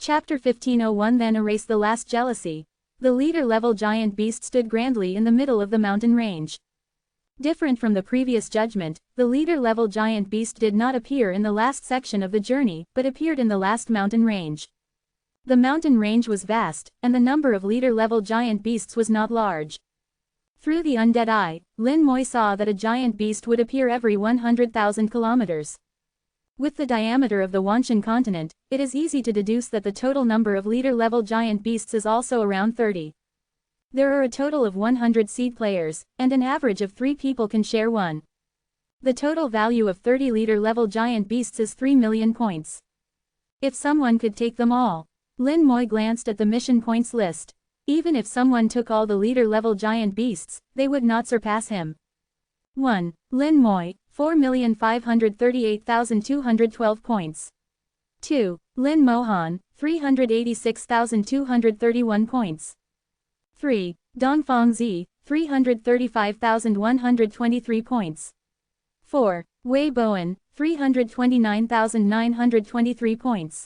Chapter 1501 Then erase the last jealousy. The leader-level giant beast stood grandly in the middle of the mountain range. Different from the previous judgment, the leader-level giant beast did not appear in the last section of the journey, but appeared in the last mountain range. The mountain range was vast, and the number of leader-level giant beasts was not large. Through the undead eye, Lin Moi saw that a giant beast would appear every 100,000 kilometers. With the diameter of the Wanshan continent, it is easy to deduce that the total number of leader-level giant beasts is also around 30. There are a total of 100 seed players, and an average of 3 people can share one. The total value of 30 leader-level giant beasts is 3 million points. If someone could take them all. Lin Moi glanced at the mission points list. Even if someone took all the leader-level giant beasts, they would not surpass him. 1. Lin Moi, 4,538,212 points. 2. Lin Mohan, 386,231 points. 3. Dongfang Zi, 335,123 points. 4. Wei Bowen, 329,923 points.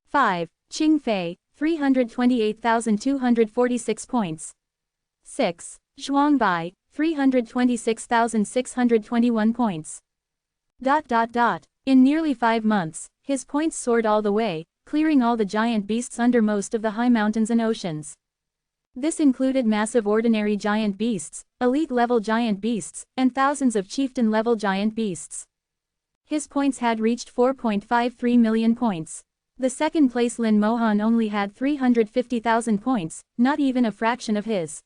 5. Qing Fei, 328,246 points. 6. Zhuang Bai, 326,621 points. In nearly 5 months, his points soared all the way, clearing all the giant beasts under most of the high mountains and oceans. This included massive ordinary giant beasts, elite-level giant beasts, and thousands of chieftain-level giant beasts. His points had reached 4.53 million points. The second place Lin Mohan only had 350,000 points, not even a fraction of his.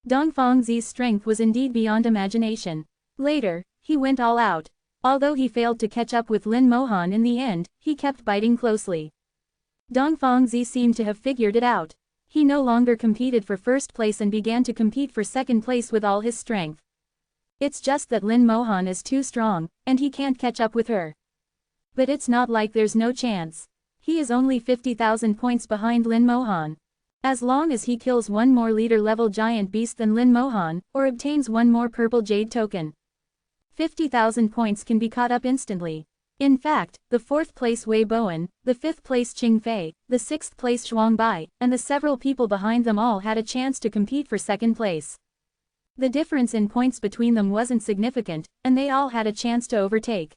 Dongfang Zi's strength was indeed beyond imagination. Later, he went all out. Although he failed to catch up with Lin Mohan in the end, he kept biting closely. Dongfang Zi seemed to have figured it out. He no longer competed for first place and began to compete for second place with all his strength. It's just that Lin Mohan is too strong, and he can't catch up with her. But it's not like there's no chance. He is only 50,000 points behind Lin Mohan. As long as he kills one more leader-level giant beast than Lin Mohan, or obtains one more purple jade token, 50,000 points can be caught up instantly. In fact, the 4th place Wei Bowen, the 5th place Qing Fei, the 6th place Zhuang Bai, and the several people behind them all had a chance to compete for second place. The difference in points between them wasn't significant, and they all had a chance to overtake.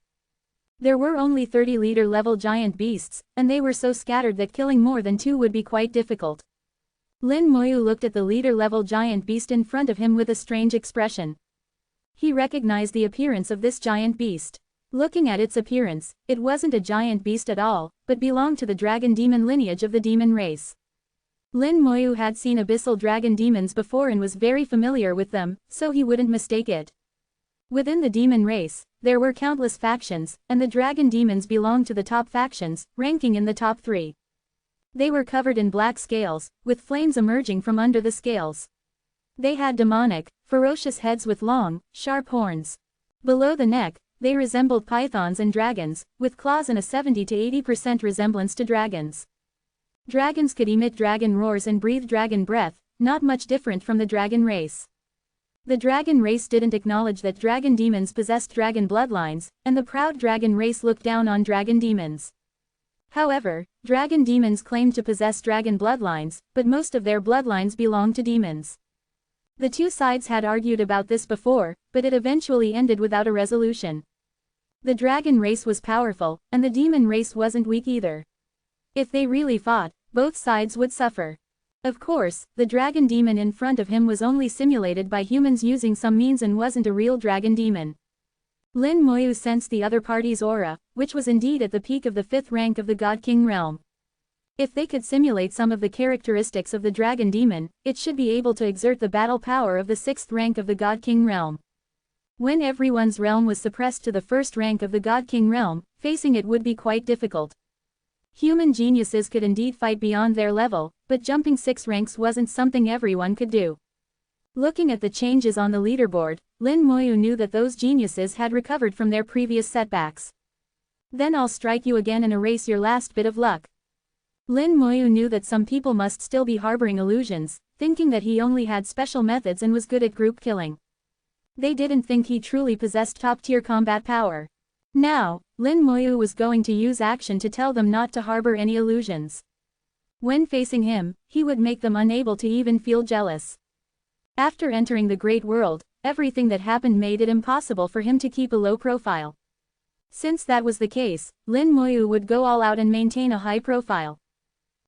There were only 30 leader-level giant beasts, and they were so scattered that killing more than 2 would be quite difficult. Lin Moyu looked at the leader-level giant beast in front of him with a strange expression. He recognized the appearance of this giant beast. Looking at its appearance, it wasn't a giant beast at all, but belonged to the dragon demon lineage of the demon race. Lin Moyu had seen abyssal dragon demons before and was very familiar with them, so he wouldn't mistake it. Within the demon race, there were countless factions, and the dragon demons belonged to the top factions, ranking in the top 3. They were covered in black scales, with flames emerging from under the scales. They had demonic, ferocious heads with long, sharp horns. Below the neck, they resembled pythons and dragons, with claws and a 70 to 80% resemblance to dragons. Dragons could emit dragon roars and breathe dragon breath, not much different from the dragon race. The dragon race didn't acknowledge that dragon demons possessed dragon bloodlines, and the proud dragon race looked down on dragon demons. However, dragon demons claimed to possess dragon bloodlines, but most of their bloodlines belonged to demons. The two sides had argued about this before, but it eventually ended without a resolution. The dragon race was powerful, and the demon race wasn't weak either. If they really fought, both sides would suffer. Of course, the dragon demon in front of him was only simulated by humans using some means and wasn't a real dragon demon. Lin Moyu sensed the other party's aura, which was indeed at the peak of the 5th rank of the God King realm. If they could simulate some of the characteristics of the dragon demon, it should be able to exert the battle power of the 6th rank of the God King realm. When everyone's realm was suppressed to the 1st rank of the God King realm, facing it would be quite difficult. Human geniuses could indeed fight beyond their level, but jumping 6 ranks wasn't something everyone could do. Looking at the changes on the leaderboard, Lin Moyu knew that those geniuses had recovered from their previous setbacks. Then I'll strike you again and erase your last bit of luck. Lin Moyu knew that some people must still be harboring illusions, thinking that he only had special methods and was good at group killing. They didn't think he truly possessed top-tier combat power. Now, Lin Moyu was going to use action to tell them not to harbor any illusions. When facing him, he would make them unable to even feel jealous. After entering the great world, everything that happened made it impossible for him to keep a low profile. Since that was the case, Lin Moyu would go all out and maintain a high profile.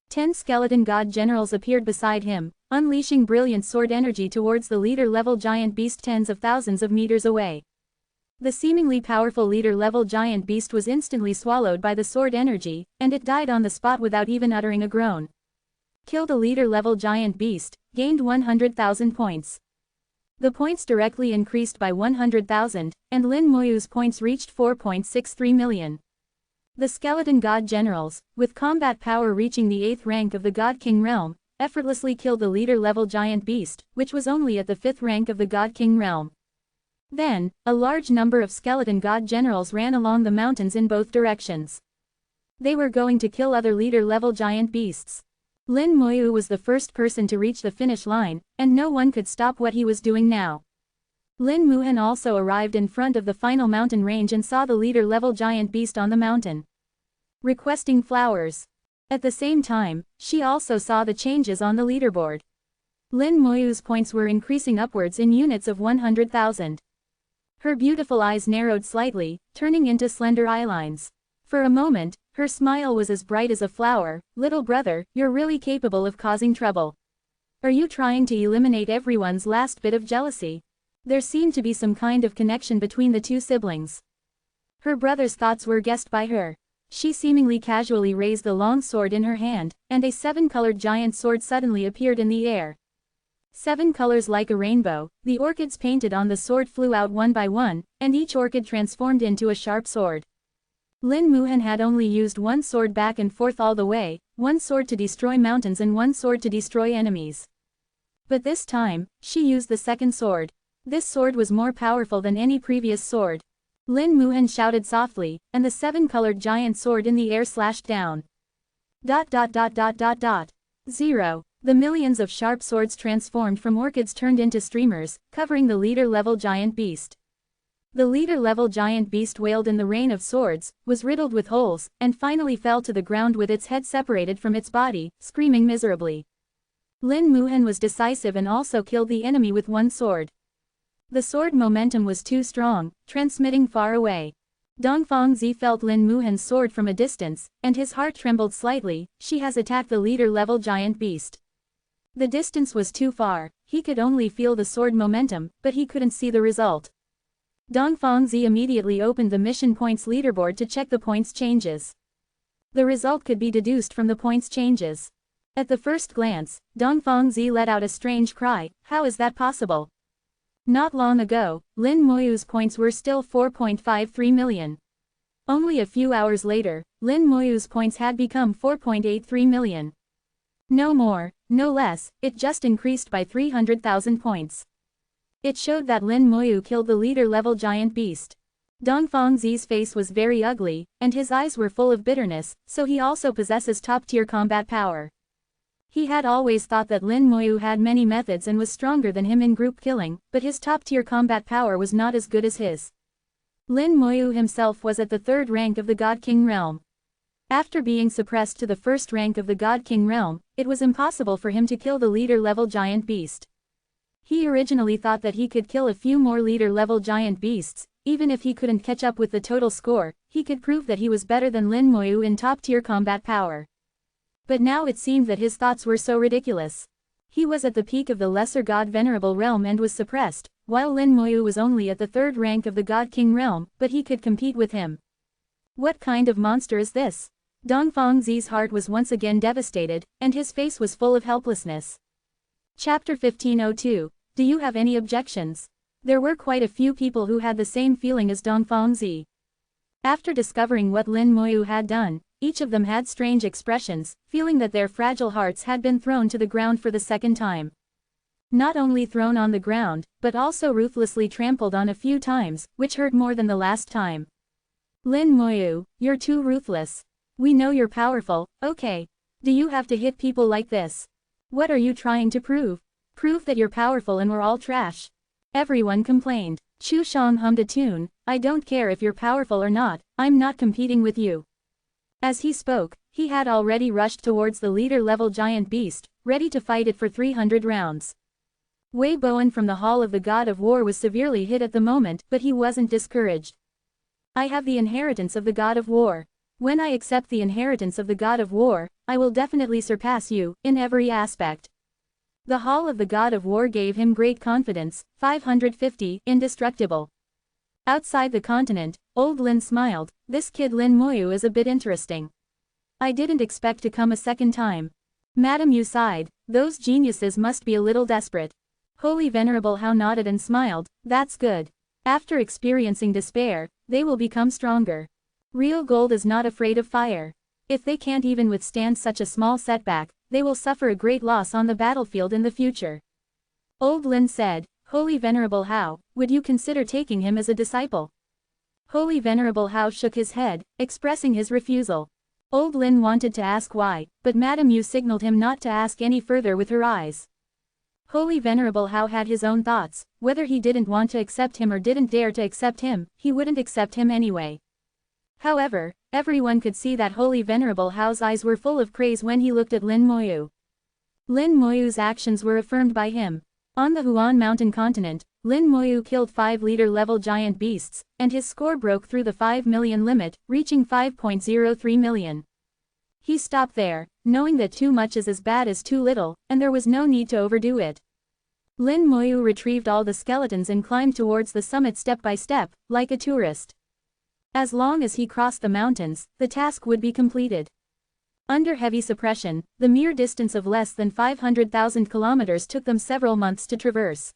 10 skeleton god generals appeared beside him, unleashing brilliant sword energy towards the leader-level giant beast tens of thousands of meters away. The seemingly powerful leader-level giant beast was instantly swallowed by the sword energy, and it died on the spot without even uttering a groan. Killed a leader-level giant beast, gained 100,000 points. The points directly increased by 100,000, and Lin Moyu's points reached 4.63 million. The skeleton god generals, with combat power reaching the 8th rank of the God King realm, effortlessly killed the leader-level giant beast, which was only at the 5th rank of the God King realm. Then, a large number of skeleton god generals ran along the mountains in both directions. They were going to kill other leader-level giant beasts. Lin Moyu was the first person to reach the finish line, and no one could stop what he was doing now. Lin Muhan also arrived in front of the final mountain range and saw the leader-level giant beast on the mountain, requesting flowers. At the same time, she also saw the changes on the leaderboard. Lin Moyu's points were increasing upwards in units of 100,000. Her beautiful eyes narrowed slightly, turning into slender eyelines. For a moment, her smile was as bright as a flower. Little brother, you're really capable of causing trouble. Are you trying to eliminate everyone's last bit of jealousy? There seemed to be some kind of connection between the two siblings. Her brother's thoughts were guessed by her. She seemingly casually raised the long sword in her hand, and a 7-colored giant sword suddenly appeared in the air. 7 colors like a rainbow, the orchids painted on the sword flew out one by one, and each orchid transformed into a sharp sword. Lin Muhan had only used one sword back and forth all the way, one sword to destroy mountains and one sword to destroy enemies. But this time, she used the second sword. This sword was more powerful than any previous sword. Lin Muhan shouted softly, and the 7-colored giant sword in the air slashed down. ... 0. The millions of sharp swords transformed from orchids turned into streamers, covering the leader-level giant beast. The leader-level giant beast wailed in the rain of swords, was riddled with holes, and finally fell to the ground with its head separated from its body, screaming miserably. Lin Muhan was decisive and also killed the enemy with one sword. The sword momentum was too strong, transmitting far away. Dongfang Zi felt Lin Muhan's sword from a distance, and his heart trembled slightly. She has attacked the leader-level giant beast. The distance was too far, he could only feel the sword momentum, but he couldn't see the result. Dongfang Zi immediately opened the mission points leaderboard to check the points changes. The result could be deduced from the points changes. At the first glance, Dongfang Zi let out a strange cry. How is that possible? Not long ago, Lin Moyu's points were still 4.53 million. Only a few hours later, Lin Moyu's points had become 4.83 million. No more, no less, it just increased by 300,000 points. It showed that Lin Moyu killed the leader-level giant beast. Dongfang Zi's face was very ugly, and his eyes were full of bitterness, so he also possesses top-tier combat power. He had always thought that Lin Moyu had many methods and was stronger than him in group killing, but his top-tier combat power was not as good as his. Lin Moyu himself was at the 3rd rank of the God King realm. After being suppressed to the 1st rank of the God King realm, it was impossible for him to kill the leader-level giant beast. He originally thought that he could kill a few more leader-level giant beasts. Even if he couldn't catch up with the total score, he could prove that he was better than Lin Moyu in top-tier combat power. But now it seemed that his thoughts were so ridiculous. He was at the peak of the lesser god Venerable realm and was suppressed, while Lin Moyu was only at the 3rd rank of the God King realm, but he could compete with him. What kind of monster is this? Dongfang Zi's heart was once again devastated, and his face was full of helplessness. Chapter 1502. Do you have any objections? There were quite a few people who had the same feeling as Dongfang Zi. After discovering what Lin Moyu had done, each of them had strange expressions, feeling that their fragile hearts had been thrown to the ground for the 2nd time. Not only thrown on the ground, but also ruthlessly trampled on a few times, which hurt more than the last time. Lin Moyu, you're too ruthless. We know you're powerful, okay. Do you have to hit people like this? What are you trying to prove? Prove that you're powerful and we're all trash. Everyone complained. Chu Shang hummed a tune. I don't care if you're powerful or not, I'm not competing with you. As he spoke, He had already rushed towards the leader-level giant beast, ready to fight it for 300 rounds. Wei Bowen from the Hall of the God of War was severely hit at the moment, but he wasn't discouraged. I have the inheritance of the God of War. When I accept the inheritance of the God of War, I will definitely surpass you, in every aspect. The Hall of the God of War gave him great confidence. 550, indestructible. Outside the continent, old Lin smiled. This kid Lin Moyu is a bit interesting. I didn't expect to come a second time. Madame Yu sighed. Those geniuses must be a little desperate. Holy Venerable Hao nodded and smiled. That's good. After experiencing despair, they will become stronger. Real gold is not afraid of fire. If they can't even withstand such a small setback, they will suffer a great loss on the battlefield in the future. Old Lin said, Holy Venerable Hao, would you consider taking him as a disciple? Holy Venerable Hao shook his head, expressing his refusal. Old Lin wanted to ask why, but Madame Yu signaled him not to ask any further with her eyes. Holy Venerable Hao had his own thoughts. Whether he didn't want to accept him or didn't dare to accept him, he wouldn't accept him anyway. However, everyone could see that Holy Venerable Hao's eyes were full of praise when he looked at Lin Moyu. Lin Moyu's actions were affirmed by him. On the Huan Mountain continent, Lin Moyu killed 5 leader-level giant beasts, and his score broke through the 5 million limit, reaching 5.03 million. He stopped there, knowing that too much is as bad as too little, and there was no need to overdo it. Lin Moyu retrieved all the skeletons and climbed towards the summit step by step, like a tourist. As long as he crossed the mountains, the task would be completed. Under heavy suppression, the mere distance of less than 500,000 kilometers took them several months to traverse.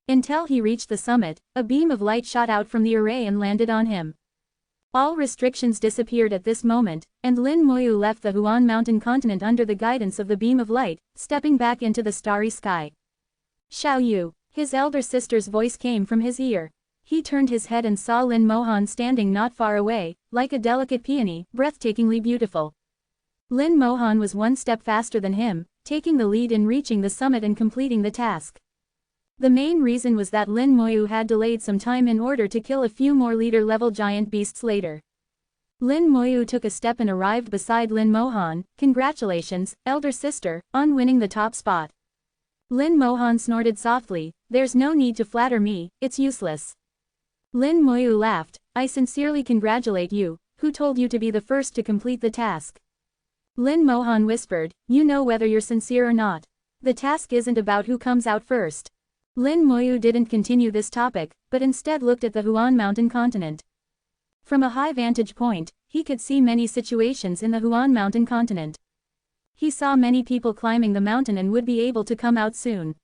Until he reached the summit, a beam of light shot out from the array and landed on him. All restrictions disappeared at this moment, and Lin Moyu left the Huan Mountain continent under the guidance of the beam of light, stepping back into the starry sky. Xiao Yu, his elder sister's voice came from his ear. He turned his head and saw Lin Mohan standing not far away, like a delicate peony, breathtakingly beautiful. Lin Mohan was one step faster than him, taking the lead in reaching the summit and completing the task. The main reason was that Lin Moyu had delayed some time in order to kill a few more leader-level giant beasts later. Lin Moyu took a step and arrived beside Lin Mohan. Congratulations, elder sister, on winning the top spot. Lin Mohan snorted softly. There's no need to flatter me, it's useless. Lin Moyu laughed. I sincerely congratulate you. Who told you to be the first to complete the task? Lin Mohan whispered, you know whether you're sincere or not. The task isn't about who comes out first. Lin Moyu didn't continue this topic, but instead looked at the Huan Mountain continent. From a high vantage point, he could see many situations in the Huan Mountain continent. He saw many people climbing the mountain and would be able to come out soon.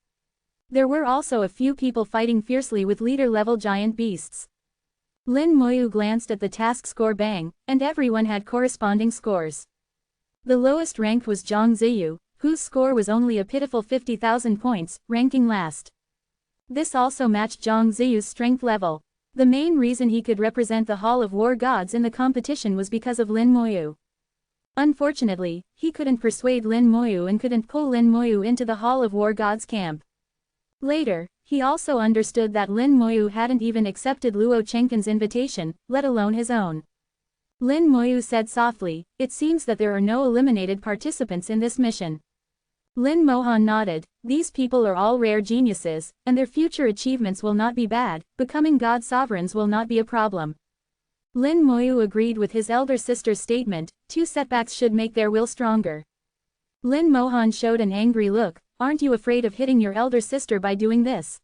There were also a few people fighting fiercely with leader-level giant beasts. Lin Moyu glanced at the task score bang, and everyone had corresponding scores. The lowest ranked was Zhang Ziyu, whose score was only a pitiful 50,000 points, ranking last. This also matched Zhang Ziyu's strength level. The main reason he could represent the Hall of War Gods in the competition was because of Lin Moyu. Unfortunately, he couldn't persuade Lin Moyu and couldn't pull Lin Moyu into the Hall of War Gods camp. Later, he also understood that Lin Moyu hadn't even accepted Luo Chenkin's invitation, let alone his own. Lin Moyu said softly, it seems that there are no eliminated participants in this mission. Lin Mohan nodded. These people are all rare geniuses, and their future achievements will not be bad. Becoming god sovereigns will not be a problem. Lin Moyu agreed with his elder sister's statement. 2 setbacks should make their will stronger. Lin Mohan showed an angry look. Aren't you afraid of hitting your elder sister by doing this?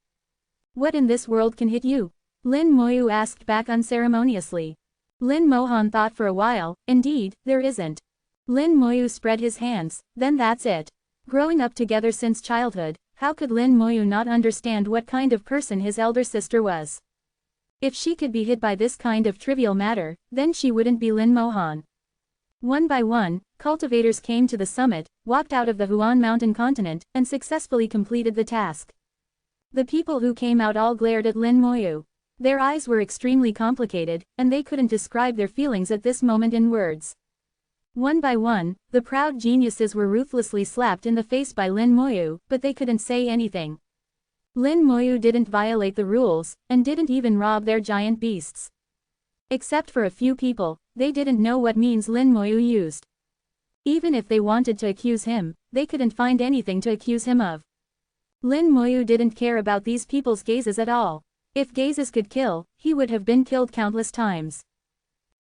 What in this world can hit you? Lin Moyu asked back unceremoniously. Lin Mohan thought for a while. Indeed, there isn't. Lin Moyu spread his hands. Then that's it. Growing up together since childhood, how could Lin Moyu not understand what kind of person his elder sister was? If she could be hit by this kind of trivial matter, then she wouldn't be Lin Mohan. One by one, cultivators came to the summit, walked out of the Huan Mountain continent, and successfully completed the task. The people who came out all glared at Lin Moyu. Their eyes were extremely complicated, and they couldn't describe their feelings at this moment in words. One by one, the proud geniuses were ruthlessly slapped in the face by Lin Moyu, but they couldn't say anything. Lin Moyu didn't violate the rules, and didn't even rob their giant beasts. Except for a few people, they didn't know what means Lin Moyu used. Even if they wanted to accuse him, they couldn't find anything to accuse him of. Lin Moyu didn't care about these people's gazes at all. If gazes could kill, he would have been killed countless times.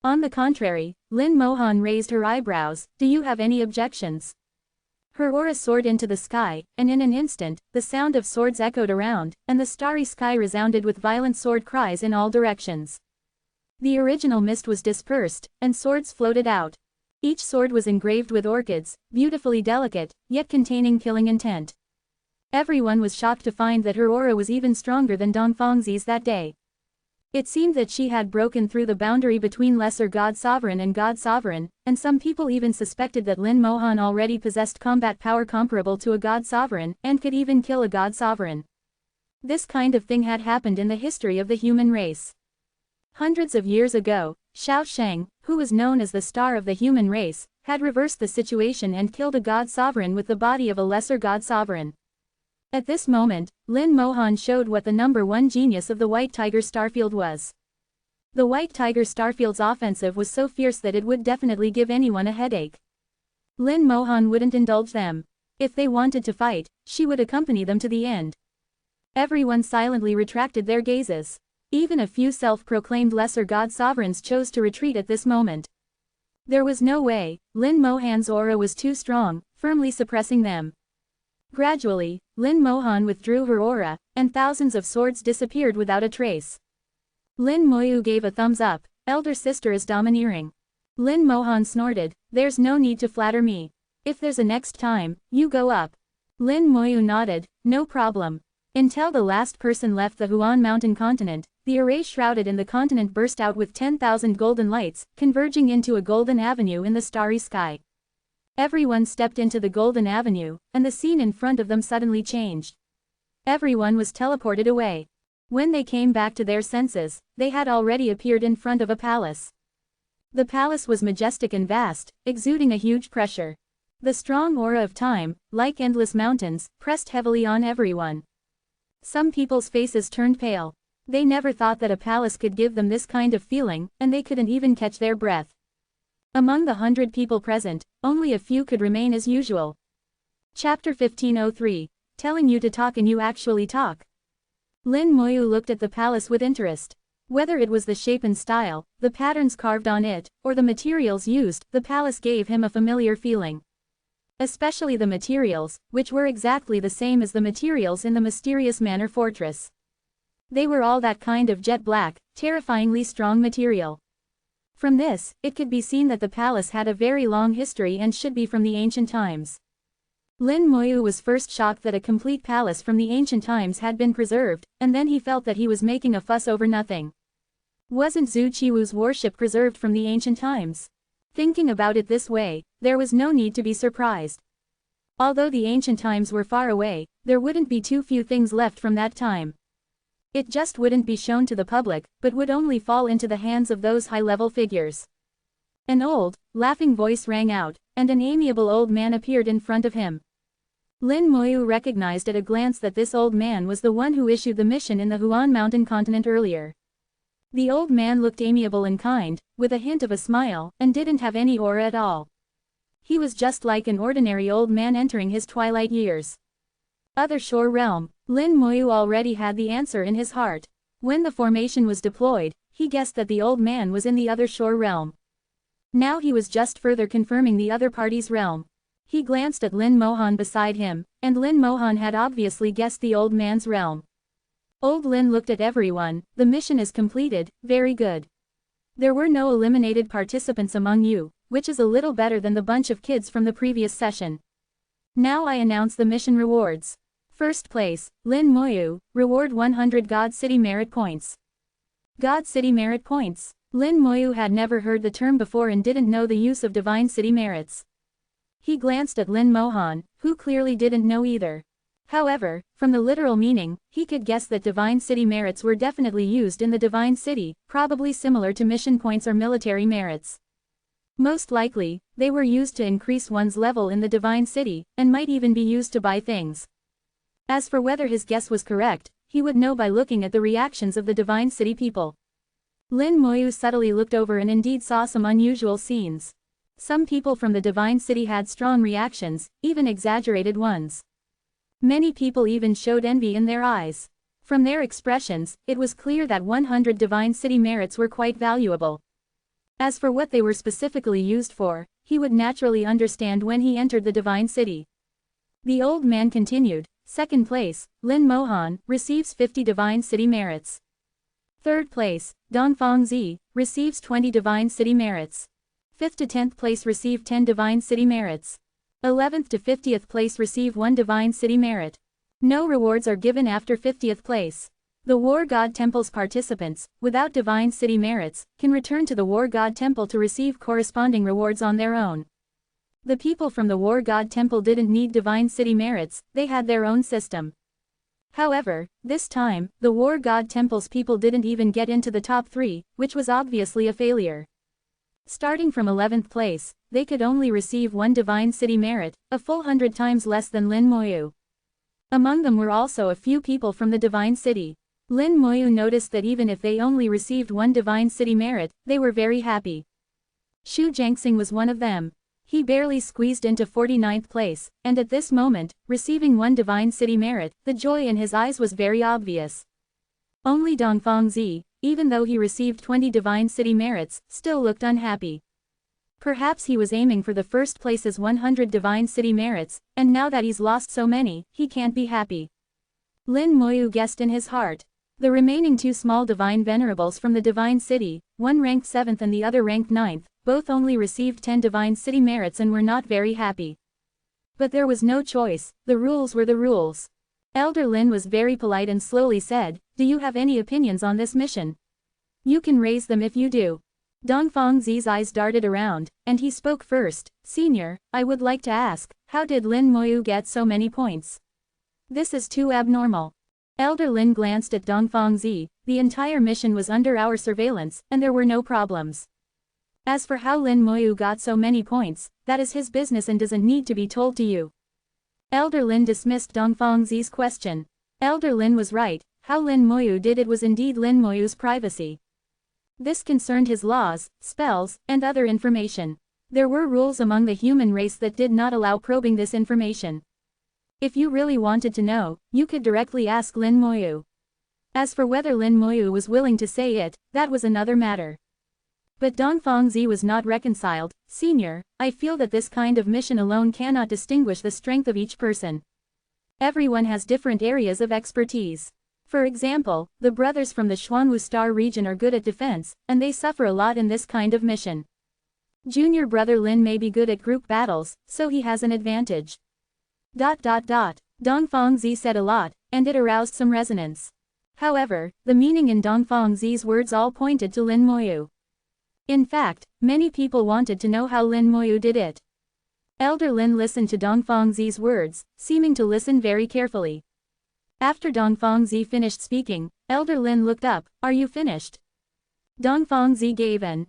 On the contrary, Lin Mohan raised her eyebrows. Do you have any objections? Her aura soared into the sky, and in an instant, the sound of swords echoed around, and the starry sky resounded with violent sword cries in all directions. The original mist was dispersed, and swords floated out. Each sword was engraved with orchids, beautifully delicate, yet containing killing intent. Everyone was shocked to find that her aura was even stronger than Dongfangzi's that day. It seemed that she had broken through the boundary between lesser God Sovereign and God Sovereign, and some people even suspected that Lin Mohan already possessed combat power comparable to a God Sovereign, and could even kill a God Sovereign. This kind of thing had happened in the history of the human race. Hundreds of years ago, Xiao Sheng, who was known as the star of the human race, had reversed the situation and killed a God Sovereign with the body of a lesser God Sovereign. At this moment, Lin Mohan showed what the number one genius of the White Tiger Starfield was. The White Tiger Starfield's offensive was so fierce that it would definitely give anyone a headache. Lin Mohan wouldn't indulge them. If they wanted to fight, she would accompany them to the end. Everyone silently retracted their gazes. Even a few self-proclaimed lesser God Sovereigns chose to retreat at this moment. There was no way. Lin Mohan's aura was too strong, firmly suppressing them. Gradually, Lin Mohan withdrew her aura, and thousands of swords disappeared without a trace. Lin Moyu gave a thumbs up. Elder sister is domineering. Lin Mohan snorted, there's no need to flatter me. If there's a next time, you go up. Lin Moyu nodded, no problem. Until the last person left the Huan Mountain continent, the array shrouded in the continent burst out with 10,000 golden lights, converging into a golden avenue in the starry sky. Everyone stepped into the golden avenue, and the scene in front of them suddenly changed. Everyone was teleported away. When they came back to their senses, they had already appeared in front of a palace. The palace was majestic and vast, exuding a huge pressure. The strong aura of time, like endless mountains, pressed heavily on everyone. Some people's faces turned pale. They never thought that a palace could give them this kind of feeling, and they couldn't even catch their breath. Among the 100 people present, only a few could remain as usual. Chapter 1503, telling you to talk and you actually talk. Lin Moyu looked at the palace with interest. Whether it was the shape and style, the patterns carved on it, or the materials used, the palace gave him a familiar feeling. Especially the materials, which were exactly the same as the materials in the mysterious Manor Fortress. They were all that kind of jet black, terrifyingly strong material. From this, it could be seen that the palace had a very long history and should be from the ancient times. Lin Moyu was first shocked that a complete palace from the ancient times had been preserved, and then he felt that he was making a fuss over nothing. Wasn't Zhu Qiwu's warship preserved from the ancient times? Thinking about it this way, there was no need to be surprised. Although the ancient times were far away, there wouldn't be too few things left from that time. It just wouldn't be shown to the public, but would only fall into the hands of those high-level figures. An old, laughing voice rang out, and an amiable old man appeared in front of him. Lin Moyu recognized at a glance that this old man was the one who issued the mission in the Huan Mountain continent earlier. The old man looked amiable and kind, with a hint of a smile, and didn't have any aura at all. He was just like an ordinary old man entering his twilight years. Other shore realm. Lin Moyu already had the answer in his heart. When the formation was deployed, he guessed that the old man was in the other shore realm. Now he was just further confirming the other party's realm. He glanced at Lin Mohan beside him, and Lin Mohan had obviously guessed the old man's realm. Old Lin looked at everyone. The mission is completed, very good. There were no eliminated participants among you, which is a little better than the bunch of kids from the previous session. Now I announce the mission rewards. First place, Lin Moyu, reward 100 God City Merit Points. God City Merit Points. Lin Moyu had never heard the term before and didn't know the use of Divine City Merits. He glanced at Lin Mohan, who clearly didn't know either. However, from the literal meaning, he could guess that Divine City Merits were definitely used in the Divine City, probably similar to mission points or military merits. Most likely, they were used to increase one's level in the Divine City, and might even be used to buy things. As for whether his guess was correct, he would know by looking at the reactions of the Divine City people. Lin Moyu subtly looked over and indeed saw some unusual scenes. Some people from the Divine City had strong reactions, even exaggerated ones. Many people even showed envy in their eyes. From their expressions, it was clear that 100 Divine City merits were quite valuable. As for what they were specifically used for, he would naturally understand when he entered the Divine City. The old man continued, second place, Lin Mohan, receives 50 Divine City merits. Third place, Dongfang Zi, receives 20 Divine City merits. 5th to 10th place receive 10 Divine City merits. 11th to 50th place receive 1 Divine City merit. No rewards are given after 50th place. The War God Temple's participants, without Divine City merits, can return to the War God Temple to receive corresponding rewards on their own. The people from the War God Temple didn't need Divine City merits, they had their own system. However, this time, the War God Temple's people didn't even get into the top 3, which was obviously a failure. Starting from 11th place, they could only receive 1 Divine City merit, a full 100 times less than Lin Moyu. Among them were also a few people from the Divine City. Lin Moyu noticed that even if they only received 1 Divine City merit, they were very happy. Xu Jiangxing was one of them. He barely squeezed into 49th place, and at this moment, receiving 1 Divine City merit, the joy in his eyes was very obvious. Only Dongfang Zi, even though he received 20 Divine City merits, still looked unhappy. Perhaps he was aiming for the first place's 100 Divine City merits, and now that he's lost so many, he can't be happy. Lin Moyu guessed in his heart. The remaining 2 small Divine Venerables from the Divine City, one ranked 7th and the other ranked 9th, both only received 10 Divine City merits and were not very happy. But there was no choice, the rules were the rules. Elder Lin was very polite and slowly said, "Do you have any opinions on this mission? You can raise them if you do." Dongfang Zi's eyes darted around, and he spoke first, "Senior, I would like to ask, how did Lin Moyu get so many points? This is too abnormal." Elder Lin glanced at Dongfang Zi, "The entire mission was under our surveillance, and there were no problems. As for how Lin Moyu got so many points, that is his business and doesn't need to be told to you." Elder Lin dismissed Dongfang Zi's question. Elder Lin was right, how Lin Moyu did it was indeed Lin Moyu's privacy. This concerned his laws, spells, and other information. There were rules among the human race that did not allow probing this information. If you really wanted to know, you could directly ask Lin Moyu. As for whether Lin Moyu was willing to say it, that was another matter. But Dongfang Zi was not reconciled. "Senior, I feel that this kind of mission alone cannot distinguish the strength of each person. Everyone has different areas of expertise. For example, the brothers from the Xuanwu Star region are good at defense, and they suffer a lot in this kind of mission. Junior brother Lin may be good at group battles, so he has an advantage." Dongfang Zi said a lot, and it aroused some resonance. However, the meaning in Dongfang Zi's words all pointed to Lin Moyu. In fact, many people wanted to know how Lin Moyu did it. Elder Lin listened to Dongfang Zi's words, seeming to listen very carefully. After Dongfang Zi finished speaking, Elder Lin looked up, "Are you finished?" Dongfang Zi gave an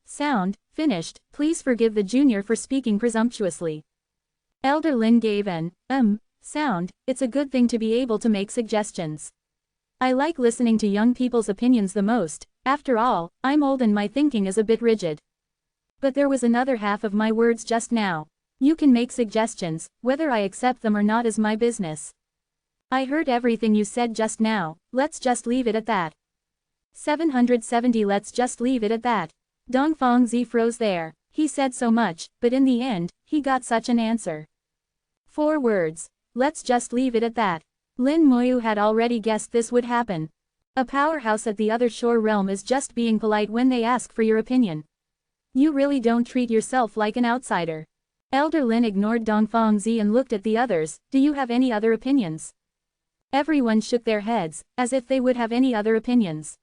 sound, "Finished, please forgive the junior for speaking presumptuously." Elder Lin gave an sound, "It's a good thing to be able to make suggestions. I like listening to young people's opinions the most, after all, I'm old and my thinking is a bit rigid. But there was another half of my words just now. You can make suggestions, whether I accept them or not is my business. I heard everything you said just now, let's just leave it at that." 770 Let's just leave it at that. Dongfang Zi froze there. He said so much, but in the end, he got such an answer. 4 words. Let's just leave it at that. Lin Moyu had already guessed this would happen. A powerhouse at the other shore realm is just being polite when they ask for your opinion. You really don't treat yourself like an outsider. Elder Lin ignored Dongfang Zi and looked at the others. "Do you have any other opinions?" Everyone shook their heads, as if they would have any other opinions.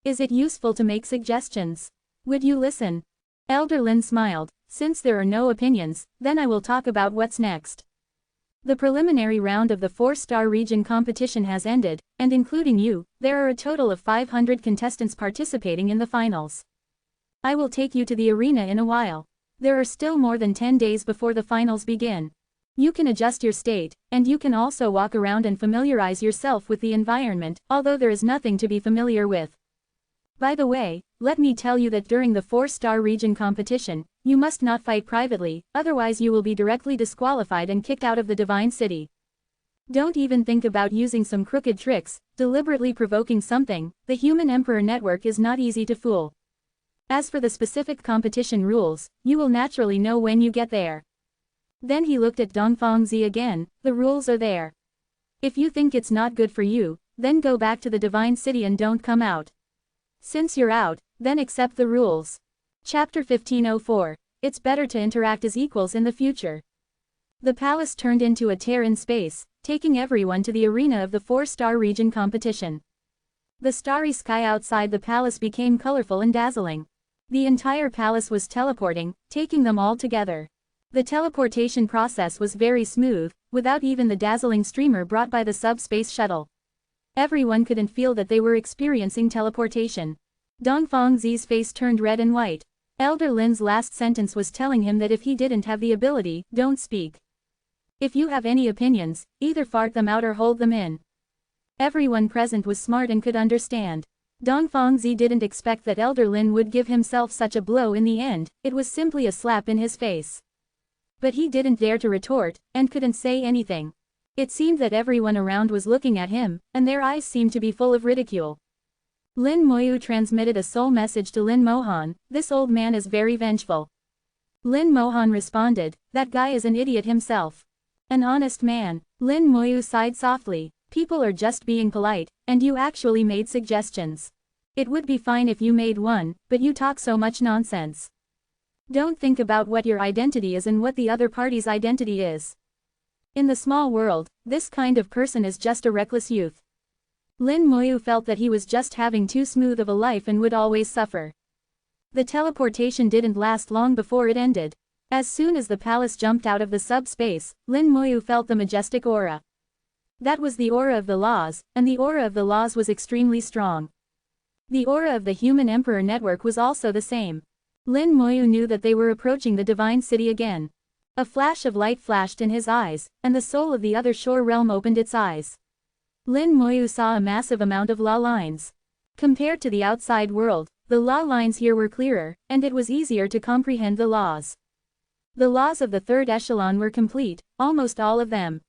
"Is it useful to make suggestions? Would you listen?" Elder Lin smiled. "Since there are no opinions, then I will talk about what's next. The preliminary round of the 4-star region competition has ended, and including you, there are a total of 500 contestants participating in the finals. I will take you to the arena in a while. There are still more than 10 days before the finals begin. You can adjust your state, and you can also walk around and familiarize yourself with the environment, although there is nothing to be familiar with. By the way, let me tell you that during the 4-star region competition, you must not fight privately, otherwise you will be directly disqualified and kicked out of the divine city. Don't even think about using some crooked tricks, deliberately provoking something. The human emperor network is not easy to fool. As for the specific competition rules, you will naturally know when you get there. Then he looked at Dongfangzi again. The rules are there. If you think it's not good for you, then go back to the divine city and don't come out. Since you're out, then accept the rules. Chapter 1504. It's better to interact as equals in the future. The palace turned into a tear in space, taking everyone to the arena of the 4-star region competition. The starry sky outside the palace became colorful and dazzling. The entire palace was teleporting, taking them all together. The teleportation process was very smooth, without even the dazzling streamer brought by the subspace shuttle. Everyone couldn't feel that they were experiencing teleportation. Dongfangzi's face turned red and white. Elder Lin's last sentence was telling him that if he didn't have the ability, don't speak. If you have any opinions, either fart them out or hold them in. Everyone present was smart and could understand. Dongfangzi didn't expect that Elder Lin would give himself such a blow in the end. It was simply a slap in his face. But he didn't dare to retort, and couldn't say anything. It seemed that everyone around was looking at him, and their eyes seemed to be full of ridicule. Lin Moyu transmitted a soul message to Lin Mohan. This old man is very vengeful. Lin Mohan responded, that guy is an idiot himself. An honest man. Lin Moyu sighed softly. People are just being polite, and you actually made suggestions. It would be fine if you made one, but you talk so much nonsense. Don't think about what your identity is and what the other party's identity is. In the small world, this kind of person is just a reckless youth. Lin Moyu felt that he was just having too smooth of a life and would always suffer. The teleportation didn't last long before it ended. As soon as the palace jumped out of the subspace, Lin Moyu felt the majestic aura. That was the aura of the laws, and the aura of the laws was extremely strong. The aura of the human emperor network was also the same. Lin Moyu knew that they were approaching the divine city again. A flash of light flashed in his eyes, and the soul of the other shore realm opened its eyes. Lin Moyu saw a massive amount of law lines. Compared to the outside world, the law lines here were clearer, and it was easier to comprehend the laws. The laws of the third echelon were complete, almost all of them.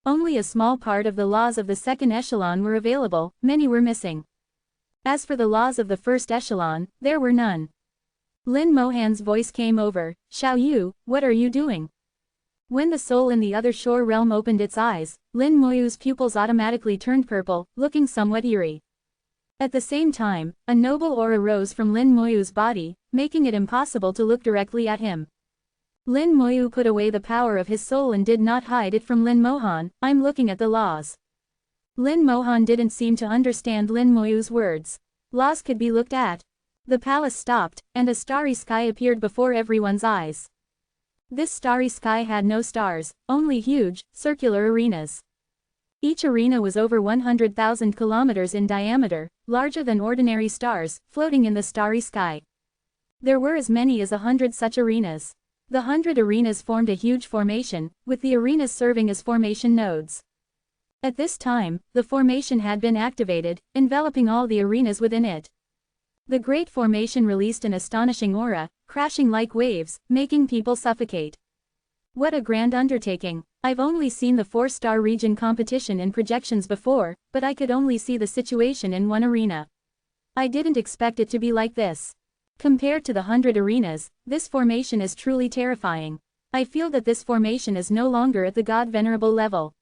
Only a small part of the laws of the second echelon were available, many were missing. As for the laws of the first echelon, there were none. Lin Mohan's voice came over, Xiao Yu, what are you doing? When the soul in the other shore realm opened its eyes, Lin Moyu's pupils automatically turned purple, looking somewhat eerie. At the same time, a noble aura rose from Lin Moyu's body, making it impossible to look directly at him. Lin Moyu put away the power of his soul and did not hide it from Lin Mohan. I'm looking at the laws. Lin Mohan didn't seem to understand Lin Moyu's words. Laws could be looked at. The palace stopped, and a starry sky appeared before everyone's eyes. This starry sky had no stars, only huge, circular arenas. Each arena was over 100,000 kilometers in diameter, larger than ordinary stars, floating in the starry sky. There were as many as 100 such arenas. The 100 arenas formed a huge formation, with the arenas serving as formation nodes. At this time, the formation had been activated, enveloping all the arenas within it. The great formation released an astonishing aura, crashing like waves, making people suffocate. What a grand undertaking. I've only seen the 4-star region competition in projections before, but I could only see the situation in one arena. I didn't expect it to be like this. Compared to the 100 arenas, this formation is truly terrifying. I feel that this formation is no longer at the God Venerable level.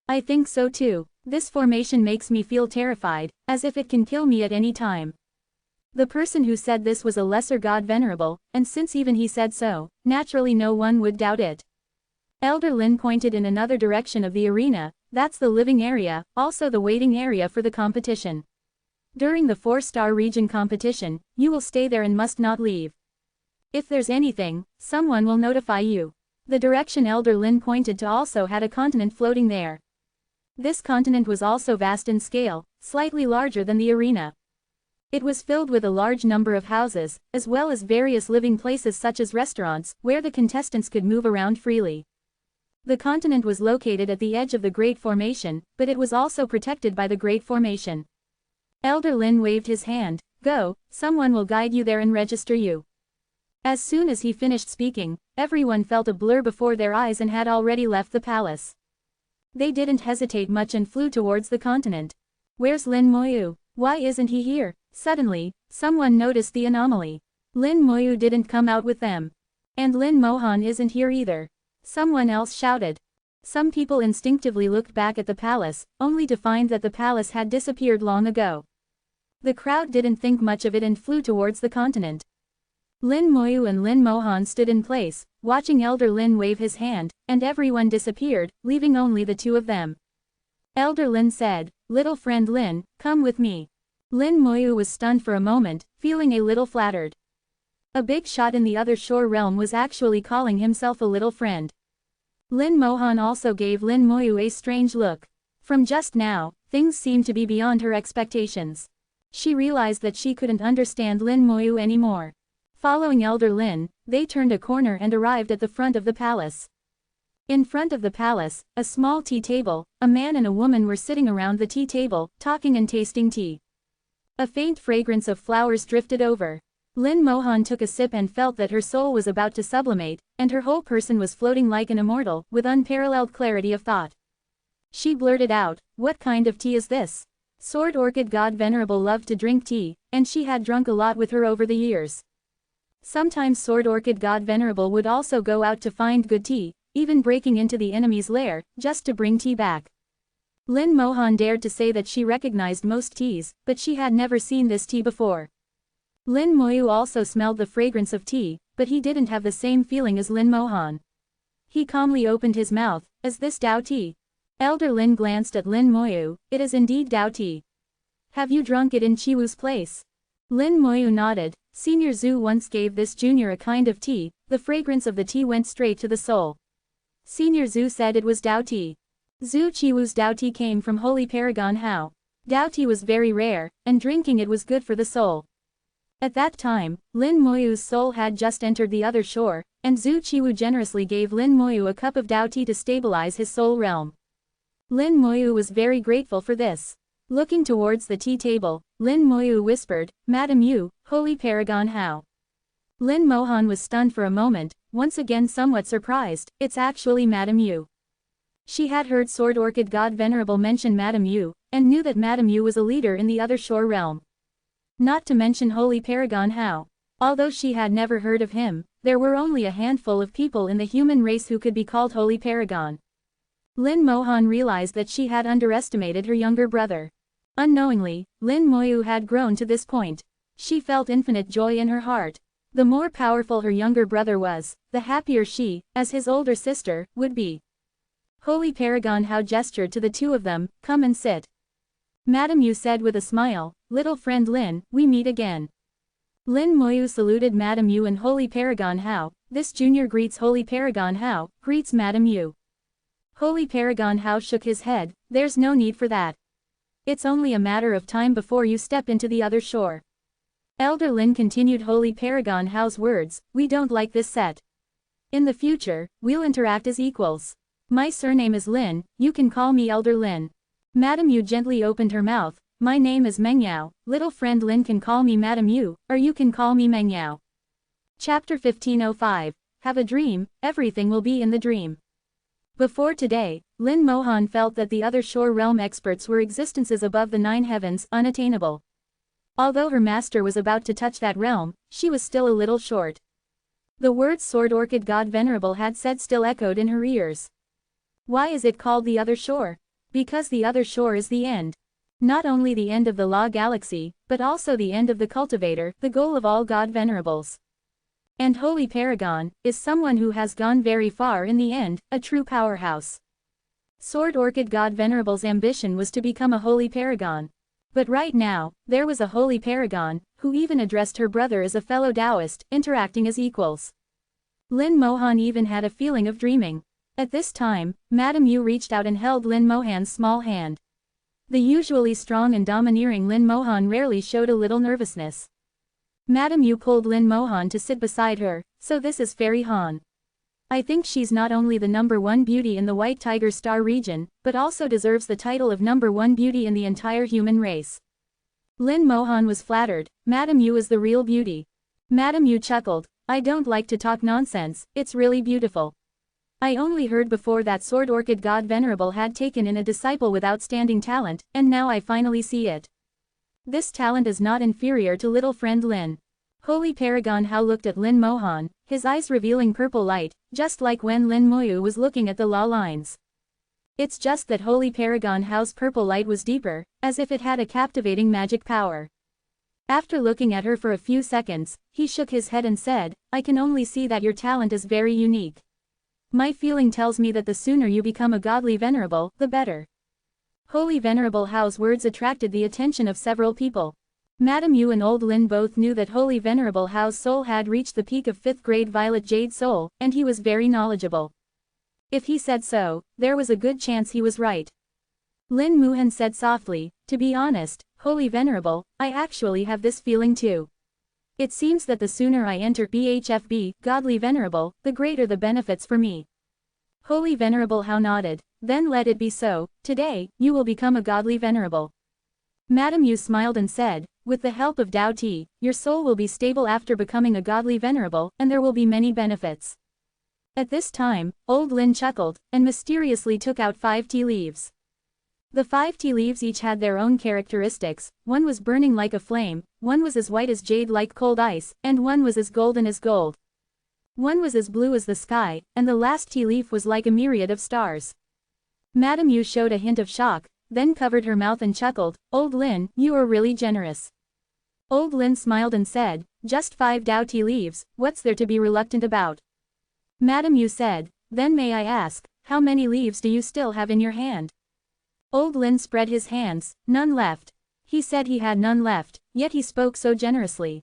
I think so too. This formation makes me feel terrified, as if it can kill me at any time. The person who said this was a lesser God Venerable, and since even he said so, naturally no one would doubt it. Elder Lin pointed in another direction of the arena. That's the living area, also the waiting area for the competition. During the 4-star region competition, you will stay there and must not leave. If there's anything, someone will notify you. The direction Elder Lin pointed to also had a continent floating there. This continent was also vast in scale, slightly larger than the arena. It was filled with a large number of houses, as well as various living places such as restaurants, where the contestants could move around freely. The continent was located at the edge of the Great Formation, but it was also protected by the Great Formation. Elder Lin waved his hand. Go, someone will guide you there and register you. As soon as he finished speaking, everyone felt a blur before their eyes and had already left the palace. They didn't hesitate much and flew towards the continent. Where's Lin Moyu? Why isn't he here? Suddenly, someone noticed the anomaly. Lin Moyu didn't come out with them. And Lin Mohan isn't here either. Someone else shouted. Some people instinctively looked back at the palace, only to find that the palace had disappeared long ago. The crowd didn't think much of it and flew towards the continent. Lin Moyu and Lin Mohan stood in place, watching Elder Lin wave his hand, and everyone disappeared, leaving only the two of them. Elder Lin said, "Little friend Lin, come with me." Lin Moyu was stunned for a moment, feeling a little flattered. A big shot in the other shore realm was actually calling himself a little friend. Lin Mohan also gave Lin Moyu a strange look. From just now, things seemed to be beyond her expectations. She realized that she couldn't understand Lin Moyu anymore. Following Elder Lin, they turned a corner and arrived at the front of the palace. In front of the palace, a small tea table, a man and a woman were sitting around the tea table, talking and tasting tea. A faint fragrance of flowers drifted over. Lin Mohan took a sip and felt that her soul was about to sublimate, and her whole person was floating like an immortal, with unparalleled clarity of thought. She blurted out, "What kind of tea is this?" Sword Orchid God Venerable loved to drink tea, and she had drunk a lot with her over the years. Sometimes Sword Orchid God Venerable would also go out to find good tea, even breaking into the enemy's lair, just to bring tea back. Lin Mohan dared to say that she recognized most teas, but she had never seen this tea before. Lin Moyu also smelled the fragrance of tea, but he didn't have the same feeling as Lin Mohan. He calmly opened his mouth, "Is this Dao tea?" Elder Lin glanced at Lin Moyu, "It is indeed Dao tea. Have you drunk it in Chiwu's place?" Lin Moyu nodded. Senior Zhu once gave this junior a kind of tea, the fragrance of the tea went straight to the soul. Senior Zhu said it was Dao tea. Zhu Chiwu's Dao tea came from Holy Paragon Hao. Dao tea was very rare, and drinking it was good for the soul. At that time, Lin Moyu's soul had just entered the other shore, and Zhu Chiwu generously gave Lin Moyu a cup of Dao tea to stabilize his soul realm. Lin Moyu was very grateful for this. Looking towards the tea table, Lin Moyu whispered, "Madam Yu, Holy Paragon Hao." Lin Mohan was stunned for a moment, once again somewhat surprised, "It's actually Madam Yu." She had heard Sword Orchid God Venerable mention Madam Yu, and knew that Madam Yu was a leader in the other shore realm. Not to mention Holy Paragon Hao. Although she had never heard of him, there were only a handful of people in the human race who could be called Holy Paragon. Lin Mohan realized that she had underestimated her younger brother. Unknowingly, Lin Moyu had grown to this point. She felt infinite joy in her heart. The more powerful her younger brother was, the happier she, as his older sister, would be. Holy Paragon Hao gestured to the two of them, "Come and sit." Madam Yu said with a smile, "Little friend Lin, we meet again." Lin Moyu saluted Madam Yu and Holy Paragon Hao. "This junior greets Holy Paragon Hao, greets Madam Yu." Holy Paragon Hao shook his head, "There's no need for that. It's only a matter of time before you step into the other shore." Elder Lin continued Holy Paragon Hao's words, "We don't like this set. In the future, we'll interact as equals. My surname is Lin, you can call me Elder Lin." Madam Yu gently opened her mouth, "My name is Mengyao, little friend Lin can call me Madam Yu, or you can call me Mengyao." Chapter 1505, Have a Dream, Everything Will Be in the Dream. Before today, Lin Mohan felt that the other shore realm experts were existences above the 9 heavens, unattainable. Although her master was about to touch that realm, she was still a little short. The words Sword Orchid God Venerable had said still echoed in her ears. Why is it called the other shore? Because the other shore is the end. Not only the end of the Law Galaxy, but also the end of the Cultivator, the goal of all God Venerables. And Holy Paragon is someone who has gone very far in the end, a true powerhouse. Sword Orchid God Venerable's ambition was to become a Holy Paragon. But right now, there was a Holy Paragon, who even addressed her brother as a fellow Taoist, interacting as equals. Lin Mohan even had a feeling of dreaming. At this time, Madam Yu reached out and held Lin Mohan's small hand. The usually strong and domineering Lin Mohan rarely showed a little nervousness. Madam Yu pulled Lin Mohan to sit beside her, "So this is Fairy Han. I think she's not only the #1 beauty in the White Tiger Star region, but also deserves the title of #1 beauty in the entire human race." Lin Mohan was flattered, Madam Yu is the real beauty. Madam Yu chuckled, I don't like to talk nonsense, it's really beautiful. I only heard before that sword orchid god Venerable had taken in a disciple with outstanding talent, and now I finally see it. This talent is not inferior to little friend Lin. Holy Paragon Hao looked at Lin Mohan, his eyes revealing purple light, just like when Lin Moyu was looking at the law lines. It's just that Holy Paragon Hao's purple light was deeper, as if it had a captivating magic power. After looking at her for a few seconds, he shook his head and said, I can only see that your talent is very unique. My feeling tells me that the sooner you become a godly venerable, the better. Holy Venerable Hao's words attracted the attention of several people. Madame Yu and Old Lin both knew that Holy Venerable Hao's soul had reached the peak of 5th grade Violet Jade Soul, and he was very knowledgeable. If he said so, there was a good chance he was right. Lin Muhan said softly, to be honest, Holy Venerable, I actually have this feeling too. It seems that the sooner I enter BHFB, Godly Venerable, the greater the benefits for me. Holy Venerable Hao nodded, then let it be so, today, you will become a Godly Venerable. Madame Yu smiled and said, with the help of Dao Ti, your soul will be stable after becoming a Godly Venerable, and there will be many benefits. At this time, Old Lin chuckled, and mysteriously took out 5 tea leaves. The 5 tea leaves each had their own characteristics, one was burning like a flame, one was as white as jade like cold ice, and one was as golden as gold. One was as blue as the sky, and the last tea leaf was like a myriad of stars. Madame Yu showed a hint of shock, then covered her mouth and chuckled, Old Lin, you are really generous. Old Lin smiled and said, just 5 Dao tea leaves, what's there to be reluctant about? Madame Yu said, then may I ask, how many leaves do you still have in your hand? Old Lin spread his hands, none left. He said he had none left, yet he spoke so generously.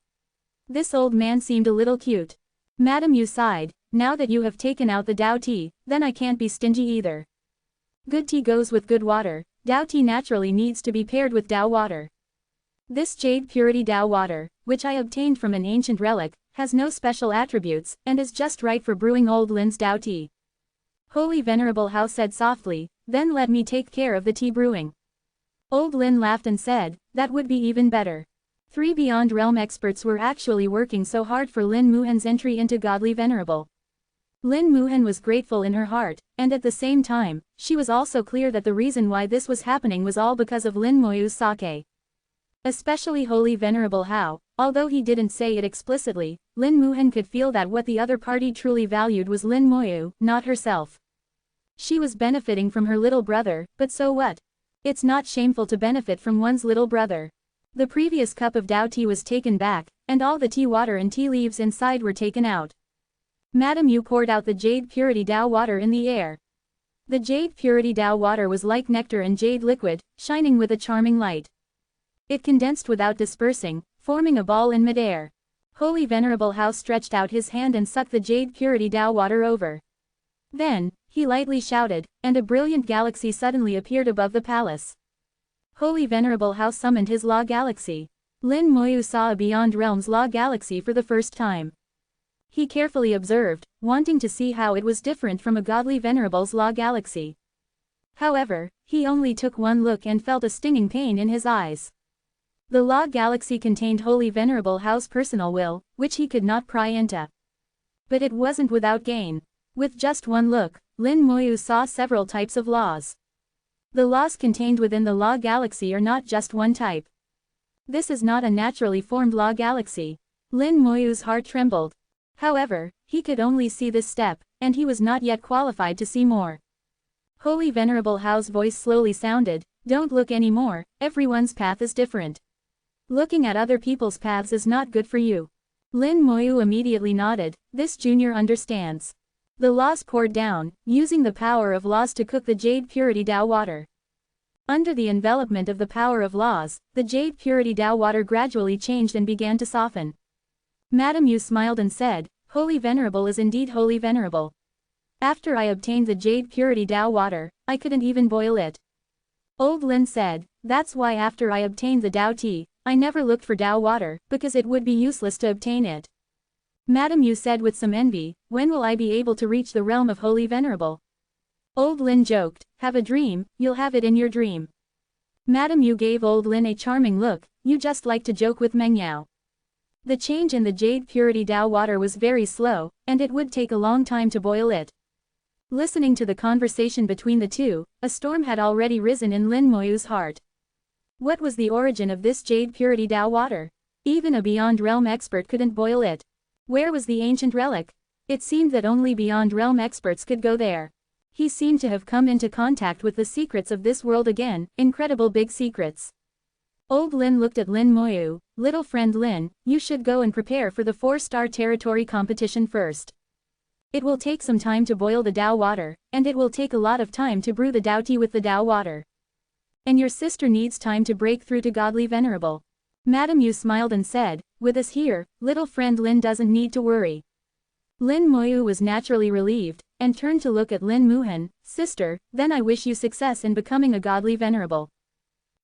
This old man seemed a little cute. Madame Yu sighed, now that you have taken out the Dao tea, then I can't be stingy either. Good tea goes with good water, Dao tea naturally needs to be paired with Dao water. This jade purity Dao water, which I obtained from an ancient relic, has no special attributes, and is just right for brewing Old Lin's Dao tea. Holy Venerable Hao said softly, then let me take care of the tea brewing. Old Lin laughed and said, that would be even better. 3 Beyond Realm experts were actually working so hard for Lin Muhan's entry into Godly Venerable. Lin Muhan was grateful in her heart, and at the same time, she was also clear that the reason why this was happening was all because of Lin Moyu's sake. Especially Holy Venerable Hao, although he didn't say it explicitly, Lin Muhan could feel that what the other party truly valued was Lin Moyu, not herself. She was benefiting from her little brother, but so what? It's not shameful to benefit from one's little brother. The previous cup of Dao tea was taken back, and all the tea water and tea leaves inside were taken out. Madame Yu poured out the jade purity Dao water in the air. The jade purity Dao water was like nectar and jade liquid, shining with a charming light. It condensed without dispersing, forming a ball in midair. Holy Venerable Hao stretched out his hand and sucked the jade purity Dao water over. Then, he lightly shouted, and a brilliant galaxy suddenly appeared above the palace. Holy Venerable Hao summoned his law galaxy. Lin Moyu saw a Beyond Realms law galaxy for the first time. He carefully observed, wanting to see how it was different from a Godly Venerable's law galaxy. However, he only took one look and felt a stinging pain in his eyes. The law galaxy contained Holy Venerable Hao's personal will, which he could not pry into. But it wasn't without gain. With just one look, Lin Moyu saw several types of laws. The laws contained within the law galaxy are not just one type. This is not a naturally formed law galaxy. Lin Moyu's heart trembled. However, he could only see this step, and he was not yet qualified to see more. Holy Venerable Hao's voice slowly sounded, don't look anymore, everyone's path is different. Looking at other people's paths is not good for you. Lin Moyu immediately nodded, this junior understands. The laws poured down, using the power of laws to cook the jade purity Dao water. Under the envelopment of the power of laws, the jade purity Dao water gradually changed and began to soften. Madame Yu smiled and said, Holy Venerable is indeed Holy Venerable. After I obtained the jade purity Dao water, I couldn't even boil it. Old Lin said, that's why after I obtained the Dao tea, I never looked for Dao water, because it would be useless to obtain it. Madame Yu said with some envy, when will I be able to reach the realm of Holy Venerable? Old Lin joked, have a dream, you'll have it in your dream. Madame Yu gave Old Lin a charming look, you just like to joke with Mengyao. The change in the jade purity Dao water was very slow, and it would take a long time to boil it. Listening to the conversation between the two, a storm had already risen in Lin Moyu's heart. What was the origin of this jade purity Dao water? Even a Beyond Realm expert couldn't boil it. Where was the ancient relic? It seemed that only Beyond Realm experts could go there. He seemed to have come into contact with the secrets of this world again, incredible big secrets. Old Lin looked at Lin Moyu. Little friend Lin, you should go and prepare for the 4-star territory competition first. It will take some time to boil the Dao water, and it will take a lot of time to brew the Dao tea with the Dao water. And your sister needs time to break through to Godly Venerable. Madam Yu smiled and said, with us here, little friend Lin doesn't need to worry. Lin Moyu was naturally relieved, and turned to look at Lin Muhan. Sister, then I wish you success in becoming a Godly Venerable.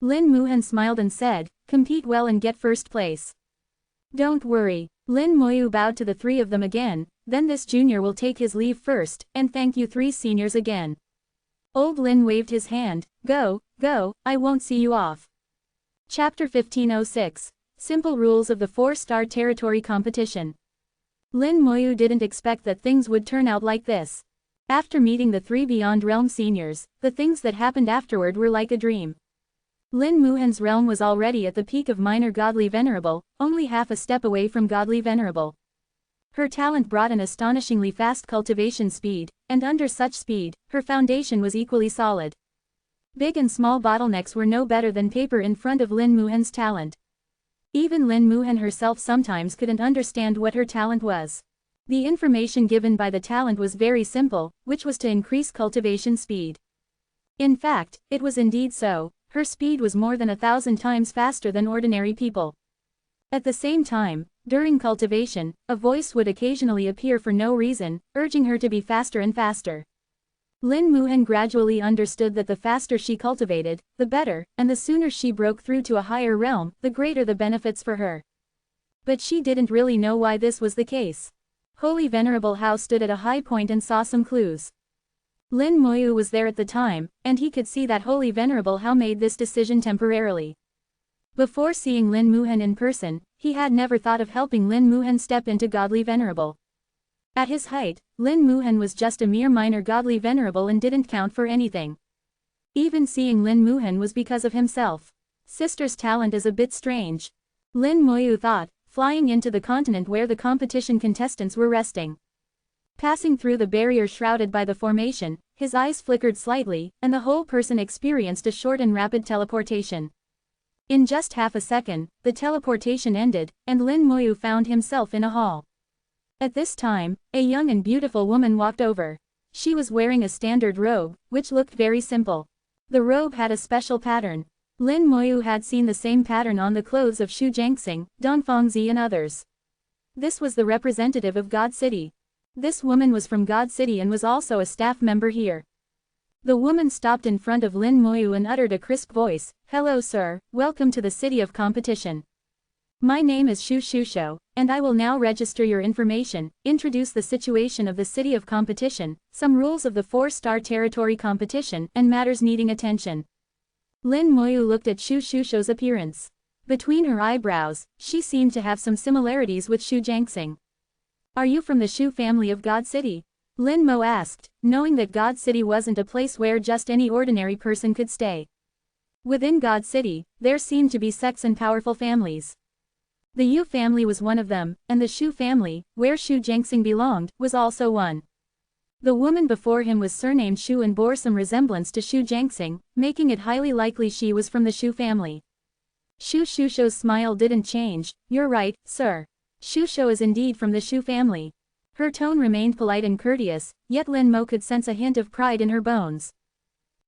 Lin Muhan smiled and said, compete well and get first place. Don't worry. Lin Moyu bowed to the three of them again, then this junior will take his leave first, and thank you three seniors again. Old Lin waved his hand, go, I won't see you off. Chapter 1506. Simple Rules of the 4-Star Territory Competition. Lin Moyu didn't expect that things would turn out like this. After meeting the three Beyond Realm seniors, the things that happened afterward were like a dream. Lin Muhan's realm was already at the peak of minor Godly Venerable, only half a step away from Godly Venerable. Her talent brought an astonishingly fast cultivation speed, and under such speed, her foundation was equally solid. Big and small bottlenecks were no better than paper in front of Lin Muhan's talent. Even Lin Muhan herself sometimes couldn't understand what her talent was. The information given by the talent was very simple, which was to increase cultivation speed. In fact, it was indeed so. Her speed was more than 1,000 times faster than ordinary people. At the same time, during cultivation, a voice would occasionally appear for no reason, urging her to be faster and faster. Lin Muhan gradually understood that the faster she cultivated, the better, and the sooner she broke through to a higher realm, the greater the benefits for her. But she didn't really know why this was the case. Holy Venerable Hao stood at a high point and saw some clues. Lin Moyu was there at the time, and he could see that Holy Venerable Hao made this decision temporarily. Before seeing Lin Muhan in person, he had never thought of helping Lin Muhan step into Godly Venerable. At his height, Lin Muhan was just a mere minor Godly Venerable and didn't count for anything. Even seeing Lin Muhan was because of himself. Sister's talent is a bit strange. Lin Moyu thought, flying into the continent where the competition contestants were resting. Passing through the barrier shrouded by the formation, his eyes flickered slightly, and the whole person experienced a short and rapid teleportation. In just half a second, the teleportation ended, and Lin Moyu found himself in a hall. At this time, a young and beautiful woman walked over. She was wearing a standard robe, which looked very simple. The robe had a special pattern. Lin Moyu had seen the same pattern on the clothes of Xu Jiangxing, Dong Fengzi and others. This was the representative of God City. This woman was from God City and was also a staff member here. The woman stopped in front of Lin Moyu and uttered a crisp voice, "Hello sir, welcome to the city of competition. My name is Xu Shusho, and I will now register your information, introduce the situation of the city of competition, some rules of the 4-star territory competition, and matters needing attention." Lin Moyu looked at Xu Shusho's appearance. Between her eyebrows, she seemed to have some similarities with Xu Jiangxing. Are you from the Xu family of God City? Lin Mo asked, knowing that God City wasn't a place where just any ordinary person could stay. Within God City, there seemed to be sects and powerful families. The Yu family was one of them, and the Xu family, where Xu Jiangxing belonged, was also one. The woman before him was surnamed Xu and bore some resemblance to Xu Jiangxing, making it highly likely she was from the Xu family. Xu Shusho's smile didn't change. You're right, sir. Shusho is indeed from the Xu family. Her tone remained polite and courteous, yet Lin Mo could sense a hint of pride in her bones.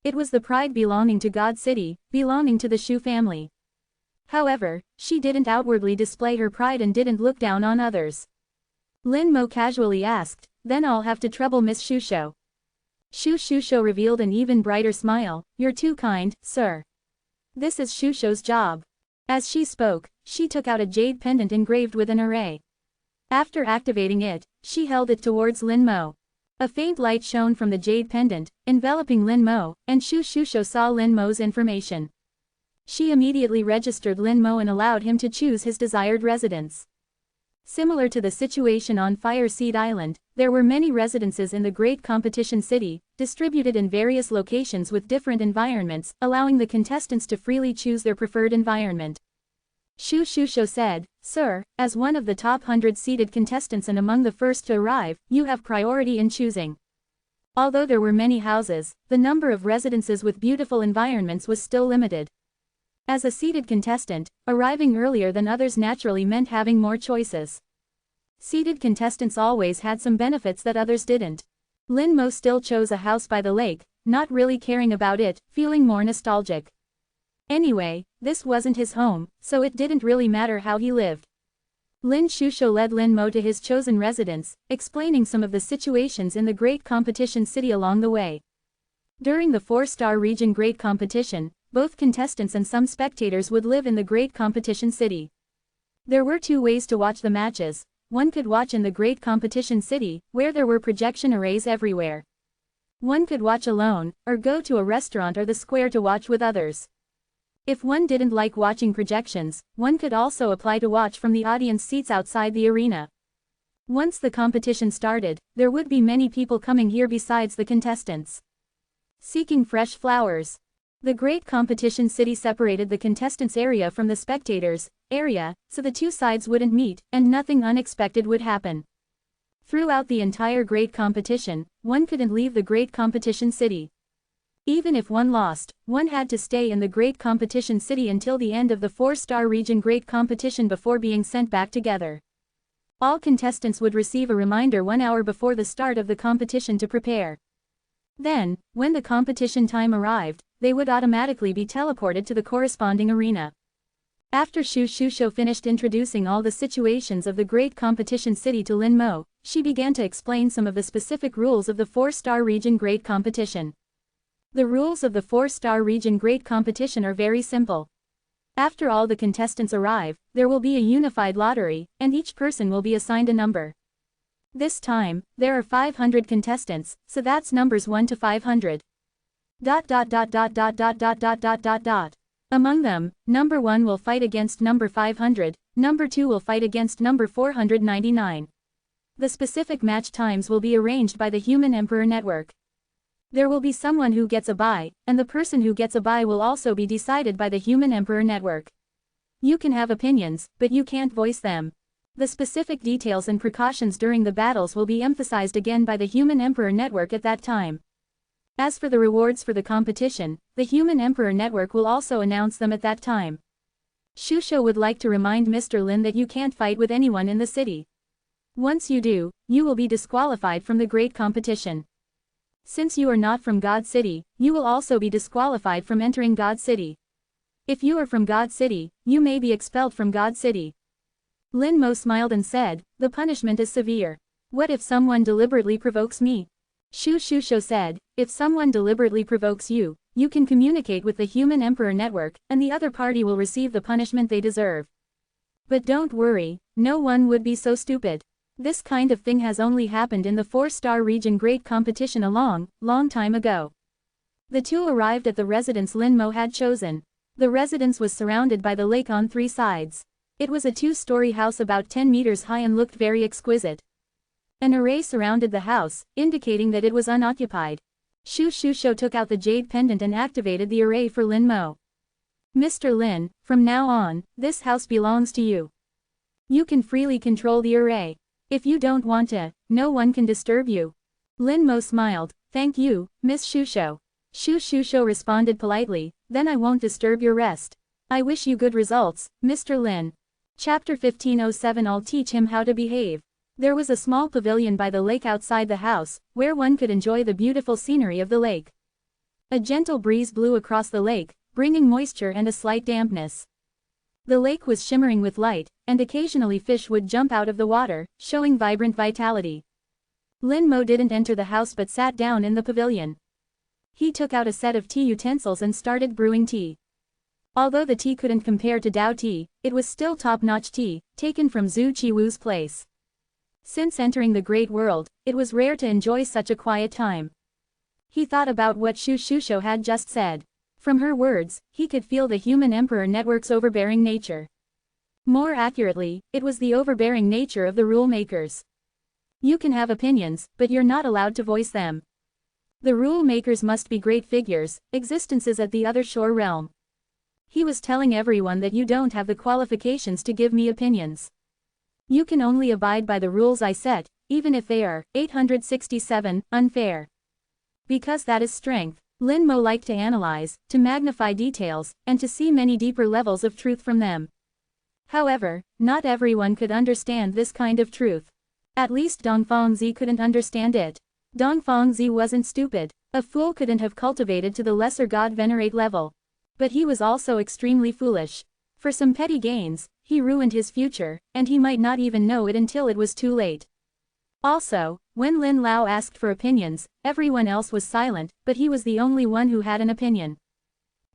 It was the pride belonging to God City, belonging to the Xu family. However, she didn't outwardly display her pride and didn't look down on others. Lin Mo casually asked, then I'll have to trouble Miss Shusho. Xu Shusho revealed an even brighter smile. You're too kind, sir. This is Shusho's job. As she spoke, she took out a jade pendant engraved with an array. After activating it, she held it towards Lin Mo. A faint light shone from the jade pendant, enveloping Lin Mo, and Xu Shusho saw Lin Mo's information. She immediately registered Lin Mo and allowed him to choose his desired residence. Similar to the situation on Fire Seed Island, there were many residences in the Great Competition City, distributed in various locations with different environments, allowing the contestants to freely choose their preferred environment. Shu Shusho said, "Sir, as one of the top 100 seeded contestants and among the first to arrive, you have priority in choosing." Although there were many houses, the number of residences with beautiful environments was still limited. As a seeded contestant, arriving earlier than others naturally meant having more choices. Seeded contestants always had some benefits that others didn't. Lin Mo still chose a house by the lake, not really caring about it, feeling more nostalgic. Anyway, this wasn't his home, so it didn't really matter how he lived. Lin Shusho led Lin Mo to his chosen residence, explaining some of the situations in the Great Competition City along the way. During the 4-star region Great Competition, both contestants and some spectators would live in the Great Competition City. There were 2 ways to watch the matches. One could watch in the Great Competition City, where there were projection arrays everywhere. One could watch alone, or go to a restaurant or the square to watch with others. If one didn't like watching projections, one could also apply to watch from the audience seats outside the arena. Once the competition started, there would be many people coming here besides the contestants. Seeking fresh flowers. The Great Competition City separated the contestants' area from the spectators' area, so the 2 sides wouldn't meet, and nothing unexpected would happen. Throughout the entire Great Competition, one couldn't leave the Great Competition City. Even if one lost, one had to stay in the Great Competition City until the end of the 4-star region Great Competition before being sent back together. All contestants would receive a reminder 1 hour before the start of the competition to prepare. Then, when the competition time arrived, they would automatically be teleported to the corresponding arena. After Shu Shusho finished introducing all the situations of the Great Competition City to Lin Mo, she began to explain some of the specific rules of the 4-star region Great Competition. The rules of the 4-star region Great Competition are very simple. After all the contestants arrive, there will be a unified lottery, and each person will be assigned a number. This time, there are 500 contestants, so that's numbers 1 to 500. Among them, number 1 will fight against number 500, number 2 will fight against number 499. The specific match times will be arranged by the Human Emperor Network. There will be someone who gets a bye, and the person who gets a bye will also be decided by the Human Emperor Network. You can have opinions, but you can't voice them. The specific details and precautions during the battles will be emphasized again by the Human Emperor Network at that time. As for the rewards for the competition, the Human Emperor Network will also announce them at that time. Shusho would like to remind Mr. Lin that you can't fight with anyone in the city. Once you do, you will be disqualified from the Great Competition. Since you are not from God City, you will also be disqualified from entering God City. If you are from God City, you may be expelled from God City. Lin Mo smiled and said, "The punishment is severe. What if someone deliberately provokes me?" Shu Shusho said, "If someone deliberately provokes you, you can communicate with the Human Emperor Network, and the other party will receive the punishment they deserve. But don't worry, no one would be so stupid. This kind of thing has only happened in the 4-star region Great Competition a long time ago." The 2 arrived at the residence Lin Mo had chosen. The residence was surrounded by the lake on 3 sides. It was a 2-story house about 10 meters high and looked very exquisite. An array surrounded the house, indicating that it was unoccupied. Shu Shusho took out the jade pendant and activated the array for Lin Mo. "Mr. Lin, from now on, this house belongs to you. You can freely control the array. If you don't want to, no one can disturb you." Lin Mo smiled, "Thank you, Miss Shusho." Shu Shusho responded politely, "Then I won't disturb your rest. I wish you good results, Mr. Lin." Chapter 1507 I'll teach him how to behave. There was a small pavilion by the lake outside the house, where one could enjoy the beautiful scenery of the lake. A gentle breeze blew across the lake, bringing moisture and a slight dampness. The lake was shimmering with light, and occasionally fish would jump out of the water, showing vibrant vitality. Lin Mo didn't enter the house but sat down in the pavilion. He took out a set of tea utensils and started brewing tea. Although the tea couldn't compare to Dao tea, it was still top-notch tea, taken from Zhu Qiwu's place. Since entering the Great World, it was rare to enjoy such a quiet time. He thought about what Shu Shusho had just said. From her words, he could feel the Human Emperor Network's overbearing nature. More accurately, it was the overbearing nature of the rule makers. You can have opinions, but you're not allowed to voice them. The rule makers must be great figures, existences at the other shore realm. He was telling everyone that you don't have the qualifications to give me opinions. You can only abide by the rules I set, even if they are, 867, unfair. Because that is strength. Lin Mo liked to analyze, to magnify details, and to see many deeper levels of truth from them. However, not everyone could understand this kind of truth. At least Dongfangzi couldn't understand it. Dongfangzi wasn't stupid. A fool couldn't have cultivated to the lesser god venerate level. But he was also extremely foolish. For some petty gains, he ruined his future, and he might not even know it until it was too late. Also, when Lin Lao asked for opinions, everyone else was silent, but he was the only one who had an opinion.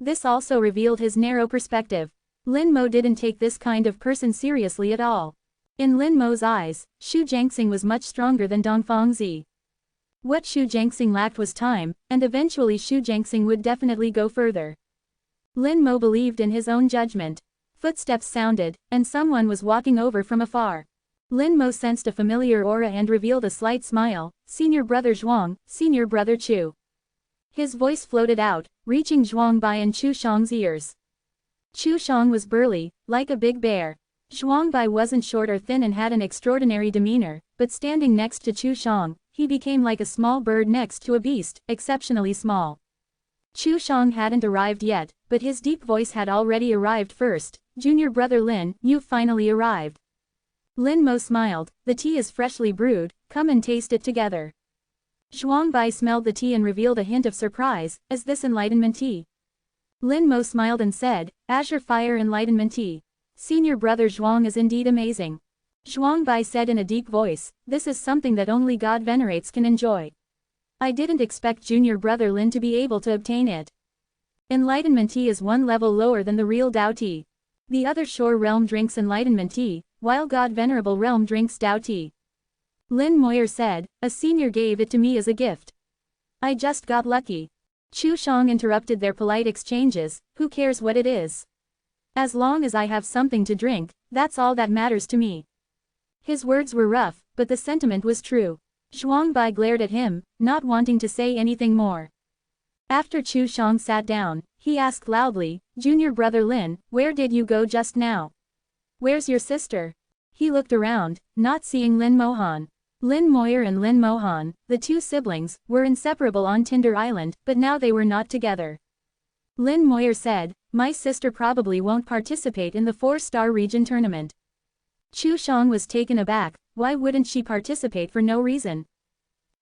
This also revealed his narrow perspective. Lin Mo didn't take this kind of person seriously at all. In Lin Mo's eyes, Xu Jiangxing was much stronger than Dongfangzi. What Xu Jiangxing lacked was time, and eventually Xu Jiangxing would definitely go further. Lin Mo believed in his own judgment. Footsteps sounded, and someone was walking over from afar. Lin Mo sensed a familiar aura and revealed a slight smile. Senior Brother Zhuang, Senior Brother Chu. His voice floated out, reaching Zhuang Bai and Chu Shang's ears. Chu Shang was burly, like a big bear. Zhuang Bai wasn't short or thin and had an extraordinary demeanor, but standing next to Chu Shang, he became like a small bird next to a beast, exceptionally small. Chu Shang hadn't arrived yet, but his deep voice had already arrived first. Junior Brother Lin, you've finally arrived. Lin Mo smiled. The tea is freshly brewed, come and taste it together. Zhuang Bai smelled the tea and revealed a hint of surprise. Is this enlightenment tea? Lin Mo smiled and said, Azure Fire Enlightenment Tea. Senior Brother Zhuang is indeed amazing. Zhuang Bai said in a deep voice, this is something that only God venerates can enjoy. I didn't expect Junior Brother Lin to be able to obtain it. Enlightenment tea is one level lower than the real Dao tea. The other shore realm drinks enlightenment tea, while God Venerable realm drinks Dao tea. Lin Moyer said, a senior gave it to me as a gift. I just got lucky. Chu Shang interrupted their polite exchanges, who cares what it is? As long as I have something to drink, that's all that matters to me. His words were rough, but the sentiment was true. Zhuang Bai glared at him, not wanting to say anything more. After Chu Shang sat down, he asked loudly, Junior Brother Lin, where did you go just now? Where's your sister? He looked around, not seeing Lin Mohan. Lin Moyer and Lin Mohan, the two siblings, were inseparable on Tinder Island, but now they were not together. Lin Moyer said, my sister probably won't participate in the 4-star region tournament. Chu Shang was taken aback, why wouldn't she participate for no reason?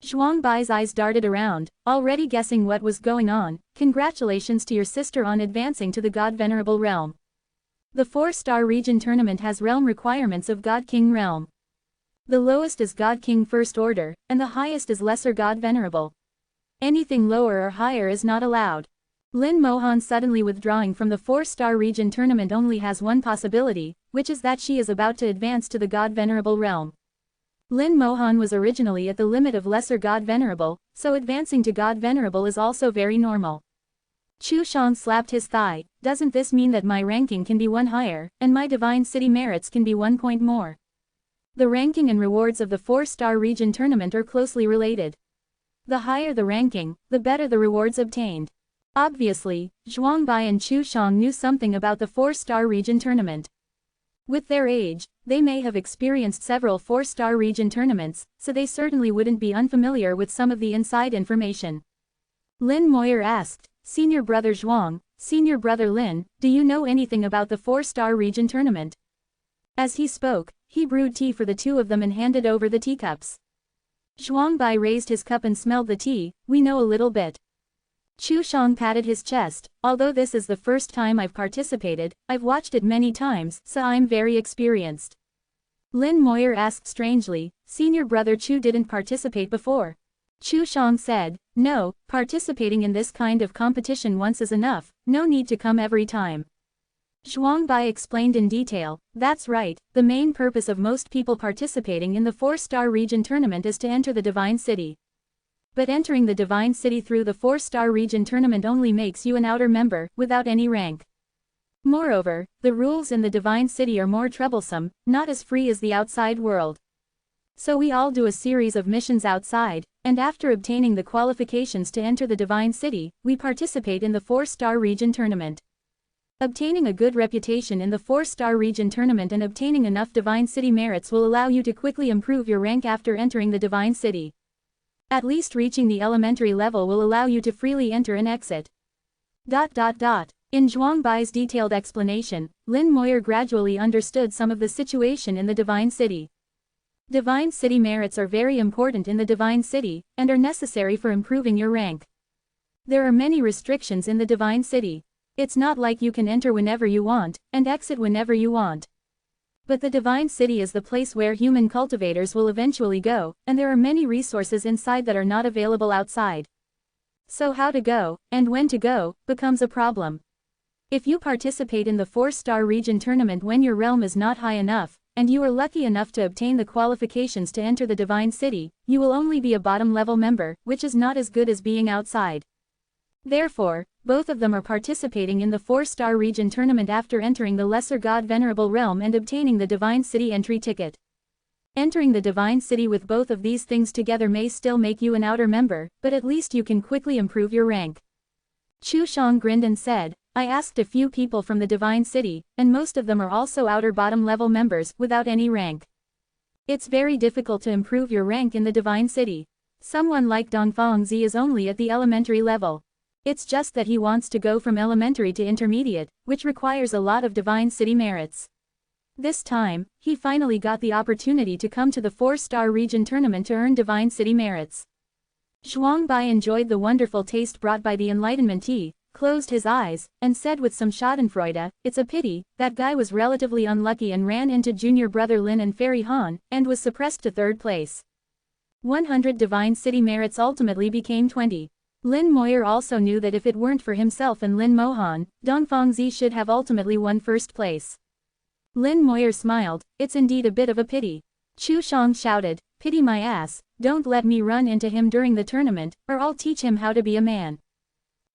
Zhuang Bai's eyes darted around, already guessing what was going on. Congratulations to your sister on advancing to the God Venerable realm. The 4-star region tournament has realm requirements of God King realm. The lowest is God King First Order, and the highest is Lesser God Venerable. Anything lower or higher is not allowed. Lin Mohan suddenly withdrawing from the 4-star region tournament only has one possibility, which is that she is about to advance to the God Venerable realm. Lin Mohan was originally at the limit of Lesser God Venerable, so advancing to God Venerable is also very normal. Chu Shang slapped his thigh, doesn't this mean that my ranking can be one higher, and my divine city merits can be 1 point more? The ranking and rewards of the 4-star region tournament are closely related. The higher the ranking, the better the rewards obtained. Obviously, Zhuang Bai and Chu Shang knew something about the 4-star region tournament. With their age, they may have experienced several 4-star region tournaments, so they certainly wouldn't be unfamiliar with some of the inside information. Lin Moyer asked, Senior Brother Zhuang, Senior Brother Lin, do you know anything about the 4-star region tournament? As he spoke, he brewed tea for the two of them and handed over the teacups. Zhuang Bai raised his cup and smelled the tea, we know a little bit. Chu Shang patted his chest, although this is the first time I've participated, I've watched it many times, so I'm very experienced. Lin Moyer asked strangely, Senior Brother Chu didn't participate before. Chu Shang said, no, participating in this kind of competition once is enough, no need to come every time. Zhuang Bai explained in detail, that's right, the main purpose of most people participating in the 4-star region tournament is to enter the Divine City. But entering the Divine City through the 4-star region tournament only makes you an outer member, without any rank. Moreover, the rules in the Divine City are more troublesome, not as free as the outside world. So we all do a series of missions outside, and after obtaining the qualifications to enter the Divine City, we participate in the 4-star region tournament. Obtaining a good reputation in the 4-star region tournament and obtaining enough Divine City merits will allow you to quickly improve your rank after entering the Divine City. At least reaching the elementary level will allow you to freely enter and exit. In Zhuangbai's detailed explanation, Lin Moyer gradually understood some of the situation in the Divine City. Divine City merits are very important in the Divine City, and are necessary for improving your rank. There are many restrictions in the Divine City. It's not like you can enter whenever you want, and exit whenever you want. But the Divine City is the place where human cultivators will eventually go, and there are many resources inside that are not available outside. So how to go, and when to go, becomes a problem. If you participate in the 4-star region tournament when your realm is not high enough, and you are lucky enough to obtain the qualifications to enter the Divine City, you will only be a bottom-level member, which is not as good as being outside. Therefore, both of them are participating in the 4-star region tournament after entering the Lesser God Venerable realm and obtaining the Divine City entry ticket. Entering the Divine City with both of these things together may still make you an outer member, but at least you can quickly improve your rank. Chu Shang grinned and said, I asked a few people from the Divine City, and most of them are also outer bottom-level members, without any rank. It's very difficult to improve your rank in the Divine City. Someone like Dongfangzi is only at the elementary level. It's just that he wants to go from elementary to intermediate, which requires a lot of Divine City merits. This time, he finally got the opportunity to come to the 4-star region tournament to earn Divine City merits. Zhuangbai enjoyed the wonderful taste brought by the enlightenment tea, closed his eyes, and said with some schadenfreude, it's a pity, that guy was relatively unlucky and ran into junior brother Lin and Fairy Han, and was suppressed to 3rd place. 100 Divine City merits ultimately became 20. Lin Moyer also knew that if it weren't for himself and Lin Mohan, Dongfangzi should have ultimately won 1st place. Lin Moyer smiled, it's indeed a bit of a pity. Chu Shang shouted, pity my ass, don't let me run into him during the tournament, or I'll teach him how to be a man.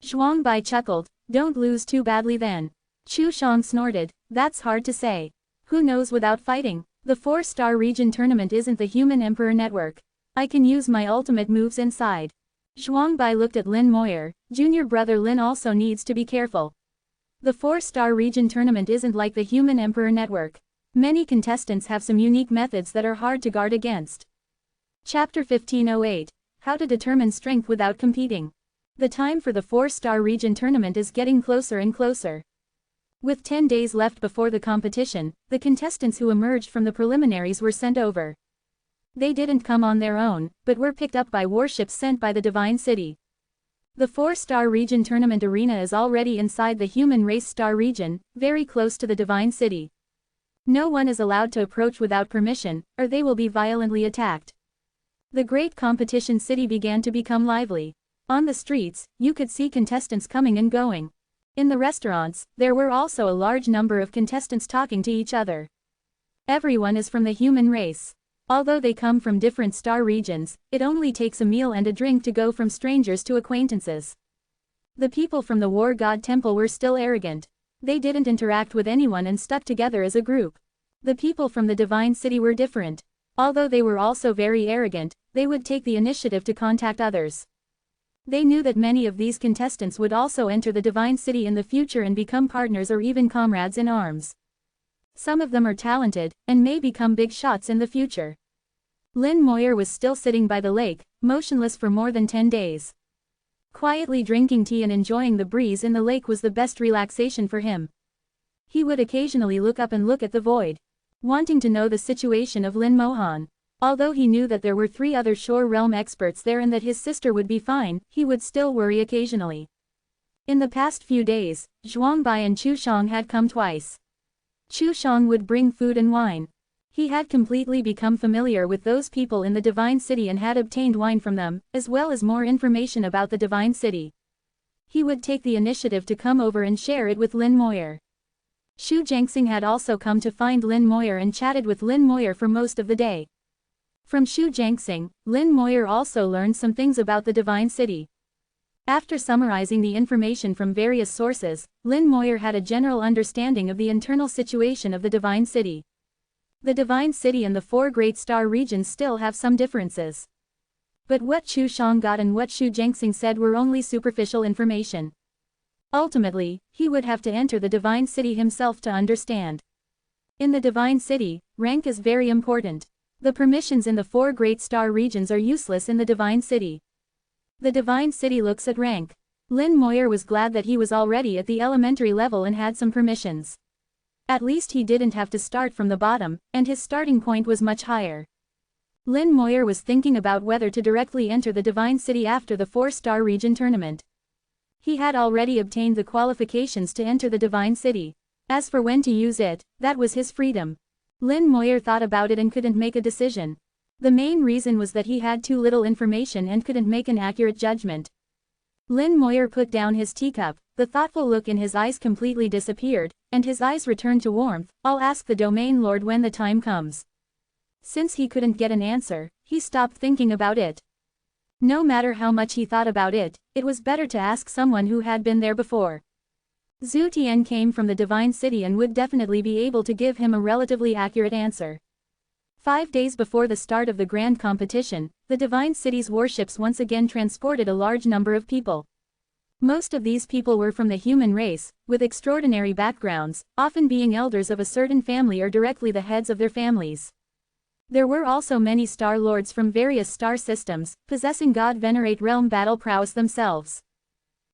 Zhuangbai chuckled, don't lose too badly then. Chu Shang snorted, that's hard to say. Who knows without fighting? The 4-star region tournament isn't the Human Emperor network. I can use my ultimate moves inside. Zhuangbai looked at Lin Moyer, junior brother Lin also needs to be careful. The 4-star region tournament isn't like the Human Emperor network. Many contestants have some unique methods that are hard to guard against. Chapter 1508. How to determine strength without competing. The time for the 4-star region tournament is getting closer and closer. With 10 days left before the competition, the contestants who emerged from the preliminaries were sent over. They didn't come on their own, but were picked up by warships sent by the Divine City. The 4-star region tournament arena is already inside the human race star region, very close to the Divine City. No one is allowed to approach without permission, or they will be violently attacked. The great competition city began to become lively. On the streets, you could see contestants coming and going. In the restaurants, there were also a large number of contestants talking to each other. Everyone is from the human race. Although they come from different star regions, it only takes a meal and a drink to go from strangers to acquaintances. The people from the War God Temple were still arrogant. They didn't interact with anyone and stuck together as a group. The people from the Divine City were different. Although they were also very arrogant, they would take the initiative to contact others. They knew that many of these contestants would also enter the Divine City in the future and become partners or even comrades in arms. Some of them are talented, and may become big shots in the future. Lin Moyer was still sitting by the lake, motionless for more than 10 days. Quietly drinking tea and enjoying the breeze in the lake was the best relaxation for him. He would occasionally look up and look at the void, wanting to know the situation of Lin Mohan. Although he knew that there were 3 other Shore Realm experts there and that his sister would be fine, he would still worry occasionally. In the past few days, Zhuangbai and Chu Shang had come twice. Chu Shang would bring food and wine. He had completely become familiar with those people in the Divine City and had obtained wine from them, as well as more information about the Divine City. He would take the initiative to come over and share it with Lin Moyer. Xu Jiangxing had also come to find Lin Moyer and chatted with Lin Moyer for most of the day. From Xu Jiangxing, Lin Moyer also learned some things about the Divine City. After summarizing the information from various sources, Lin Moyer had a general understanding of the internal situation of the Divine City. The Divine City and the four great star regions still have some differences. But what Chu Shang got and what Xu Zhengxing said were only superficial information. Ultimately, he would have to enter the Divine City himself to understand. In the Divine City, rank is very important. The permissions in the four great star regions are useless in the Divine City. The Divine City looks at rank. Lin Moyer was glad that he was already at the elementary level and had some permissions. At least he didn't have to start from the bottom, and his starting point was much higher. Lin Moyer was thinking about whether to directly enter the Divine City after the 4-star region tournament. He had already obtained the qualifications to enter the Divine City. As for when to use it, that was his freedom. Lin Moyer thought about it and couldn't make a decision. The main reason was that he had too little information and couldn't make an accurate judgment. Lin Moyer put down his teacup, the thoughtful look in his eyes completely disappeared, and his eyes returned to warmth. "I'll ask the Domain Lord when the time comes." Since he couldn't get an answer, he stopped thinking about it. No matter how much he thought about it, it was better to ask someone who had been there before. Zhu Tian came from the Divine City and would definitely be able to give him a relatively accurate answer. 5 days before the start of the grand competition, the Divine City's warships once again transported a large number of people. Most of these people were from the human race, with extraordinary backgrounds, often being elders of a certain family or directly the heads of their families. There were also many star lords from various star systems, possessing God-venerate realm battle prowess themselves.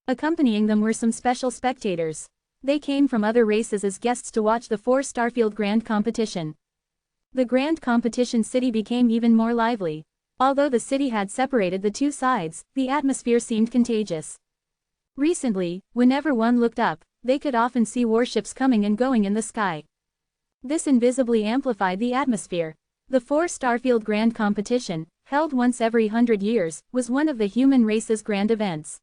Accompanying them were some special spectators. They came from other races as guests to watch the 4-Starfield Grand Competition. The Grand Competition City became even more lively. Although the city had separated the two sides, the atmosphere seemed contagious. Recently, whenever one looked up, they could often see warships coming and going in the sky. This invisibly amplified the atmosphere. The 4-Starfield Grand Competition, held once every 100 years, was one of the human race's grand events.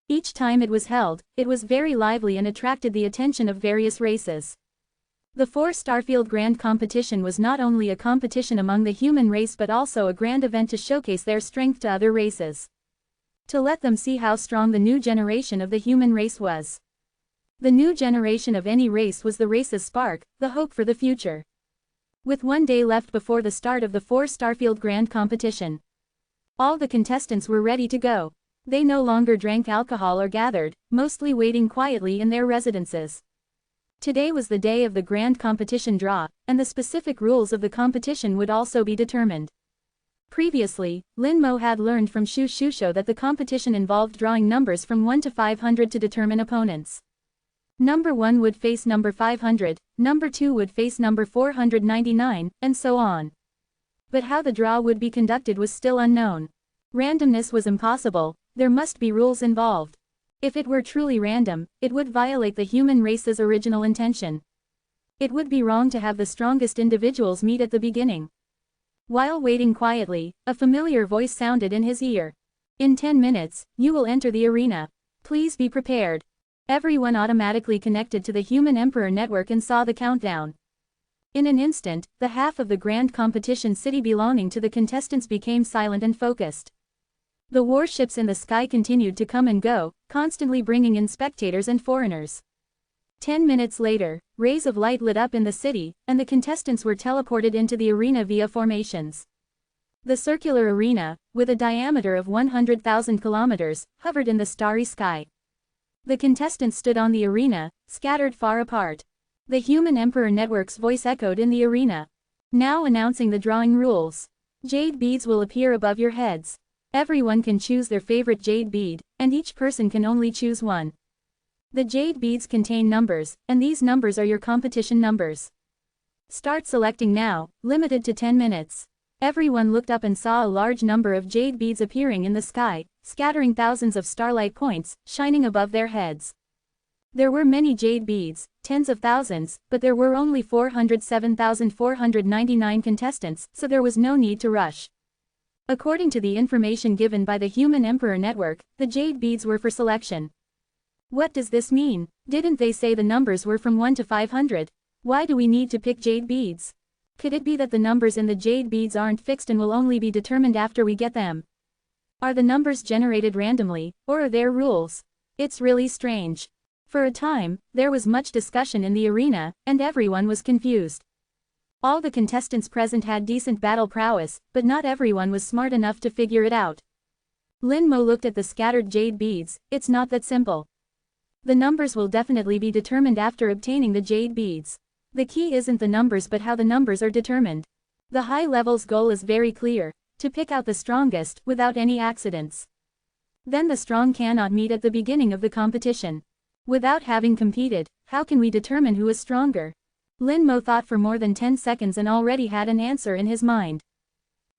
Each time it was held, it was very lively and attracted the attention of various races. The 4-Starfield Grand Competition was not only a competition among the human race but also a grand event to showcase their strength to other races. To let them see how strong the new generation of the human race was. The new generation of any race was the race's spark, the hope for the future. With 1 day left before the start of the 4-Starfield Grand Competition, all the contestants were ready to go. They no longer drank alcohol or gathered, mostly waiting quietly in their residences. Today was the day of the grand competition draw, and the specific rules of the competition would also be determined. Previously, Lin Mo had learned from Xu Shusho that the competition involved drawing numbers from 1 to 500 to determine opponents. Number 1 would face number 500, number 2 would face number 499, and so on. But how the draw would be conducted was still unknown. Randomness was impossible, there must be rules involved. If it were truly random, it would violate the human race's original intention. It would be wrong to have the strongest individuals meet at the beginning. While waiting quietly, a familiar voice sounded in his ear. "In 10 minutes, you will enter the arena. Please be prepared." Everyone automatically connected to the Human Emperor network and saw the countdown. In an instant, the half of the grand competition city belonging to the contestants became silent and focused. The warships in the sky continued to come and go, constantly bringing in spectators and foreigners. 10 minutes later, rays of light lit up in the city, and the contestants were teleported into the arena via formations. The circular arena, with a diameter of 100,000 kilometers, hovered in the starry sky. The contestants stood on the arena, scattered far apart. The Human Emperor Network's voice echoed in the arena. "Now announcing the drawing rules. Jade beads will appear above your heads. Everyone can choose their favorite jade bead, and each person can only choose one. The jade beads contain numbers, and these numbers are your competition numbers. Start selecting now, limited to 10 minutes. Everyone looked up and saw a large number of jade beads appearing in the sky, scattering thousands of starlight points, shining above their heads. There were many jade beads, tens of thousands, but there were only 407,499 contestants, so there was no need to rush. According to the information given by the Human Emperor Network, the jade beads were for selection. What does this mean? Didn't they say the numbers were from 1 to 500? Why do we need to pick jade beads? Could it be that the numbers in the jade beads aren't fixed and will only be determined after we get them? Are the numbers generated randomly, or are there rules? It's really strange. For a time, there was much discussion in the arena, and everyone was confused. All the contestants present had decent battle prowess, but not everyone was smart enough to figure it out. Lin Mo looked at the scattered jade beads. It's not that simple. The numbers will definitely be determined after obtaining the jade beads. The key isn't the numbers but how the numbers are determined. The high level's goal is very clear, to pick out the strongest, without any accidents. Then the strong cannot meet at the beginning of the competition. Without having competed, how can we determine who is stronger? Lin Mo thought for more than 10 seconds and already had an answer in his mind.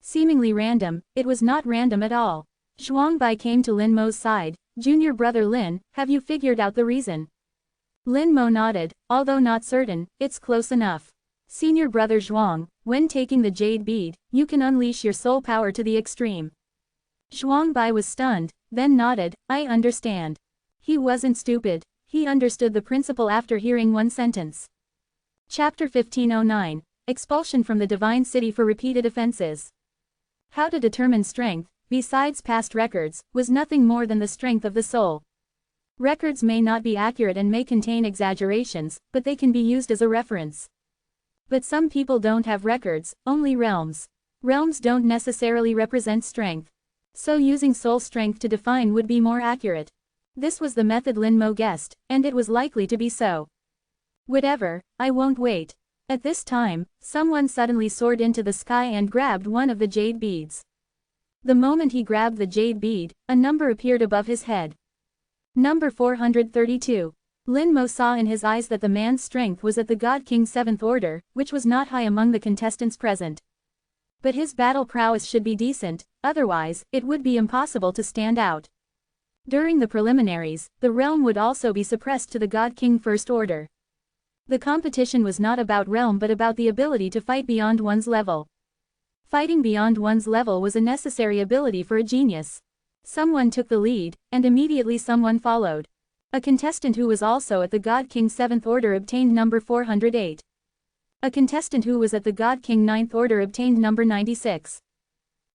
Seemingly random, it was not random at all. Zhuang Bai came to Lin Mo's side. Junior brother Lin, have you figured out the reason? Lin Mo nodded, although not certain, it's close enough. Senior brother Zhuang, when taking the jade bead, you can unleash your soul power to the extreme. Zhuang Bai was stunned, then nodded, I understand. He wasn't stupid, he understood the principle after hearing one sentence. Chapter 1509, Expulsion from the Divine City for Repeated Offenses. How to determine strength, besides past records, was nothing more than the strength of the soul. Records may not be accurate and may contain exaggerations, but they can be used as a reference. But some people don't have records, only realms. Realms don't necessarily represent strength. So using soul strength to define would be more accurate. This was the method Lin Mo guessed, and it was likely to be so. Whatever, I won't wait. At this time, someone suddenly soared into the sky and grabbed one of the jade beads. The moment he grabbed the jade bead, a number appeared above his head. Number 432. Lin Mo saw in his eyes that the man's strength was at the God King's 7th order, which was not high among the contestants present. But his battle prowess should be decent, otherwise, it would be impossible to stand out. During the preliminaries, the realm would also be suppressed to the God King 1st order. The competition was not about realm but about the ability to fight beyond one's level. Fighting beyond one's level was a necessary ability for a genius. Someone took the lead, and immediately someone followed. A contestant who was also at the God King 7th order obtained number 408. A contestant who was at the God King 9th order obtained number 96.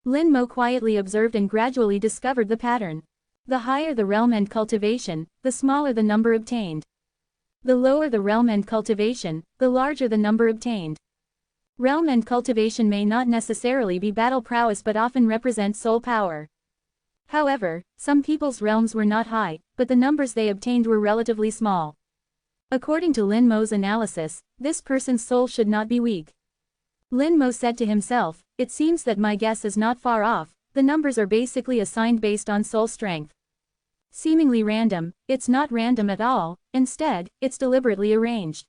Lin Mo quietly observed and gradually discovered the pattern. The higher the realm and cultivation, the smaller the number obtained. The lower the realm and cultivation, the larger the number obtained. Realm and cultivation may not necessarily be battle prowess but often represent soul power. However, some people's realms were not high, but the numbers they obtained were relatively small. According to Lin Mo's analysis, this person's soul should not be weak. Lin Mo said to himself, it seems that my guess is not far off, the numbers are basically assigned based on soul strength. Seemingly random, it's not random at all, instead, it's deliberately arranged.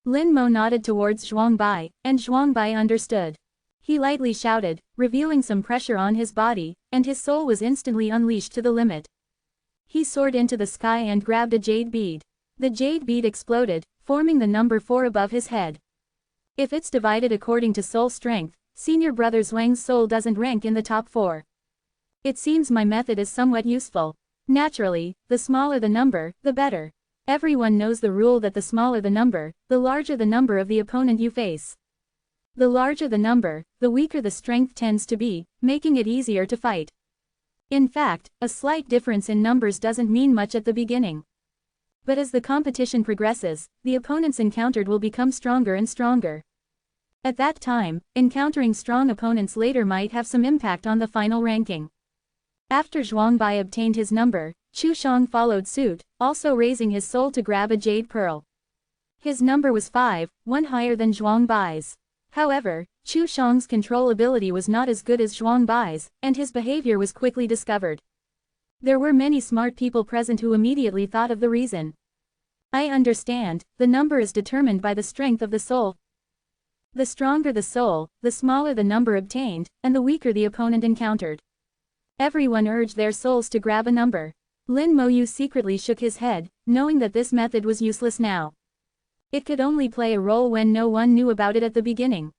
Lin Mo nodded towards Zhuang Bai, and Zhuang Bai understood. He lightly shouted, revealing some pressure on his body, and his soul was instantly unleashed to the limit. He soared into the sky and grabbed a jade bead. The jade bead exploded, forming the number 4 above his head. If it's divided according to soul strength, senior brother Zhuang's soul doesn't rank in the top 4. It seems my method is somewhat useful. Naturally, the smaller the number, the better. Everyone knows the rule that the smaller the number, the larger the number of the opponent you face. The larger the number, the weaker the strength tends to be, making it easier to fight. In fact, a slight difference in numbers doesn't mean much at the beginning. But as the competition progresses, the opponents encountered will become stronger and stronger. At that time, encountering strong opponents later might have some impact on the final ranking. After Zhuang Bai obtained his number, Chu Shang followed suit, also raising his soul to grab a jade pearl. His number was 5, one higher than Zhuang Bai's. However, Chu Shang's control ability was not as good as Zhuang Bai's, and his behavior was quickly discovered. There were many smart people present who immediately thought of the reason. I understand, the number is determined by the strength of the soul. The stronger the soul, the smaller the number obtained, and the weaker the opponent encountered. Everyone urged their souls to grab a number. Lin Mo secretly shook his head, knowing that this method was useless now. It could only play a role when no one knew about it at the beginning.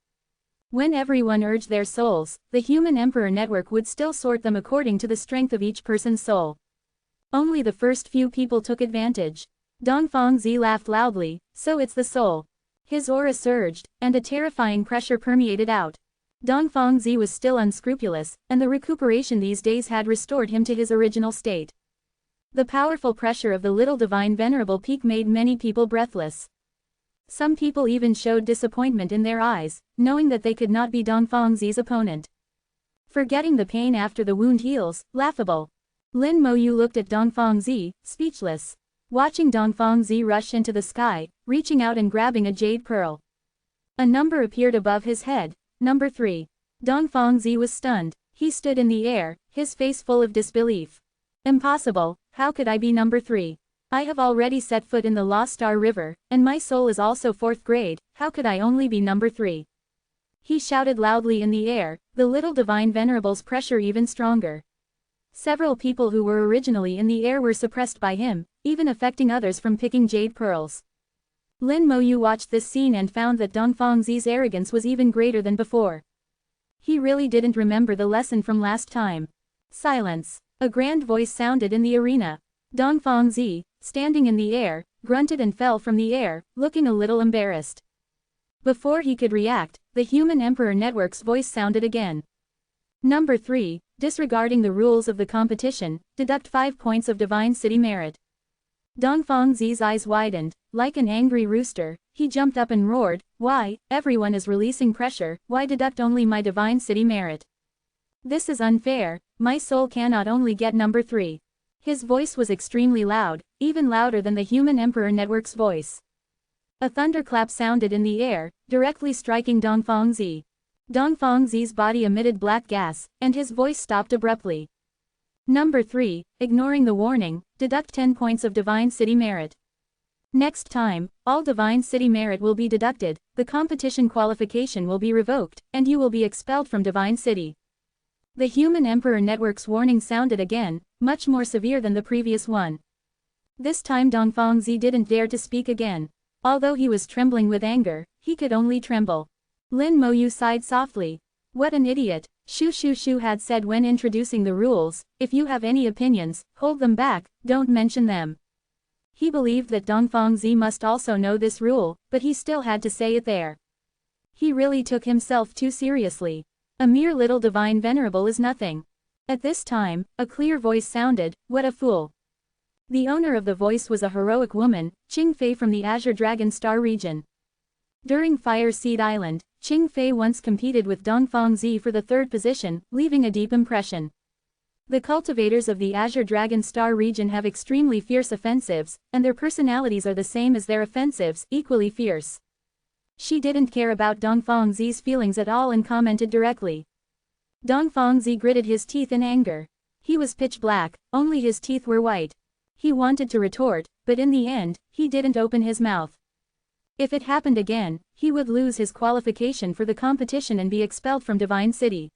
When everyone urged their souls, the human emperor network would still sort them according to the strength of each person's soul. Only the first few people took advantage. Dongfang Zi laughed loudly, so it's the soul. His aura surged, and a terrifying pressure permeated out. Dongfang Zi was still unscrupulous, and the recuperation these days had restored him to his original state. The powerful pressure of the little divine Venerable peak made many people breathless. Some people even showed disappointment in their eyes, knowing that they could not be Dongfang Zi's opponent. Forgetting the pain after the wound heals, laughable. Lin Moyu looked at Dongfang Zi, speechless. Watching Dongfang Zi rush into the sky, reaching out and grabbing a jade pearl. A number appeared above his head, number 3. Dongfang Zi was stunned. He stood in the air, his face full of disbelief. Impossible, how could I be number 3? I have already set foot in the Lost Star River, and my soul is also 4th grade, how could I only be number 3? He shouted loudly in the air, the little divine Venerable's pressure even stronger. Several people who were originally in the air were suppressed by him, even affecting others from picking jade pearls. Lin Moyu watched this scene and found that Dongfang Zi's arrogance was even greater than before. He really didn't remember the lesson from last time. Silence. A grand voice sounded in the arena. Dongfang Zi, standing in the air, grunted and fell from the air, looking a little embarrassed. Before he could react, the Human Emperor Network's voice sounded again. Number 3, disregarding the rules of the competition, deduct 5 points of Divine City merit. Dongfang Zi's eyes widened, like an angry rooster, he jumped up and roared, why, everyone is releasing pressure, why deduct only my Divine City merit? This is unfair, my soul cannot only get number 3. His voice was extremely loud, even louder than the Human Emperor Network's voice. A thunderclap sounded in the air, directly striking Dongfang Zi. Dongfang Zi's body emitted black gas, and his voice stopped abruptly. Number 3, ignoring the warning, deduct 10 points of Divine City merit. Next time, all Divine City merit will be deducted, the competition qualification will be revoked, and you will be expelled from Divine City. The Human Emperor Network's warning sounded again, much more severe than the previous one. This time Dongfang Zi didn't dare to speak again. Although he was trembling with anger, he could only tremble. Lin Moyu sighed softly. What an idiot, Shu Shu Shu had said when introducing the rules, if you have any opinions, hold them back, don't mention them. He believed that Dongfang Zi must also know this rule, but he still had to say it there. He really took himself too seriously. A mere little divine venerable is nothing. At this time, a clear voice sounded, what a fool. The owner of the voice was a heroic woman, Qing Fei from the Azure Dragon Star region. During Fire Seed Island, Qing Fei once competed with Dongfang Zi for the 3rd position, leaving a deep impression. The cultivators of the Azure Dragon Star region have extremely fierce offensives, and their personalities are the same as their offensives, equally fierce. She didn't care about Dongfang Zi's feelings at all and commented directly. Dongfang Zi gritted his teeth in anger. He was pitch black, only his teeth were white. He wanted to retort, but in the end, he didn't open his mouth. If it happened again, he would lose his qualification for the competition and be expelled from Divine City.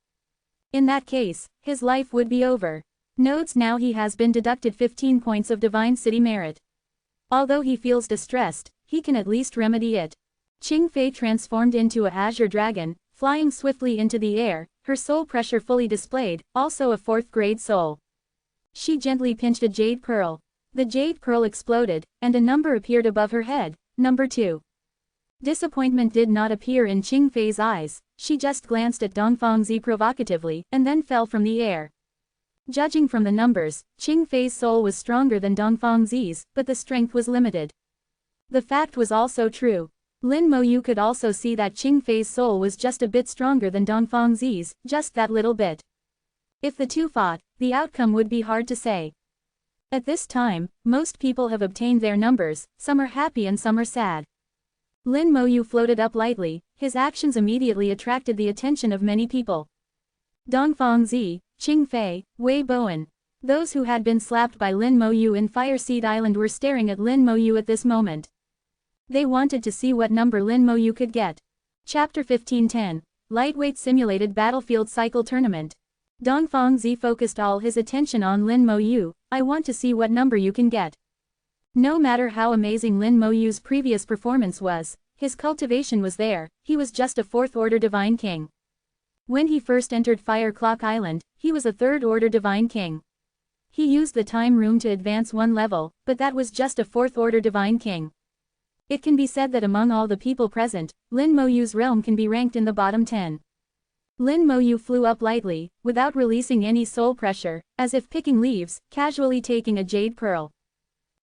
In that case, his life would be over. Notes now he has been deducted 15 points of Divine City merit. Although he feels distressed, he can at least remedy it. Qing Fei transformed into a azure dragon, flying swiftly into the air, her soul pressure fully displayed, also a 4th grade soul. She gently pinched a jade pearl. The jade pearl exploded, and a number appeared above her head, number 2. Disappointment did not appear in Qing Fei's eyes, she just glanced at Dongfang Zi provocatively, and then fell from the air. Judging from the numbers, Qing Fei's soul was stronger than Dongfang Zi's, but the strength was limited. The fact was also true. Lin Moyu could also see that Qing Fei's soul was just a bit stronger than Dongfang Zi's, just that little bit. If the two fought, the outcome would be hard to say. At this time, most people have obtained their numbers, some are happy and some are sad. Lin Moyu floated up lightly, his actions immediately attracted the attention of many people. Dongfang Zi, Qing Fei, Wei Bowen. Those who had been slapped by Lin Moyu in Fire Seed Island were staring at Lin Moyu at this moment. They wanted to see what number Lin Moyu could get. Chapter 1510, Lightweight Simulated Battlefield Cycle Tournament. Dongfang Zi focused all his attention on Lin Moyu, I want to see what number you can get. No matter how amazing Lin Moyu's previous performance was, his cultivation was there, he was just a 4th-order Divine King. When he first entered Fire Clock Island, he was a 3rd-order Divine King. He used the time room to advance 1 level, but that was just a 4th-order Divine King. It can be said that among all the people present, Lin Moyu's realm can be ranked in the bottom 10. Lin Moyu flew up lightly, without releasing any soul pressure, as if picking leaves, casually taking a jade pearl.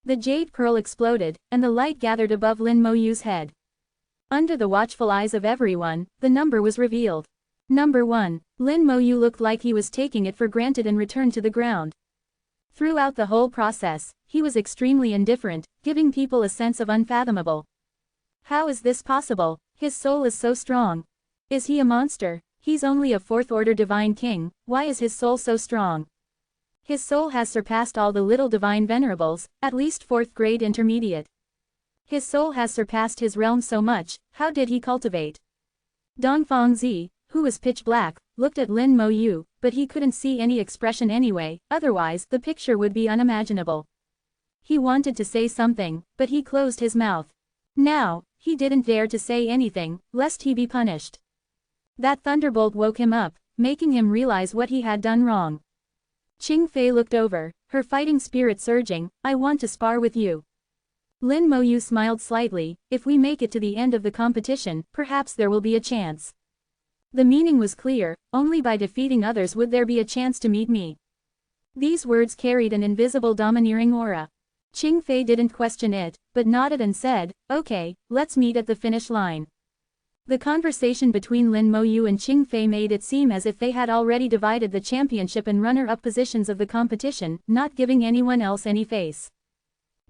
The jade pearl exploded, and the light gathered above Lin Moyu's head. Under the watchful eyes of everyone, the number was revealed. Number 1. Lin Moyu looked like he was taking it for granted and returned to the ground. Throughout the whole process, he was extremely indifferent, giving people a sense of unfathomable. How is this possible? His soul is so strong. Is he a monster? He's only a fourth-order divine king, why is his soul so strong? His soul has surpassed all the little divine venerables, at least 4th grade intermediate. His soul has surpassed his realm so much, how did he cultivate? Dongfang Zi, who was pitch black, looked at Lin Moyu, but he couldn't see any expression anyway, otherwise the picture would be unimaginable. He wanted to say something, but he closed his mouth. Now, he didn't dare to say anything, lest he be punished. That thunderbolt woke him up, making him realize what he had done wrong. Qing Fei looked over, her fighting spirit surging, I want to spar with you. Lin Moyu smiled slightly, if we make it to the end of the competition, perhaps there will be a chance. The meaning was clear, only by defeating others would there be a chance to meet me. These words carried an invisible domineering aura. Qing Fei didn't question it, but nodded and said, okay, let's meet at the finish line. The conversation between Lin Moyu and Qing Fei made it seem as if they had already divided the championship and runner-up positions of the competition, not giving anyone else any face.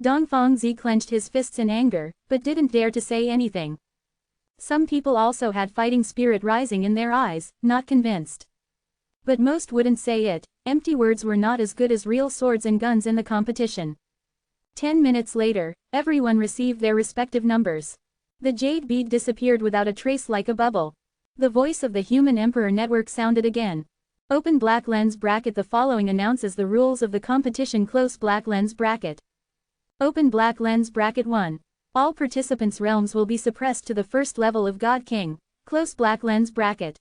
Dongfang Zi clenched his fists in anger, but didn't dare to say anything. Some people also had fighting spirit rising in their eyes, not convinced. But most wouldn't say it, empty words were not as good as real swords and guns in the competition. 10 minutes later, everyone received their respective numbers. The jade bead disappeared without a trace like a bubble. The voice of the Human Emperor Network sounded again. Open black lens bracket. The following announces the rules of the competition. Close black lens bracket. Open black lens bracket 1. All participants' realms will be suppressed to the first level of God King. Close black lens bracket.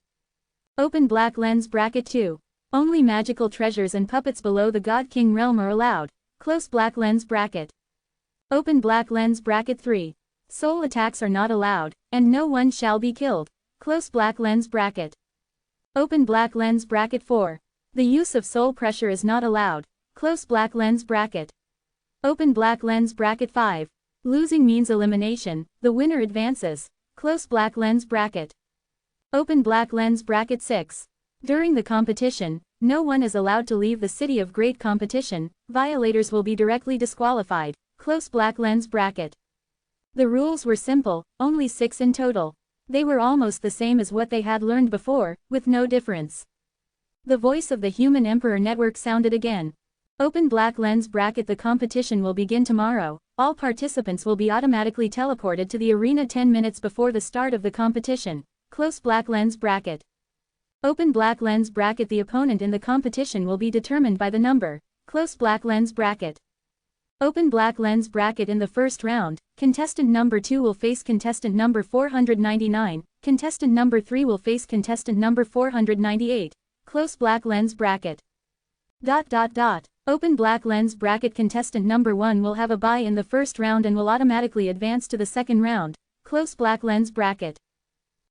Open black lens bracket 2. Only magical treasures and puppets below the God King realm are allowed. Close black lens bracket. Open black lens bracket 3. Soul attacks are not allowed, and no one shall be killed. Close black lens bracket. Open black lens bracket 4. The use of soul pressure is not allowed. Close black lens bracket. Open black lens bracket 5. Losing means elimination, the winner advances. Close black lens bracket. Open black lens bracket 6. During the competition, no one is allowed to leave the city of great competition, violators will be directly disqualified. Close black lens bracket. The rules were simple, only 6 in total. They were almost the same as what they had learned before, with no difference. The voice of the Human Emperor Network sounded again. Open black lens bracket. The competition will begin tomorrow. All participants will be automatically teleported to the arena 10 minutes before the start of the competition. Close black lens bracket. Open black lens bracket. The opponent in the competition will be determined by the number. Close black lens bracket. Open black lens bracket. In the first round, contestant number 2 will face contestant number 499, contestant number 3 will face contestant number 498. Close black lens bracket. Open black lens bracket. Contestant number 1 will have a bye in the first round and will automatically advance to the second round. Close black lens bracket.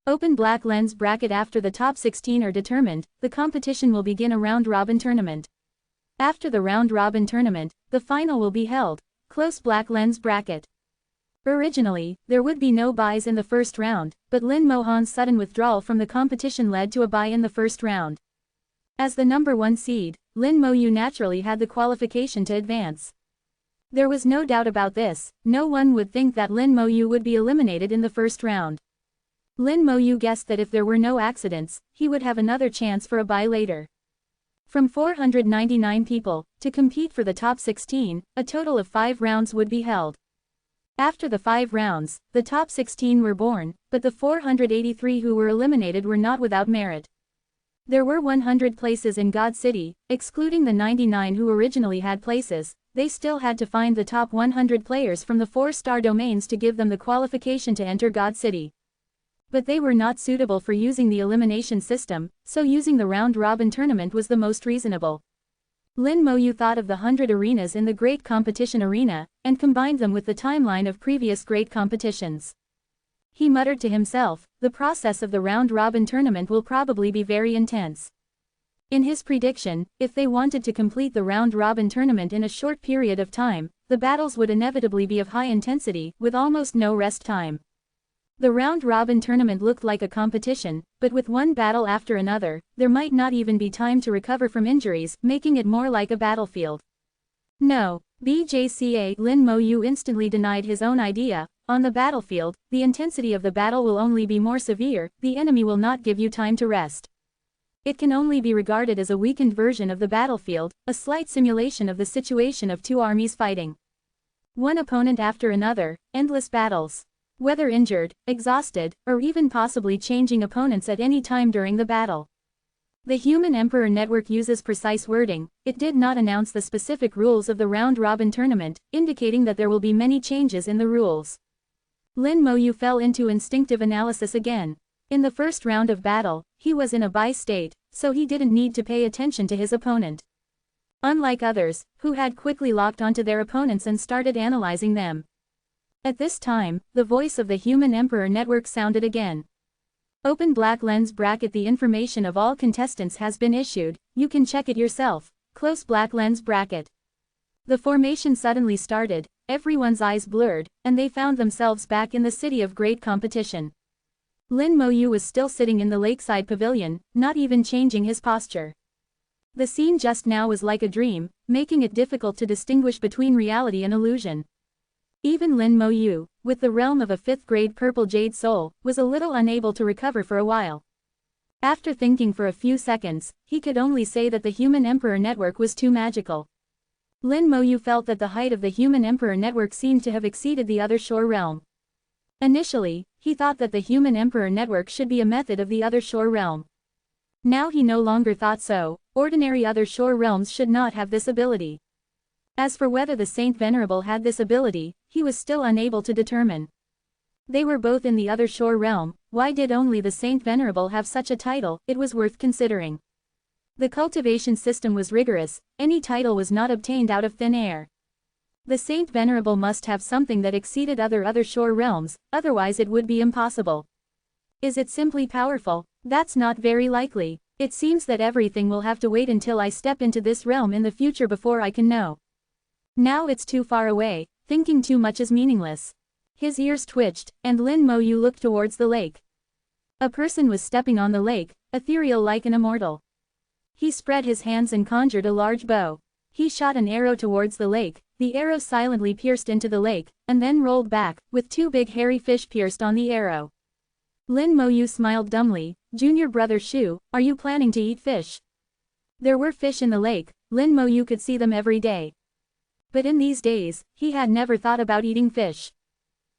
Open black lens bracket. After the top 16 are determined, the competition will begin a round-robin tournament. After the round-robin tournament, the final will be held. Close black lens bracket. Originally, there would be no byes in the first round, but Lin Mohan's sudden withdrawal from the competition led to a bye in the first round. As the number 1 seed, Lin Moyu naturally had the qualification to advance. There was no doubt about this, no one would think that Lin Moyu would be eliminated in the first round. Lin Moyu guessed that if there were no accidents, he would have another chance for a bye later. From 499 people, to compete for the top 16, a total of 5 rounds would be held. After the 5 rounds, the top 16 were born, but the 483 who were eliminated were not without merit. There were 100 places in God City, excluding the 99 who originally had places. They still had to find the top 100 players from the 4-star domains to give them the qualification to enter God City. But they were not suitable for using the elimination system, so using the round-robin tournament was the most reasonable. Lin Moyu thought of the 100 arenas in the Great Competition Arena, and combined them with the timeline of previous great competitions. He muttered to himself, the process of the round-robin tournament will probably be very intense. In his prediction, if they wanted to complete the round-robin tournament in a short period of time, the battles would inevitably be of high intensity, with almost no rest time. The round-robin tournament looked like a competition, but with one battle after another, there might not even be time to recover from injuries, making it more like a battlefield. No, BJCA Lin Mo-yu instantly denied his own idea. On the battlefield, the intensity of the battle will only be more severe, the enemy will not give you time to rest. It can only be regarded as a weakened version of the battlefield, a slight simulation of the situation of two armies fighting. One opponent after another, endless battles. Whether injured, exhausted, or even possibly changing opponents at any time during the battle. The Human Emperor Network uses precise wording. It did not announce the specific rules of the round-robin tournament, indicating that there will be many changes in the rules. Lin Mo-yu fell into instinctive analysis again. In the first round of battle, he was in a bye state, so he didn't need to pay attention to his opponent. Unlike others, who had quickly locked onto their opponents and started analyzing them. At this time, the voice of the Human Emperor Network sounded again. Open black lens bracket. The information of all contestants has been issued, you can check it yourself. Close black lens bracket. The formation suddenly started, everyone's eyes blurred, and they found themselves back in the city of great competition. Lin Mo-yu was still sitting in the lakeside pavilion, not even changing his posture. The scene just now was like a dream, making it difficult to distinguish between reality and illusion. Even Lin Mo-yu, with the realm of a 5th-grade purple jade soul, was a little unable to recover for a while. After thinking for a few seconds, he could only say that the Human Emperor Network was too magical. Lin Mo-yu felt that the height of the Human Emperor Network seemed to have exceeded the Other Shore realm. Initially, he thought that the Human Emperor Network should be a method of the Other Shore realm. Now he no longer thought so. Ordinary Other Shore realms should not have this ability. As for whether the Saint Venerable had this ability, he was still unable to determine. They were both in the Other Shore realm, why did only the Saint Venerable have such a title? It was worth considering. The cultivation system was rigorous, any title was not obtained out of thin air. The Saint Venerable must have something that exceeded Other Shore realms, otherwise it would be impossible. Is it simply powerful? That's not very likely. It seems that everything will have to wait until I step into this realm in the future before I can know. Now it's too far away, thinking too much is meaningless. His ears twitched, and Lin Mo-yu looked towards the lake. A person was stepping on the lake, ethereal like an immortal. He spread his hands and conjured a large bow. He shot an arrow towards the lake, the arrow silently pierced into the lake, and then rolled back, with two big hairy fish pierced on the arrow. Lin Mo-yu smiled dumbly. Junior brother Shu, are you planning to eat fish? There were fish in the lake, Lin Mo-yu could see them every day. But in these days, he had never thought about eating fish.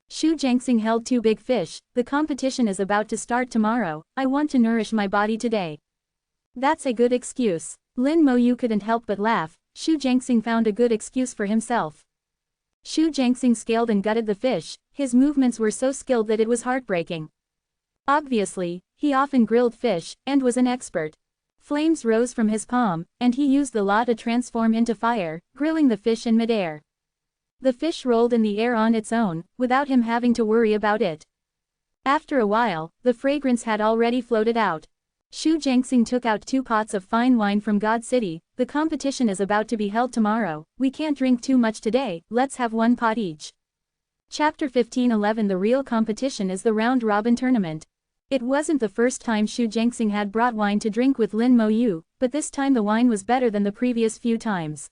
Shu Jiangxing held two big fish. The competition is about to start tomorrow, I want to nourish my body today. That's a good excuse. Lin Mo-yu couldn't help but laugh. Shu Jiangxing found a good excuse for himself. Shu Jiangxing scaled and gutted the fish, his movements were so skilled that it was heartbreaking. Obviously, he often grilled fish, and was an expert. Flames rose from his palm, and he used the law to transform into fire, grilling the fish in midair. The fish rolled in the air on its own, without him having to worry about it. After a while, the fragrance had already floated out. Shu Jiangxing took out 2 pots of fine wine from God City. The competition is about to be held tomorrow, we can't drink too much today, let's have 1 pot each. Chapter 15:11. The real competition is the round-robin tournament. It wasn't the first time Shu Jiangxing had brought wine to drink with Lin Mo-yu, but this time the wine was better than the previous few times.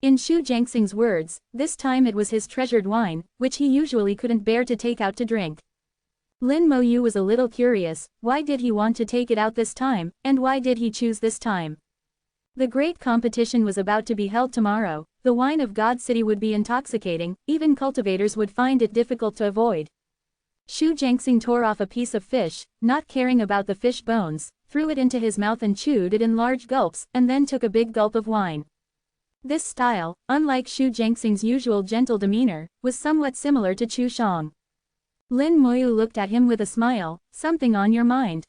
In Shu Jiangxing's words, this time it was his treasured wine, which he usually couldn't bear to take out to drink. Lin Mo-yu was a little curious, why did he want to take it out this time, and why did he choose this time? The great competition was about to be held tomorrow, the wine of God City would be intoxicating, even cultivators would find it difficult to avoid. Shu Jiangxing tore off a piece of fish, not caring about the fish bones, threw it into his mouth and chewed it in large gulps, and then took a big gulp of wine. This style, unlike Shu Jiangxing's usual gentle demeanor, was somewhat similar to Chu Shang. Lin Mo-yu looked at him with a smile. Something on your mind?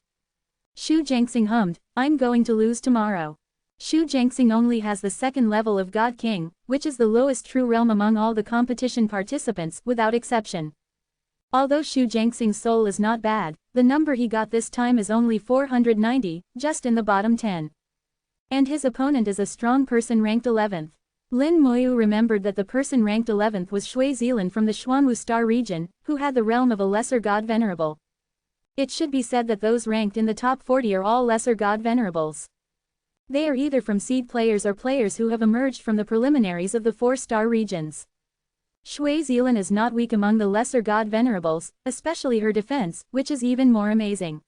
Shu Jiangxing hummed, I'm going to lose tomorrow. Shu Jiangxing only has the 2nd level of God King, which is the lowest true realm among all the competition participants, without exception. Although Xu Jiangxing's soul is not bad, the number he got this time is only 490, just in the bottom 10. And his opponent is a strong person ranked 11th. Lin Moyu remembered that the person ranked 11th was Shui Zilan from the Xuanwu Star region, who had the realm of a lesser god Venerable. It should be said that those ranked in the top 40 are all lesser god Venerables. They are either from seed players or players who have emerged from the preliminaries of the 4-star regions. Shui Zilan is not weak among the lesser god Venerables, especially her defense, which is even more amazing.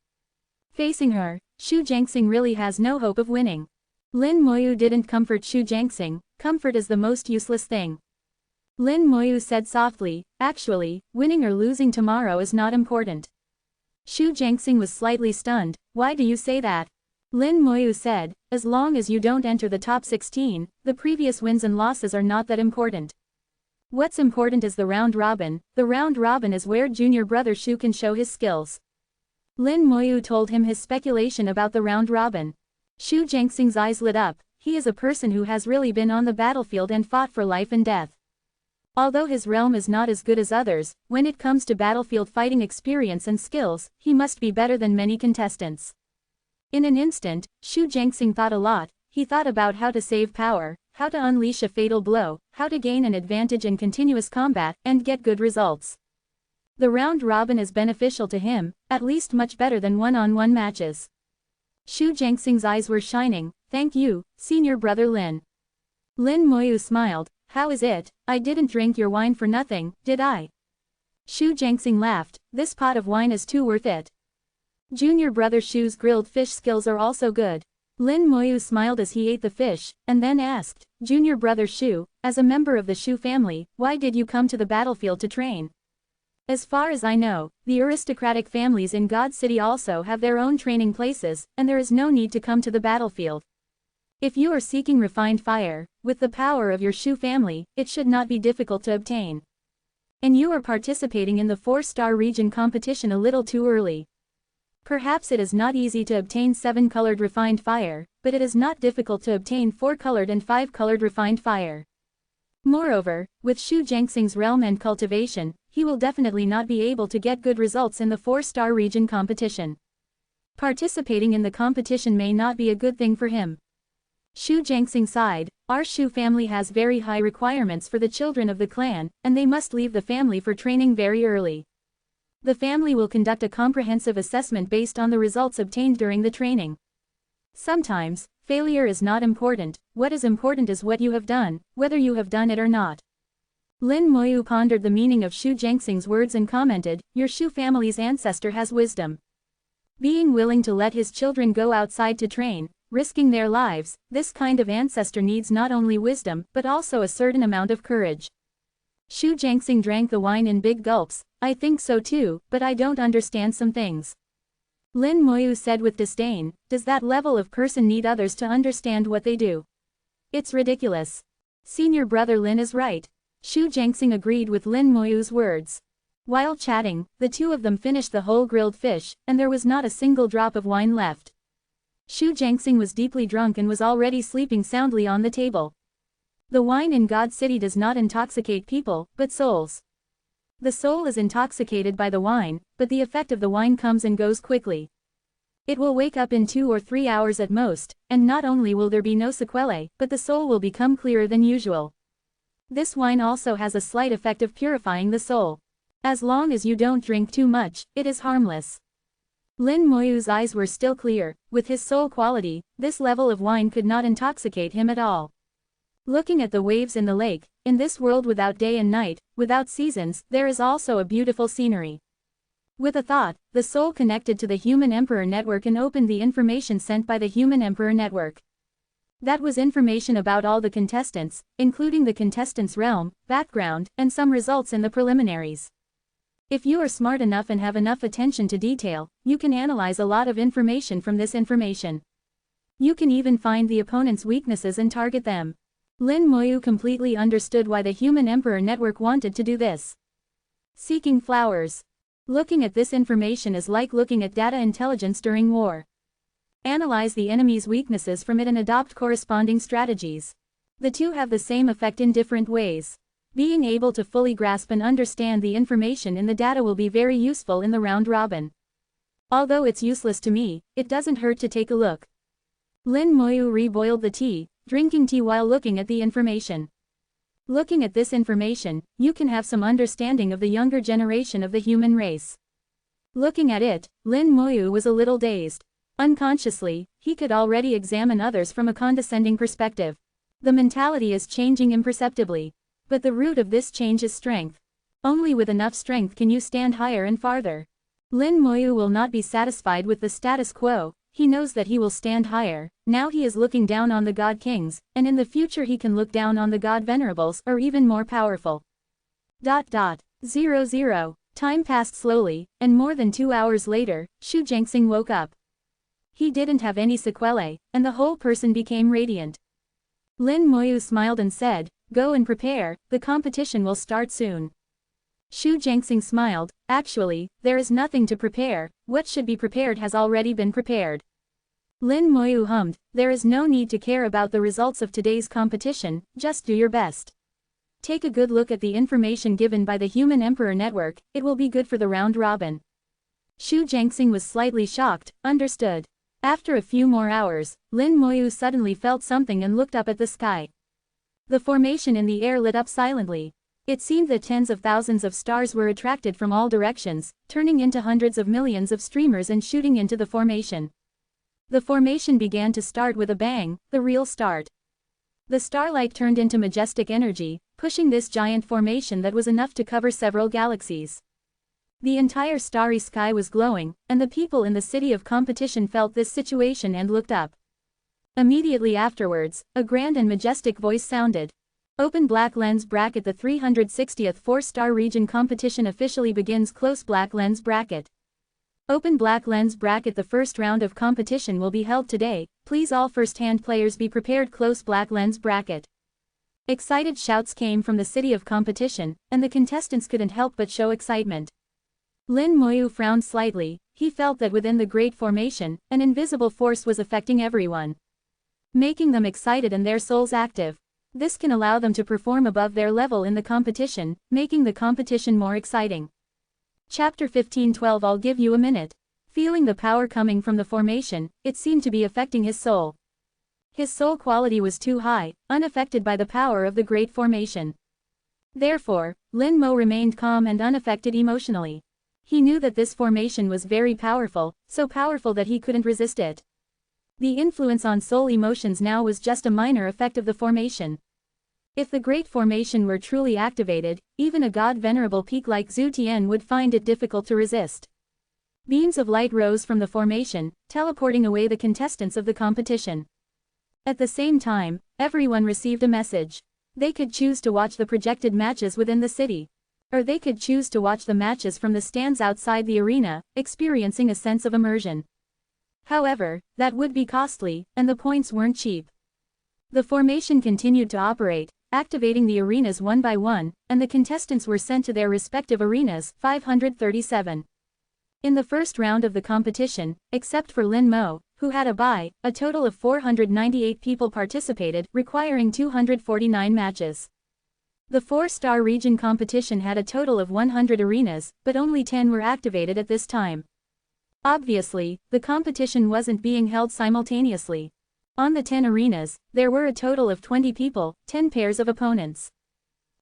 Facing her, Xu Jiangxing really has no hope of winning. Lin Moyu didn't comfort Xu Jiangxing. Comfort is the most useless thing. Lin Moyu said softly, actually, winning or losing tomorrow is not important. Xu Jiangxing was slightly stunned. Why do you say that? Lin Moyu said, as long as you don't enter the top 16, the previous wins and losses are not that important. What's important is the round robin. The round robin is where junior brother Xu can show his skills. Lin Moyu told him his speculation about the round robin. Xu Jiangxing's eyes lit up. He is a person who has really been on the battlefield and fought for life and death. Although his realm is not as good as others, when it comes to battlefield fighting experience and skills, he must be better than many contestants. In an instant, Xu Jiangxing thought a lot. He thought about how to save power, how to unleash a fatal blow, how to gain an advantage in continuous combat, and get good results. The round robin is beneficial to him, at least much better than one-on-one matches. Xu Jiangxing's eyes were shining. Thank you, senior brother Lin. Lin Moyu smiled. How is it? I didn't drink your wine for nothing, did I? Xu Jiangxing laughed. This pot of wine is too worth it. Junior brother Xu's grilled fish skills are also good. Lin Moyu smiled as he ate the fish, and then asked, Junior brother Xu, as a member of the Xu family, why did you come to the battlefield to train? As far as I know, the aristocratic families in God City also have their own training places, and there is no need to come to the battlefield. If you are seeking refined fire, with the power of your Xu family, it should not be difficult to obtain. And you are participating in the 4-star region competition a little too early. Perhaps it is not easy to obtain 7-colored refined fire, but it is not difficult to obtain 4-colored and 5-colored refined fire. Moreover, with Xu Jiangxing's realm and cultivation, he will definitely not be able to get good results in the 4-star region competition. Participating in the competition may not be a good thing for him. Xu Jiangxing sighed. Our Xu family has very high requirements for the children of the clan, and they must leave the family for training very early. The family will conduct a comprehensive assessment based on the results obtained during the training. Sometimes, failure is not important. What is important is what you have done, whether you have done it or not. Lin Moyu pondered the meaning of Xu Jiangxing's words and commented, your Xu family's ancestor has wisdom. Being willing to let his children go outside to train, risking their lives, this kind of ancestor needs not only wisdom, but also a certain amount of courage. Xu Jiangxing drank the wine in big gulps. I think so too, but I don't understand some things. Lin Moyu said with disdain, does that level of person need others to understand what they do? It's ridiculous. Senior brother Lin is right. Xu Jiangxing agreed with Lin Moyu's words. While chatting, the two of them finished the whole grilled fish, and there was not a single drop of wine left. Xu Jiangxing was deeply drunk and was already sleeping soundly on the table. The wine in God City does not intoxicate people, but souls. The soul is intoxicated by the wine, but the effect of the wine comes and goes quickly. It will wake up in 2 or 3 hours at most, and not only will there be no sequelae, but the soul will become clearer than usual. This wine also has a slight effect of purifying the soul. As long as you don't drink too much, it is harmless. Lin Moyu's eyes were still clear. With his soul quality, this level of wine could not intoxicate him at all. Looking at the waves in the lake, in this world without day and night, without seasons, there is also a beautiful scenery. With a thought, the soul connected to the Human Emperor Network and opened the information sent by the Human Emperor Network. That was information about all the contestants, including the contestants' realm, background, and some results in the preliminaries. If you are smart enough and have enough attention to detail, you can analyze a lot of information from this information. You can even find the opponent's weaknesses and target them. Lin Moyu completely understood why the Human Emperor Network wanted to do this. Seeking flowers. Looking at this information is like looking at data intelligence during war. Analyze the enemy's weaknesses from it and adopt corresponding strategies. The two have the same effect in different ways. Being able to fully grasp and understand the information in the data will be very useful in the round robin. Although it's useless to me, it doesn't hurt to take a look. Lin Moyu reboiled the tea, drinking tea while looking at the information. Looking at this information, you can have some understanding of the younger generation of the human race. Looking at it, Lin Moyu was a little dazed. Unconsciously, he could already examine others from a condescending perspective. The mentality is changing imperceptibly. But the root of this change is strength. Only with enough strength can you stand higher and farther. Lin Moyu will not be satisfied with the status quo. He knows that he will stand higher. Now he is looking down on the God Kings, and in the future he can look down on the God Venerables, or even more powerful. 00. Time passed slowly, and more than 2 hours later, Xu Jiangxing woke up. He didn't have any sequelae, and the whole person became radiant. Lin Moyu smiled and said, "Go and prepare, the competition will start soon." Xu Jiangxing smiled, "Actually, there is nothing to prepare, what should be prepared has already been prepared." Lin Moyu hummed, "There is no need to care about the results of today's competition, just do your best. Take a good look at the information given by the Human Emperor Network, it will be good for the round robin." Xu Jiangxing was slightly shocked, understood. After a few more hours, Lin Moyu suddenly felt something and looked up at the sky. The formation in the air lit up silently. It seemed that tens of thousands of stars were attracted from all directions, turning into hundreds of millions of streamers and shooting into the formation. The formation began to start with a bang, the real start. The starlight turned into majestic energy, pushing this giant formation that was enough to cover several galaxies. The entire starry sky was glowing, and the people in the city of competition felt this situation and looked up. Immediately afterwards, a grand and majestic voice sounded. Open black lens bracket. The 360th 4-star region competition officially begins. Close black lens bracket. Open black lens bracket. The first round of competition will be held today, please all first-hand players be prepared. Close black lens bracket. Excited shouts came from the city of competition, and the contestants couldn't help but show excitement. Lin Moyu frowned slightly, he felt that within the Great Formation, an invisible force was affecting everyone, making them excited and their souls active. This can allow them to perform above their level in the competition, making the competition more exciting. Chapter 15:12. I'll give you a minute. Feeling the power coming from the formation, it seemed to be affecting his soul. His soul quality was too high, unaffected by the power of the Great Formation. Therefore, Lin Mo remained calm and unaffected emotionally. He knew that this formation was very powerful, so powerful that he couldn't resist it. The influence on soul emotions now was just a minor effect of the formation. If the Great Formation were truly activated, even a God Venerable peak like Zhu Tian would find it difficult to resist. Beams of light rose from the formation, teleporting away the contestants of the competition. At the same time, everyone received a message. They could choose to watch the projected matches within the city, or they could choose to watch the matches from the stands outside the arena, experiencing a sense of immersion. However, that would be costly, and the points weren't cheap. The formation continued to operate, activating the arenas one by one, and the contestants were sent to their respective arenas. 537. In the first round of the competition, except for Lin Mo, who had a bye, a total of 498 people participated, requiring 249 matches. The 4-star region competition had a total of 100 arenas, but only 10 were activated at this time. Obviously, the competition wasn't being held simultaneously. On the 10 arenas, there were a total of 20 people, 10 pairs of opponents.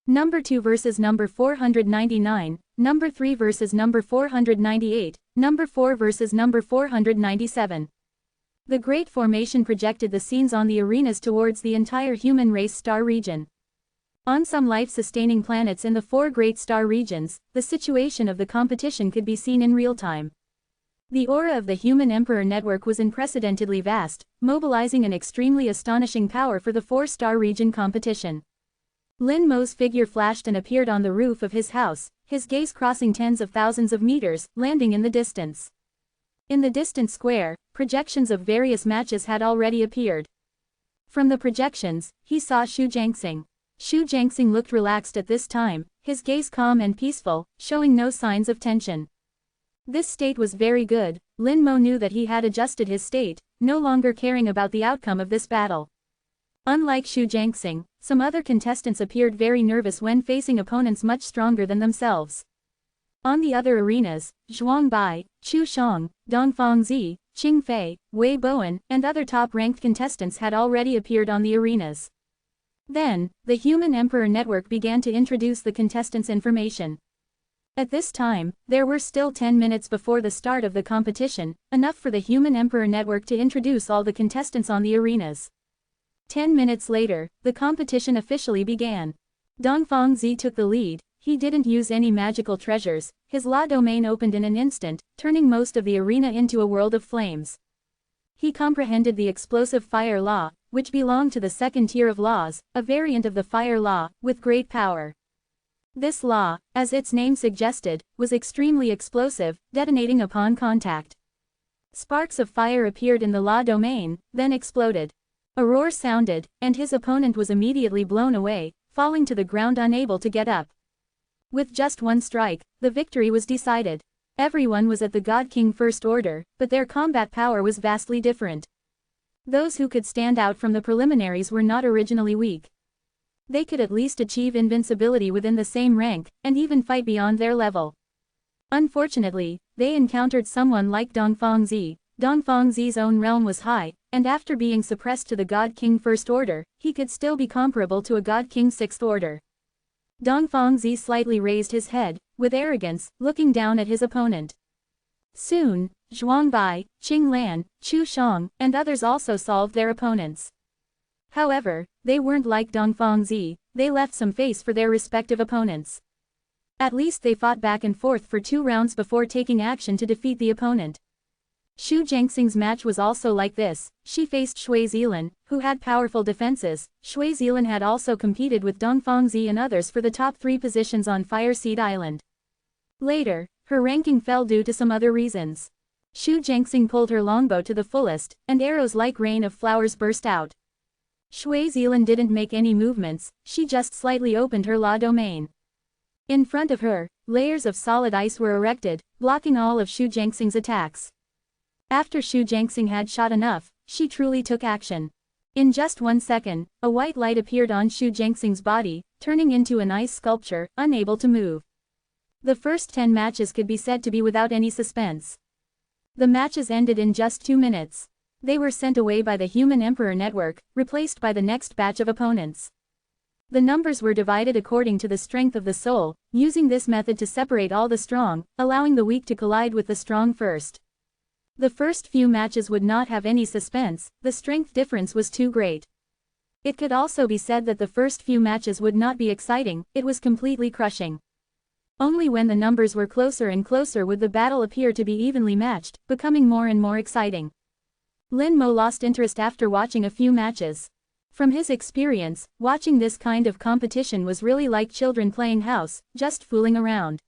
Number 2 versus number 499, number 3 versus number 498, number 4 versus number 497. The Great Formation projected the scenes on the arenas towards the entire human race star region. On some life-sustaining planets in the 4 great star regions, the situation of the competition could be seen in real time. The aura of the Human Emperor Network was unprecedentedly vast, mobilizing an extremely astonishing power for the 4-star region competition. Lin Mo's figure flashed and appeared on the roof of his house, his gaze crossing tens of thousands of meters, landing in the distance. In the distant square, projections of various matches had already appeared. From the projections, he saw Xu Jiangxing. Xu Jiangxing looked relaxed at this time, his gaze calm and peaceful, showing no signs of tension. This state was very good. Lin Mo knew that he had adjusted his state, no longer caring about the outcome of this battle. Unlike Xu Jiangxing, some other contestants appeared very nervous when facing opponents much stronger than themselves. On the other arenas, Zhuang Bai, Chu Shang, Dongfang Zi, Qing Fei, Wei Bowen, and other top-ranked contestants had already appeared on the arenas. Then, the Human Emperor Network began to introduce the contestants' information. At this time, there were still 10 minutes before the start of the competition, enough for the Human Emperor Network to introduce all the contestants on the arenas. 10 minutes later, the competition officially began. Dongfang Zi took the lead. He didn't use any magical treasures. His law domain opened in an instant, turning most of the arena into a world of flames. He comprehended the explosive fire law, which belonged to the second tier of laws, a variant of the fire law, with great power. This law, as its name suggested, was extremely explosive, detonating upon contact. Sparks of fire appeared in the law domain, then exploded. A roar sounded, and his opponent was immediately blown away, falling to the ground unable to get up. With just one strike, the victory was decided. Everyone was at the God King First Order, but their combat power was vastly different. Those who could stand out from the preliminaries were not originally weak. They could at least achieve invincibility within the same rank, and even fight beyond their level. Unfortunately, they encountered someone like Dongfang Zi. Dongfang Zi's own realm was high, and after being suppressed to the God King First Order, he could still be comparable to a God King Sixth Order. Dongfang Zi slightly raised his head, with arrogance, looking down at his opponent. Soon, Zhuang Bai, Qing Lan, Chu Shang, and others also solved their opponents. However, they weren't like Dongfang Zi. They left some face for their respective opponents. At least they fought back and forth for 2 rounds before taking action to defeat the opponent. Xu Jiangxing's match was also like this. She faced Shui Zilan, who had powerful defenses. Shui Zilan had also competed with Dongfang Zi and others for the top 3 positions on Fire Seed Island. Later, her ranking fell due to some other reasons. Xu Jiangxing pulled her longbow to the fullest, and arrows like rain of flowers burst out. Shui Zilan didn't make any movements, she just slightly opened her law domain. In front of her, layers of solid ice were erected, blocking all of Xu Jiangxing's attacks. After Xu Jiangxing had shot enough, she truly took action. In just 1 second, a white light appeared on Xu Jiangxing's body, turning into an ice sculpture, unable to move. The first 10 matches could be said to be without any suspense. The matches ended in just 2 minutes. They were sent away by the Human Emperor Network, replaced by the next batch of opponents. The numbers were divided according to the strength of the soul, using this method to separate all the strong, allowing the weak to collide with the strong first. The first few matches would not have any suspense, the strength difference was too great. It could also be said that the first few matches would not be exciting, it was completely crushing. Only when the numbers were closer and closer would the battle appear to be evenly matched, becoming more and more exciting. Lin Mo lost interest after watching a few matches. From his experience, watching this kind of competition was really like children playing house, just fooling around.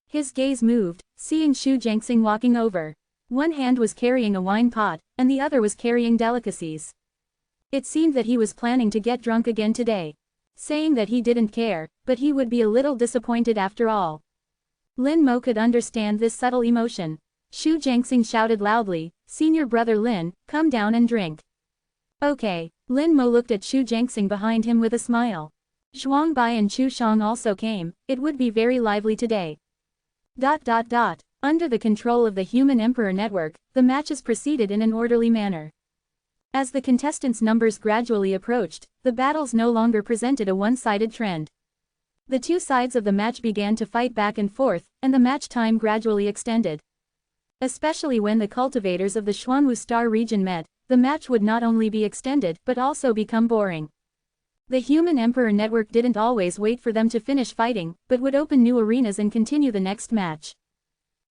His gaze moved, seeing Xu Jiangxing walking over. One hand was carrying a wine pot, and the other was carrying delicacies. It seemed that he was planning to get drunk again today. Saying that he didn't care, but he would be a little disappointed after all. Lin Mo could understand this subtle emotion. Xu Jiangxing shouted loudly, "Senior brother Lin, come down and drink." Okay. Lin Mo looked at Xu Jiangxing behind him with a smile. Zhuang Bai and Chu Shang also came, it would be very lively today. Under the control of the Human Emperor Network, the matches proceeded in an orderly manner. As the contestants' numbers gradually approached, the battles no longer presented a one-sided trend. The 2 sides of the match began to fight back and forth, and the match time gradually extended. Especially when the cultivators of the Xuanwu Star region met, the match would not only be extended but also become boring. The Human Emperor Network didn't always wait for them to finish fighting, but would open new arenas and continue the next match.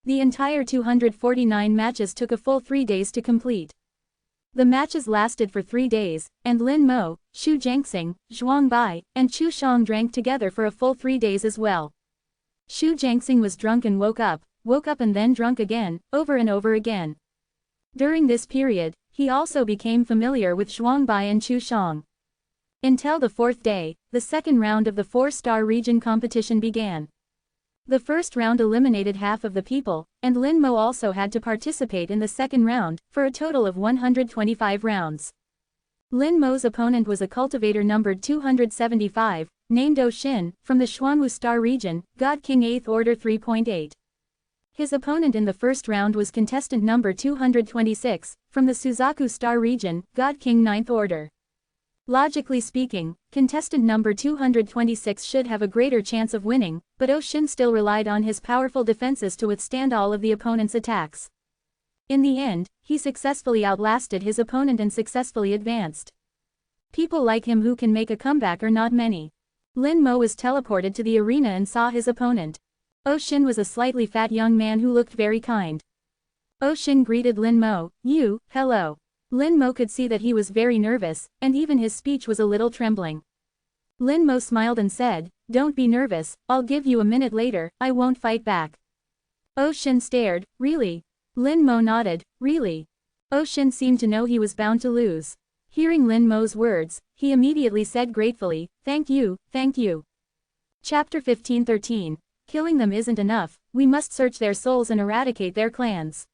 The entire 249 matches took a full 3 days to complete. The matches lasted for 3 days, and Lin Mo, Xu Jiangxing, Zhuang Bai, and Chu Shang drank together for a full 3 days as well. Xu Jiangxing was drunk and woke up and then drunk again, over and over again. During this period, he also became familiar with Zhuang Bai and Chu Shang. Until the 4th day, the second round of the 4-star region competition began. The first round eliminated half of the people, and Lin Mo also had to participate in the second round, for a total of 125 rounds. Lin Mo's opponent was a cultivator numbered 275, named O Shin, from the Xuanwu Star region, God King 8th Order 3.8. His opponent in the first round was contestant number 226, from the Suzaku Star region, God King 9th Order. Logically speaking, contestant number 226 should have a greater chance of winning, but O Shin still relied on his powerful defenses to withstand all of the opponent's attacks. In the end, he successfully outlasted his opponent and successfully advanced. People like him who can make a comeback are not many. Lin Mo was teleported to the arena and saw his opponent. O Shin was a slightly fat young man who looked very kind. O Shin greeted Lin Mo, hello. Lin Mo could see that he was very nervous, and even his speech was a little trembling. Lin Mo smiled and said, don't be nervous, I'll give you a minute later, I won't fight back. O Shin stared, really? Lin Mo nodded, really? O Shin seemed to know he was bound to lose. Hearing Lin Mo's words, he immediately said gratefully, thank you, thank you. Chapter 15:13. Killing them isn't enough, we must search their souls and eradicate their clans.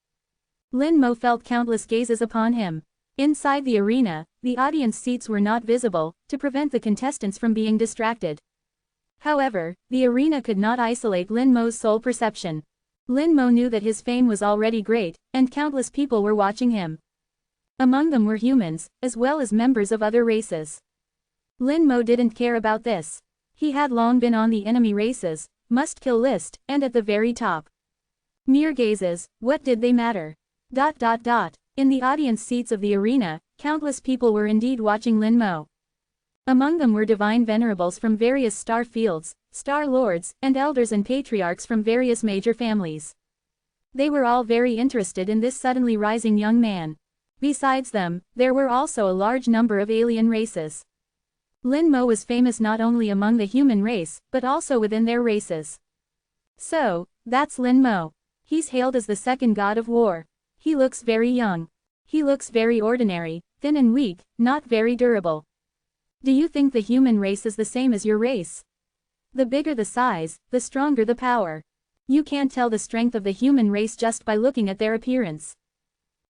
Lin Mo felt countless gazes upon him. Inside the arena, the audience seats were not visible, to prevent the contestants from being distracted. However, the arena could not isolate Lin Mo's soul perception. Lin Mo knew that his fame was already great, and countless people were watching him. Among them were humans, as well as members of other races. Lin Mo didn't care about this. He had long been on the enemy races, must-kill list, and at the very top. Mere gazes, what did they matter? In the audience seats of the arena, countless people were indeed watching Lin Mo. Among them were divine venerables from various star fields, star lords, and elders and patriarchs from various major families. They were all very interested in this suddenly rising young man. Besides them, there were also a large number of alien races. Lin Mo was famous not only among the human race, but also within their races. So, that's Lin Mo. He's hailed as the second god of war. He looks very young. He looks very ordinary, thin and weak, not very durable. Do you think the human race is the same as your race? The bigger the size, the stronger the power. You can't tell the strength of the human race just by looking at their appearance.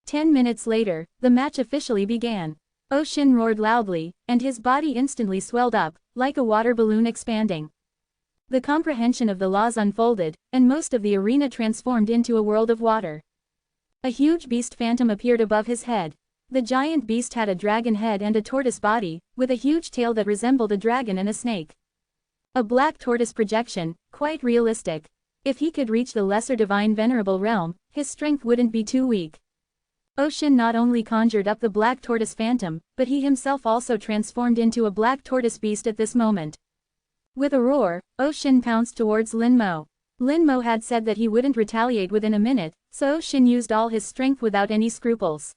10 minutes later, the match officially began. O Shin roared loudly, and his body instantly swelled up, like a water balloon expanding. The comprehension of the laws unfolded, and most of the arena transformed into a world of water. A huge beast phantom appeared above his head. The giant beast had a dragon head and a tortoise body, with a huge tail that resembled a dragon and a snake. A black tortoise projection, quite realistic. If he could reach the lesser divine venerable realm, his strength wouldn't be too weak. O Shin not only conjured up the black tortoise phantom, but he himself also transformed into a black tortoise beast at this moment. With a roar, O Shin pounced towards Lin Mo. Lin Mo had said that he wouldn't retaliate within a minute, so O Shin used all his strength without any scruples.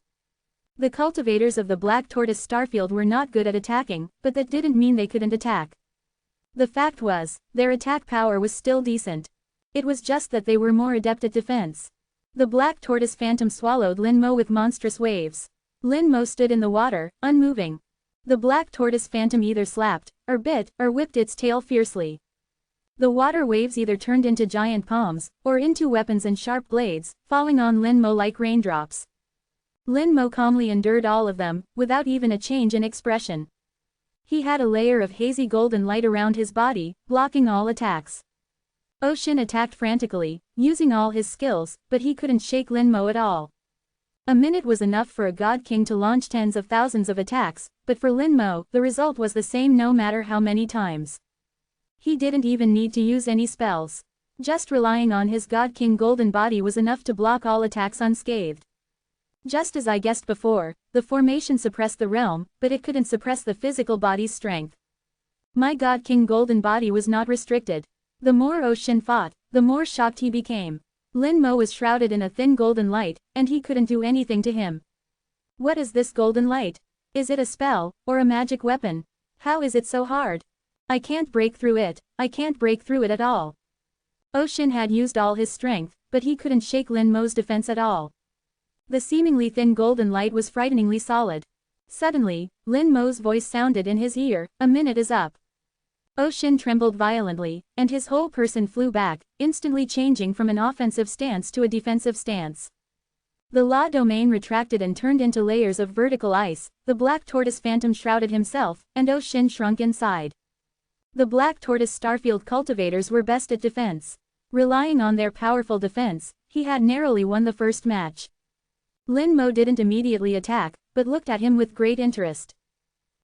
The cultivators of the Black Tortoise Starfield were not good at attacking, but that didn't mean they couldn't attack. The fact was, their attack power was still decent. It was just that they were more adept at defense. The Black Tortoise Phantom swallowed Lin Mo with monstrous waves. Lin Mo stood in the water, unmoving. The Black Tortoise Phantom either slapped, or bit, or whipped its tail fiercely. The water waves either turned into giant palms, or into weapons and sharp blades, falling on Lin Mo like raindrops. Lin Mo calmly endured all of them, without even a change in expression. He had a layer of hazy golden light around his body, blocking all attacks. O Shin attacked frantically, using all his skills, but he couldn't shake Lin Mo at all. A minute was enough for a God King to launch tens of thousands of attacks, but for Lin Mo, the result was the same no matter how many times. He didn't even need to use any spells. Just relying on his God King golden body was enough to block all attacks unscathed. Just as I guessed before, the formation suppressed the realm, but it couldn't suppress the physical body's strength. My God King golden body was not restricted. The more O Shin fought, the more shocked he became. Lin Mo was shrouded in a thin golden light, and he couldn't do anything to him. What is this golden light? Is it a spell, or a magic weapon? How is it so hard? I can't break through it, I can't break through it at all. O Shin had used all his strength, but he couldn't shake Lin Mo's defense at all. The seemingly thin golden light was frighteningly solid. Suddenly, Lin Mo's voice sounded in his ear, "A minute is up." O Shin trembled violently, and his whole person flew back, instantly changing from an offensive stance to a defensive stance. The law domain retracted and turned into layers of vertical ice, the black tortoise phantom shrouded himself, and Shin shrunk inside. The black tortoise starfield cultivators were best at defense. Relying on their powerful defense, he had narrowly won the first match. Lin Mo didn't immediately attack, but looked at him with great interest.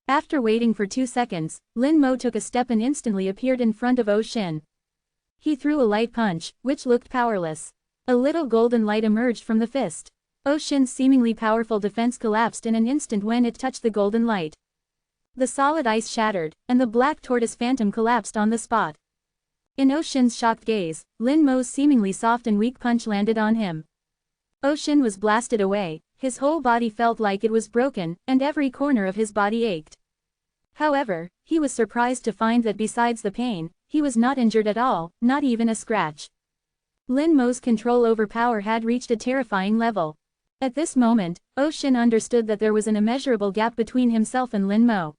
After waiting for 2 seconds, Lin Mo took a step and instantly appeared in front of Shin. He threw a light punch, which looked powerless. A little golden light emerged from the fist. Shin's seemingly powerful defense collapsed in an instant when it touched the golden light. The solid ice shattered, and the black tortoise phantom collapsed on the spot. In Shin's shocked gaze, Lin Mo's seemingly soft and weak punch landed on him. Shin was blasted away, his whole body felt like it was broken, and every corner of his body ached. However, he was surprised to find that besides the pain, he was not injured at all, not even a scratch. Lin Mo's control over power had reached a terrifying level. At this moment, Shin understood that there was an immeasurable gap between himself and Lin Mo.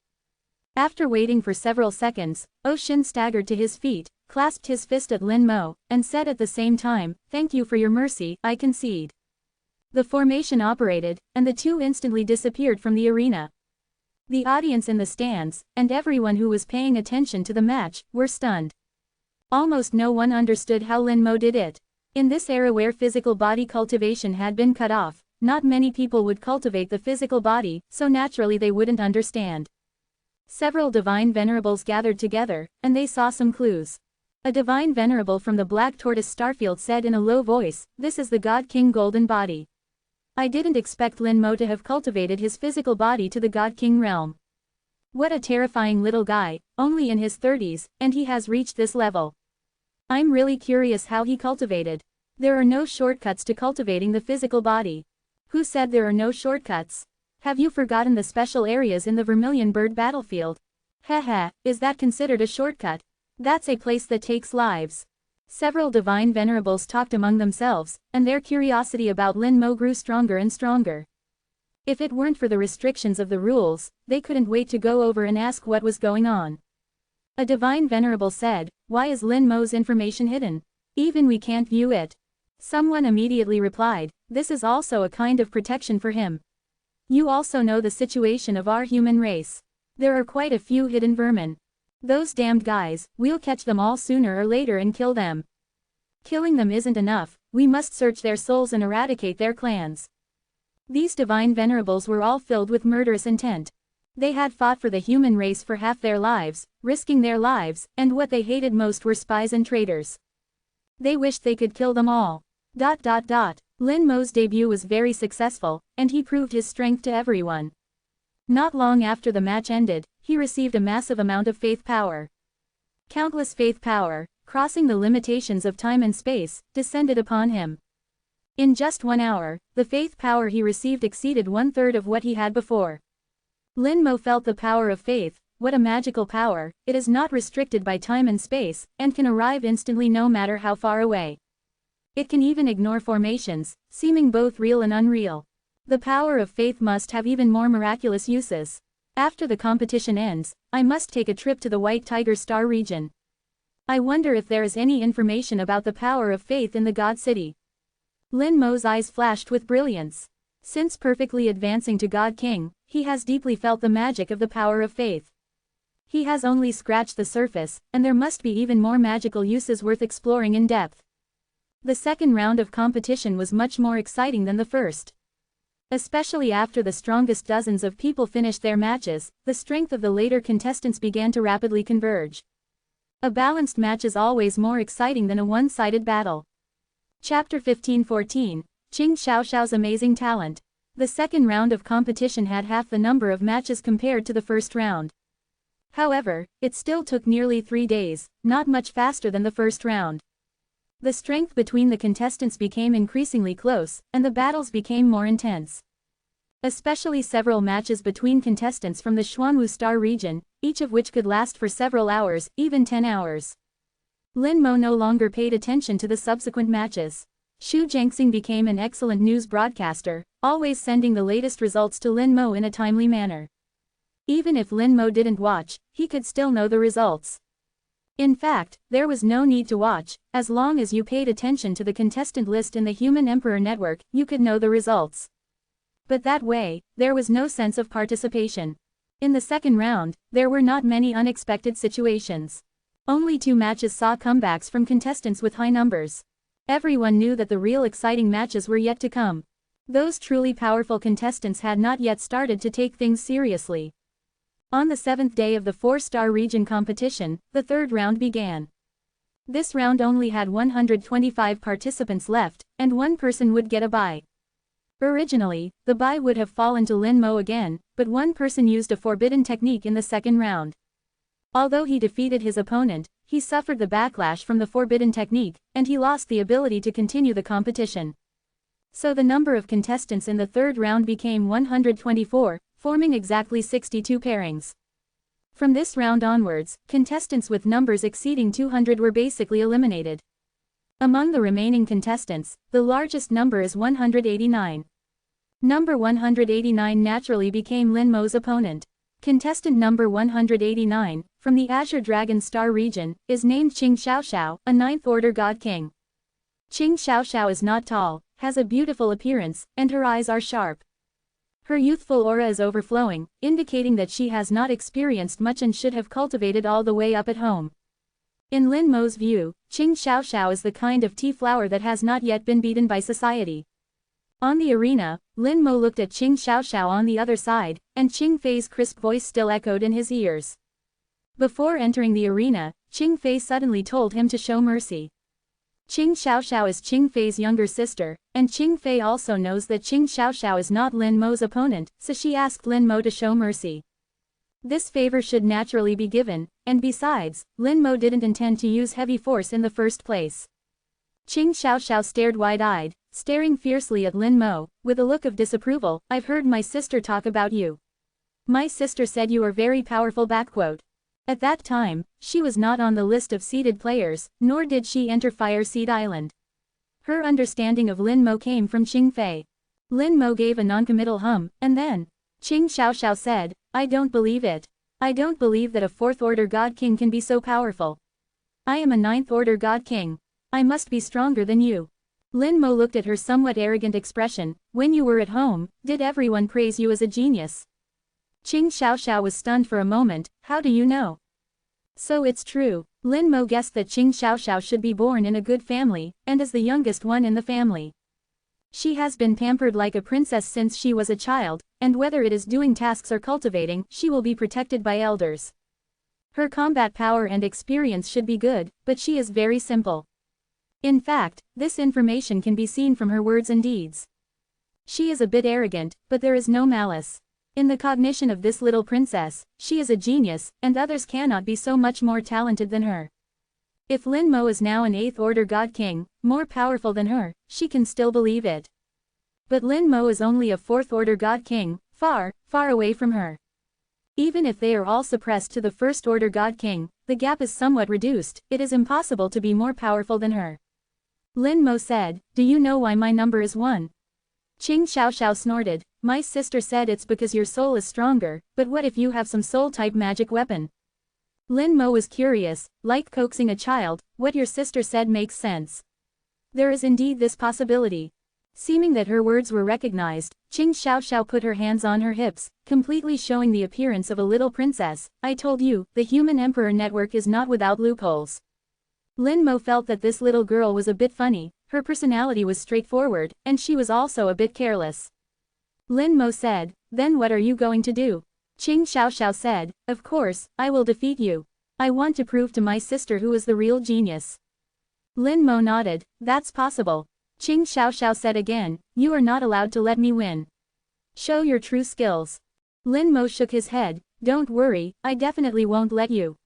After waiting for several seconds, Shin staggered to his feet, clasped his fist at Lin Mo, and said at the same time, "Thank you for your mercy, I concede." The formation operated, and the two instantly disappeared from the arena. The audience in the stands, and everyone who was paying attention to the match, were stunned. Almost no one understood how Lin Mo did it. In this era where physical body cultivation had been cut off, not many people would cultivate the physical body, so naturally they wouldn't understand. Several divine venerables gathered together, and they saw some clues. A divine venerable from the Black Tortoise Starfield said in a low voice, "This is the God King Golden Body. I didn't expect Lin Mo to have cultivated his physical body to the God King realm. What a terrifying little guy, only in his 30s, and he has reached this level. I'm really curious how he cultivated. There are no shortcuts to cultivating the physical body." "Who said there are no shortcuts? Have you forgotten the special areas in the Vermilion Bird battlefield? Haha, is that considered a shortcut? That's a place that takes lives." Several divine venerables talked among themselves, and their curiosity about Lin Mo grew stronger and stronger. If it weren't for the restrictions of the rules, they couldn't wait to go over and ask what was going on. A divine venerable said, "Why is Lin Mo's information hidden? Even we can't view it." Someone immediately replied, "This is also a kind of protection for him. You also know the situation of our human race. There are quite a few hidden vermin. Those damned guys, we'll catch them all sooner or later and kill them. Killing them isn't enough, we must search their souls and eradicate their clans." These divine venerables were all filled with murderous intent. They had fought for the human race for half their lives, risking their lives, and what they hated most were spies and traitors. They wished they could kill them all. Lin Mo's debut was very successful, and he proved his strength to everyone. Not long after the match ended, he received a massive amount of faith power. Countless faith power, crossing the limitations of time and space, descended upon him. In just 1 hour, the faith power he received exceeded 1/3 of what he had before. Lin Mo felt the power of faith. What a magical power, it is not restricted by time and space, and can arrive instantly no matter how far away. It can even ignore formations, seeming both real and unreal. The power of faith must have even more miraculous uses. After the competition ends, I must take a trip to the White Tiger Star region. I wonder if there is any information about the power of faith in the God City. Lin Mo's eyes flashed with brilliance. Since perfectly advancing to God King, he has deeply felt the magic of the power of faith. He has only scratched the surface, and there must be even more magical uses worth exploring in depth. The second round of competition was much more exciting than the first. Especially after the strongest dozens of people finished their matches, the strength of the later contestants began to rapidly converge. A balanced match is always more exciting than a one-sided battle. Chapter 15-14, Qing Xiaoxiao's Amazing Talent. The second round of competition had half the number of matches compared to the first round. However, it still took nearly 3 days, not much faster than the first round. The strength between the contestants became increasingly close, and the battles became more intense. Especially several matches between contestants from the Xuanwu Star region, each of which could last for several hours, even 10 hours. Lin Mo no longer paid attention to the subsequent matches. Xu Jiangxing became an excellent news broadcaster, always sending the latest results to Lin Mo in a timely manner. Even if Lin Mo didn't watch, he could still know the results. In fact, there was no need to watch. As long as you paid attention to the contestant list in the Human Emperor network, you could know the results. But that way, there was no sense of participation. In the second round, there were not many unexpected situations. Only 2 matches saw comebacks from contestants with high numbers. Everyone knew that the real exciting matches were yet to come. Those truly powerful contestants had not yet started to take things seriously. On the 7th day of the 4-star region competition, the 3rd round began. This round only had 125 participants left, and 1 person would get a bye. Originally, the bye would have fallen to Lin Mo again, but 1 person used a forbidden technique in the 2nd round. Although he defeated his opponent, he suffered the backlash from the forbidden technique, and he lost the ability to continue the competition. So the number of contestants in the 3rd round became 124, forming exactly 62 pairings. From this round onwards, contestants with numbers exceeding 200 were basically eliminated. Among the remaining contestants, the largest number is 189. Number 189 naturally became Lin Mo's opponent. Contestant number 189, from the Azure Dragon Star region, is named Qing Xiaoxiao, a 9th Order God King. Qing Xiaoxiao is not tall, has a beautiful appearance, and her eyes are sharp. Her youthful aura is overflowing, indicating that she has not experienced much and should have cultivated all the way up at home. In Lin Mo's view, Qing Xiaoxiao is the kind of tea flower that has not yet been beaten by society. On the arena, Lin Mo looked at Qing Xiaoxiao on the other side, and Qing Fei's crisp voice still echoed in his ears. Before entering the arena, Qing Fei suddenly told him to show mercy. Qing Xiaoxiao is Qing Fei's younger sister, and Qing Fei also knows that Qing Xiaoxiao is not Lin Mo's opponent, so she asked Lin Mo to show mercy. This favor should naturally be given, and besides, Lin Mo didn't intend to use heavy force in the first place. Qing Xiaoxiao stared wide-eyed, staring fiercely at Lin Mo, with a look of disapproval. "I've heard my sister talk about you. My sister said you are very powerful." At that time, she was not on the list of seeded players, nor did she enter Fire Seed Island. Her understanding of Lin Mo came from Qing Fei. Lin Mo gave a noncommittal hum, and then, Qing Xiaoxiao said, "I don't believe it. I don't believe that a 4th Order God King can be so powerful. I am a 9th Order God King. I must be stronger than you." Lin Mo looked at her somewhat arrogant expression. "When you were at home, did everyone praise you as a genius?" Qing Xiaoxiao was stunned for a moment. "How do you know?" So it's true. Lin Mo guessed that Qing Xiaoxiao should be born in a good family, and as the youngest one in the family. She has been pampered like a princess since she was a child, and whether it is doing tasks or cultivating, she will be protected by elders. Her combat power and experience should be good, but she is very simple. In fact, this information can be seen from her words and deeds. She is a bit arrogant, but there is no malice. In the cognition of this little princess, she is a genius, and others cannot be so much more talented than her. If Lin Mo is now an 8th Order God King, more powerful than her, she can still believe it. But Lin Mo is only a 4th Order God King, far, far away from her. Even if they are all suppressed to the 1st Order God King, the gap is somewhat reduced. It is impossible to be more powerful than her. Lin Mo said, "Do you know why my number is 1? Qing Xiaoxiao snorted. "My sister said it's because your soul is stronger, but what if you have some soul-type magic weapon?" Lin Mo was curious, like coaxing a child. "What your sister said makes sense. There is indeed this possibility." Seeming that her words were recognized, Qing Xiaoxiao put her hands on her hips, completely showing the appearance of a little princess. "I told you, the Human Emperor network is not without loopholes." Lin Mo felt that this little girl was a bit funny. Her personality was straightforward, and she was also a bit careless. Lin Mo said, "Then what are you going to do?" Qing Xiaoxiao said, "Of course, I will defeat you. I want to prove to my sister who is the real genius." Lin Mo nodded. "That's possible." Qing Xiaoxiao said again, "You are not allowed to let me win. Show your true skills." Lin Mo shook his head. "Don't worry, I definitely won't let you.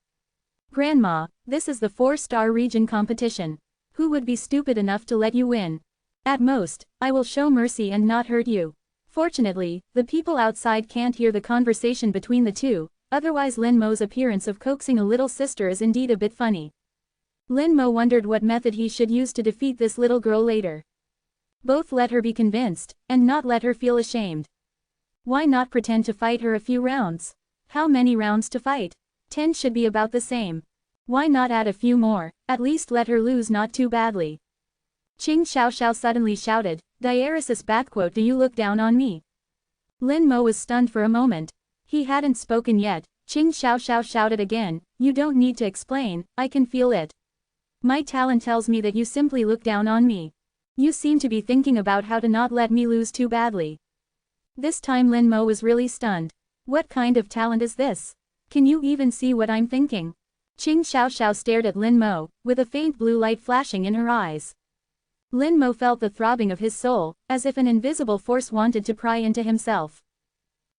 Grandma, this is the 4-star region competition. Who would be stupid enough to let you win? At most, I will show mercy and not hurt you." Fortunately, the people outside can't hear the conversation between the two, otherwise Lin Mo's appearance of coaxing a little sister is indeed a bit funny. Lin Mo wondered what method he should use to defeat this little girl later. Both let her be convinced, and not let her feel ashamed. Why not pretend to fight her a few rounds? How many rounds to fight? 10 should be about the same. Why not add a few more, at least let her lose not too badly. Qing Xiaoxiao suddenly shouted, Diaresis _ do you look down on me? Lin Mo was stunned for a moment. He hadn't spoken yet. Qing Xiaoxiao shouted again, you don't need to explain, I can feel it. My talent tells me that you simply look down on me. You seem to be thinking about how to not let me lose too badly. This time Lin Mo was really stunned. What kind of talent is this? Can you even see what I'm thinking? Qing Xiaoxiao stared at Lin Mo, with a faint blue light flashing in her eyes. Lin Mo felt the throbbing of his soul, as if an invisible force wanted to pry into himself.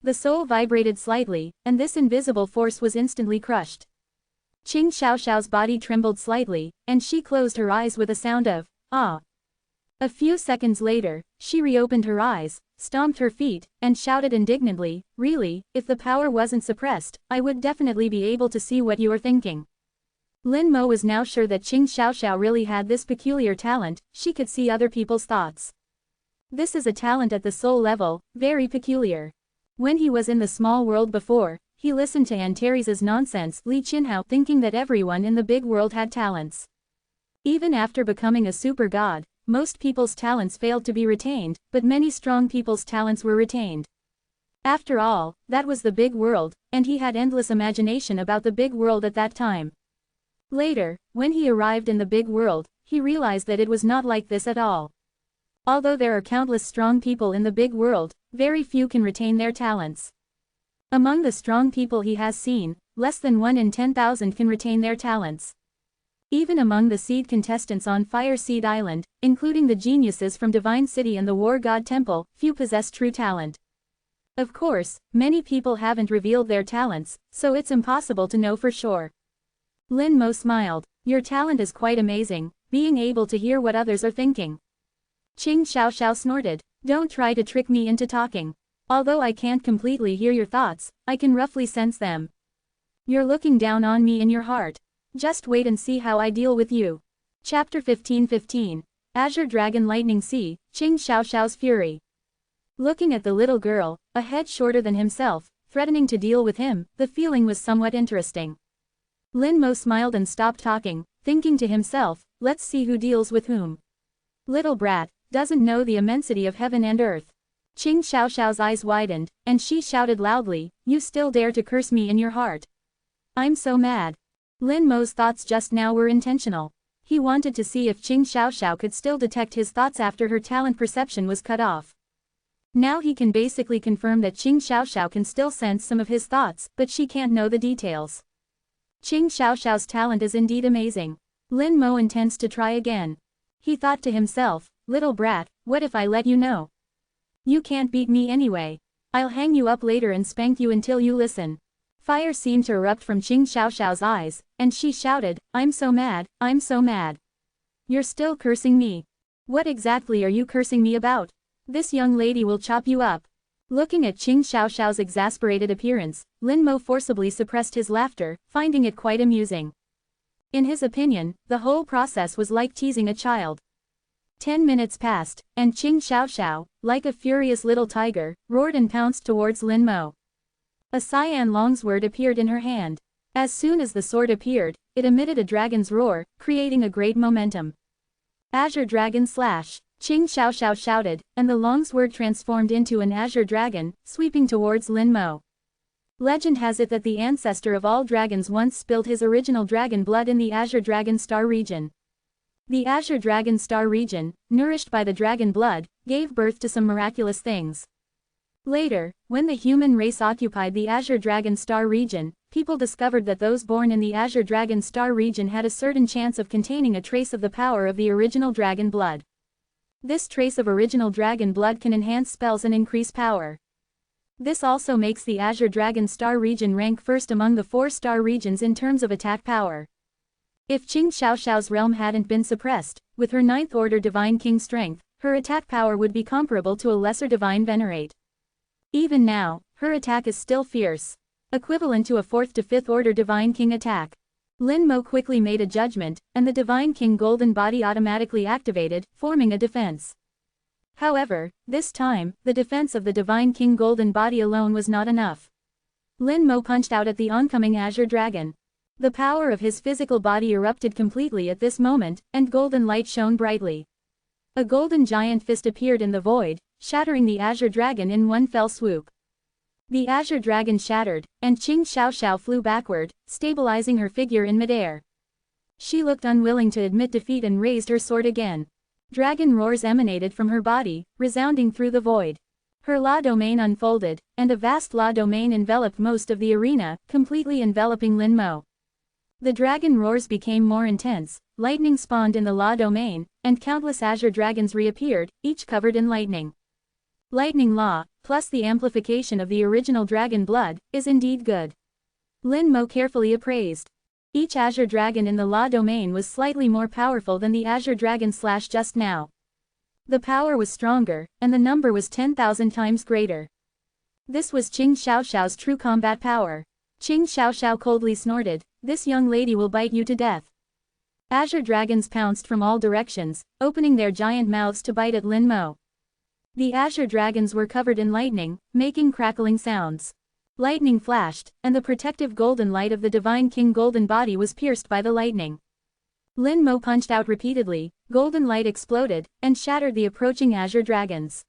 The soul vibrated slightly, and this invisible force was instantly crushed. Qing Xiaoxiao's body trembled slightly, and she closed her eyes with a sound of, ah. A few seconds later, she reopened her eyes, stomped her feet, and shouted indignantly, really, if the power wasn't suppressed, I would definitely be able to see what you are thinking. Lin Mo was now sure that Qing Xiaoxiao really had this peculiar talent, she could see other people's thoughts. This is a talent at the soul level, very peculiar. When he was in the small world before, he listened to Antares's nonsense, Li Qinhao, thinking that everyone in the big world had talents. Even after becoming a super god, most people's talents failed to be retained, but many strong people's talents were retained. After all, that was the big world, and he had endless imagination about the big world at that time. Later, when he arrived in the big world, he realized that it was not like this at all. Although there are countless strong people in the big world, very few can retain their talents. Among the strong people he has seen, less than 1 in 10,000 can retain their talents. Even among the seed contestants on Fire Seed Island, including the geniuses from Divine City and the War God Temple, few possess true talent. Of course, many people haven't revealed their talents, so it's impossible to know for sure. Lin Mo smiled. Your talent is quite amazing, being able to hear what others are thinking. Qing Xiaoxiao snorted. Don't try to trick me into talking. Although I can't completely hear your thoughts, I can roughly sense them. You're looking down on me in your heart. Just wait and see how I deal with you. Chapter 15:15. Azure Dragon Lightning Sea, Qing Xiaoxiao's Fury. Looking at the little girl, a head shorter than himself, threatening to deal with him, the feeling was somewhat interesting. Lin Mo smiled and stopped talking, thinking to himself, let's see who deals with whom. Little brat, doesn't know the immensity of heaven and earth. Qing Xiaoxiao's eyes widened, and she shouted loudly, you still dare to curse me in your heart. I'm so mad. Lin Mo's thoughts just now were intentional. He wanted to see if Qing Xiaoxiao could still detect his thoughts after her talent perception was cut off. Now he can basically confirm that Qing Xiaoxiao can still sense some of his thoughts, but she can't know the details. Qing Xiaoxiao's talent is indeed amazing. Lin Mo intends to try again. He thought to himself, little brat, what if I let you know? You can't beat me anyway. I'll hang you up later and spank you until you listen. Fire seemed to erupt from Qing Xiaoxiao's eyes, and she shouted, I'm so mad, I'm so mad. You're still cursing me. What exactly are you cursing me about? This young lady will chop you up. Looking at Qing Xiaoxiao's exasperated appearance, Lin Mo forcibly suppressed his laughter, finding it quite amusing. In his opinion, the whole process was like teasing a child. 10 minutes passed, and Qing Xiaoxiao, like a furious little tiger, roared and pounced towards Lin Mo. A cyan longsword appeared in her hand. As soon as the sword appeared, it emitted a dragon's roar, creating a great momentum. Azure Dragon Slash! Qing Xiaoxiao shouted, and the longsword transformed into an azure dragon, sweeping towards Lin Mo. Legend has it that the ancestor of all dragons once spilled his original dragon blood in the Azure Dragon Star region. The Azure Dragon Star region, nourished by the dragon blood, gave birth to some miraculous things. Later, when the human race occupied the Azure Dragon Star region, people discovered that those born in the Azure Dragon Star region had a certain chance of containing a trace of the power of the original dragon blood. This trace of original dragon blood can enhance spells and increase power. This also makes the Azure Dragon Star region rank first among the 4-star regions in terms of attack power. If Qing Xiaoxiao's realm hadn't been suppressed, with her 9th order Divine King strength, her attack power would be comparable to a lesser Divine Venerate. Even now, her attack is still fierce, equivalent to a 4th to 5th order Divine King attack. Lin Mo quickly made a judgment, and the Divine King Golden Body automatically activated, forming a defense. However, this time, the defense of the Divine King Golden Body alone was not enough. Lin Mo punched out at the oncoming Azure Dragon. The power of his physical body erupted completely at this moment, and golden light shone brightly. A golden giant fist appeared in the void, shattering the azure dragon in one fell swoop. The azure dragon shattered, and Qing Xiaoxiao flew backward, stabilizing her figure in midair. She looked unwilling to admit defeat and raised her sword again. Dragon roars emanated from her body, resounding through the void. Her law domain unfolded, and a vast law domain enveloped most of the arena, completely enveloping Lin Mo. The dragon roars became more intense, lightning spawned in the law domain, and countless azure dragons reappeared, each covered in lightning. Lightning law, plus the amplification of the original dragon blood, is indeed good. Lin Mo carefully appraised. Each azure dragon in the law domain was slightly more powerful than the azure dragon / just now. The power was stronger, and the number was 10,000 times greater. This was Qing Xiaoxiao's true combat power. Qing Xiaoxiao coldly snorted, "This young lady will bite you to death." Azure dragons pounced from all directions, opening their giant mouths to bite at Lin Mo. The azure dragons were covered in lightning, making crackling sounds. Lightning flashed, and the protective golden light of the Divine King golden body was pierced by the lightning. Lin Mo punched out repeatedly, golden light exploded, and shattered the approaching azure dragons.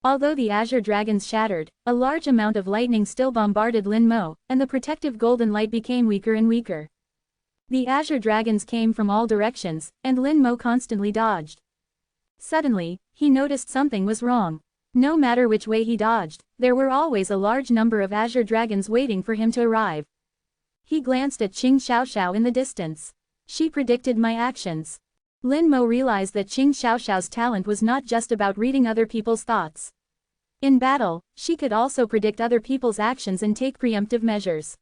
Although the azure dragons shattered, a large amount of lightning still bombarded Lin Mo, and the protective golden light became weaker and weaker. The azure dragons came from all directions, and Lin Mo constantly dodged. Suddenly, he noticed something was wrong. No matter which way he dodged, there were always a large number of azure dragons waiting for him to arrive. He glanced at Qing Xiaoxiao in the distance. She predicted my actions. Lin Mo realized that Qing Xiaoxiao's talent was not just about reading other people's thoughts. In battle, she could also predict other people's actions and take preemptive measures.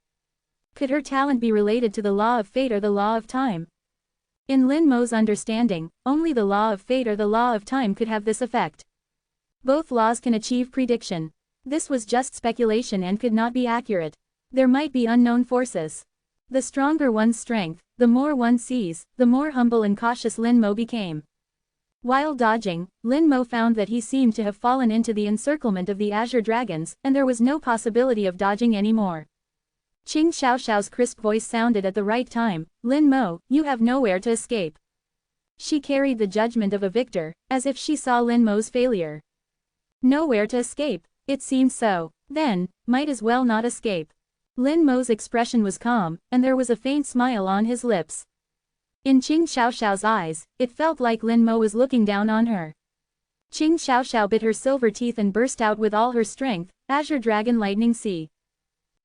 Could her talent be related to the law of fate or the law of time? In Lin Mo's understanding, only the law of fate or the law of time could have this effect. Both laws can achieve prediction. This was just speculation and could not be accurate. There might be unknown forces. The stronger one's strength, the more one sees, the more humble and cautious Lin Mo became. While dodging, Lin Mo found that he seemed to have fallen into the encirclement of the azure dragons, and there was no possibility of dodging anymore. Qing Xiaoxiao's crisp voice sounded at the right time, "Lin Mo, you have nowhere to escape." She carried the judgment of a victor, as if she saw Lin Mo's failure. Nowhere to escape, it seemed so. Then, might as well not escape. Lin Mo's expression was calm, and there was a faint smile on his lips. In Qing Xiaoxiao's eyes, it felt like Lin Mo was looking down on her. Qing Xiaoxiao bit her silver teeth and burst out with all her strength, "Azure Dragon Lightning Sea."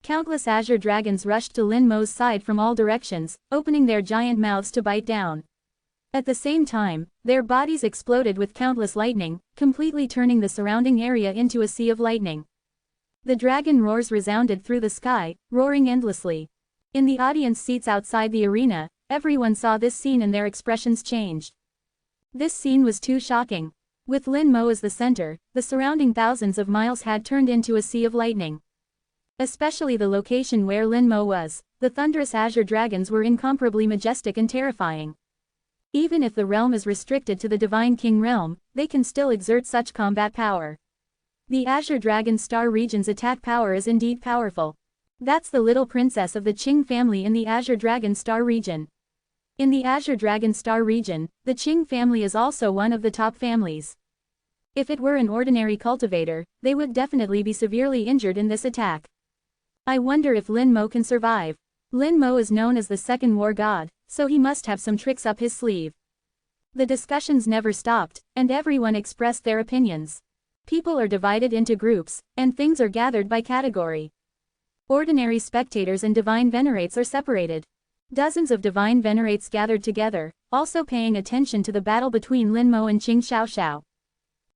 Countless azure dragons rushed to Lin Mo's side from all directions, opening their giant mouths to bite down. At the same time, their bodies exploded with countless lightning, completely turning the surrounding area into a sea of lightning. The dragon roars resounded through the sky, roaring endlessly. In the audience seats outside the arena, everyone saw this scene and their expressions changed. This scene was too shocking. With Lin Mo as the center, the surrounding thousands of miles had turned into a sea of lightning. Especially the location where Lin Mo was, the thunderous azure dragons were incomparably majestic and terrifying. Even if the realm is restricted to the Divine King realm, they can still exert such combat power. The Azure Dragon Star region's attack power is indeed powerful. That's the little princess of the Qing family in the Azure Dragon Star region. In the Azure Dragon Star region, the Qing family is also one of the top families. If it were an ordinary cultivator, they would definitely be severely injured in this attack. I wonder if Lin Mo can survive. Lin Mo is known as the second war god, so he must have some tricks up his sleeve. The discussions never stopped, and everyone expressed their opinions. People are divided into groups, and things are gathered by category. Ordinary spectators and divine venerates are separated. Dozens of divine venerates gathered together, also paying attention to the battle between Lin Mo and Qing Xiaoxiao.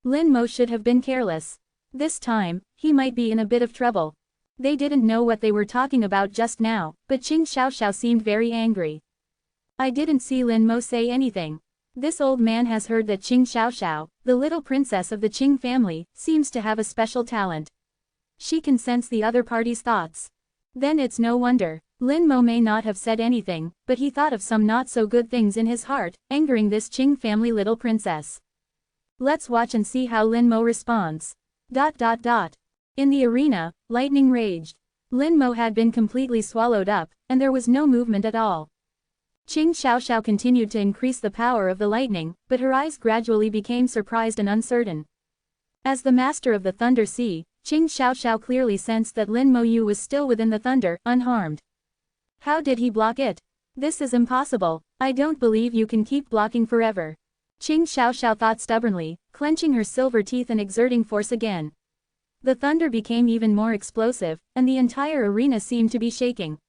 Lin Mo should have been careless. This time, he might be in a bit of trouble. They didn't know what they were talking about just now, but Qing Xiaoxiao seemed very angry. I didn't see Lin Mo say anything. This old man has heard that Qing Xiaoxiao, the little princess of the Qing family, seems to have a special talent. She can sense the other party's thoughts. Then it's no wonder. Lin Mo may not have said anything, but he thought of some not-so-good things in his heart, angering this Qing family little princess. Let's watch and see how Lin Mo responds. In the arena, lightning raged. Lin Mo had been completely swallowed up, and there was no movement at all. Qing Xiaoxiao continued to increase the power of the lightning, but her eyes gradually became surprised and uncertain. As the master of the Thunder Sea, Qing Xiaoxiao clearly sensed that Lin Mo Yu was still within the thunder, unharmed. How did he block it? This is impossible. I don't believe you can keep blocking forever. Qing Xiaoxiao thought stubbornly, clenching her silver teeth and exerting force again. The thunder became even more explosive, and the entire arena seemed to be shaking.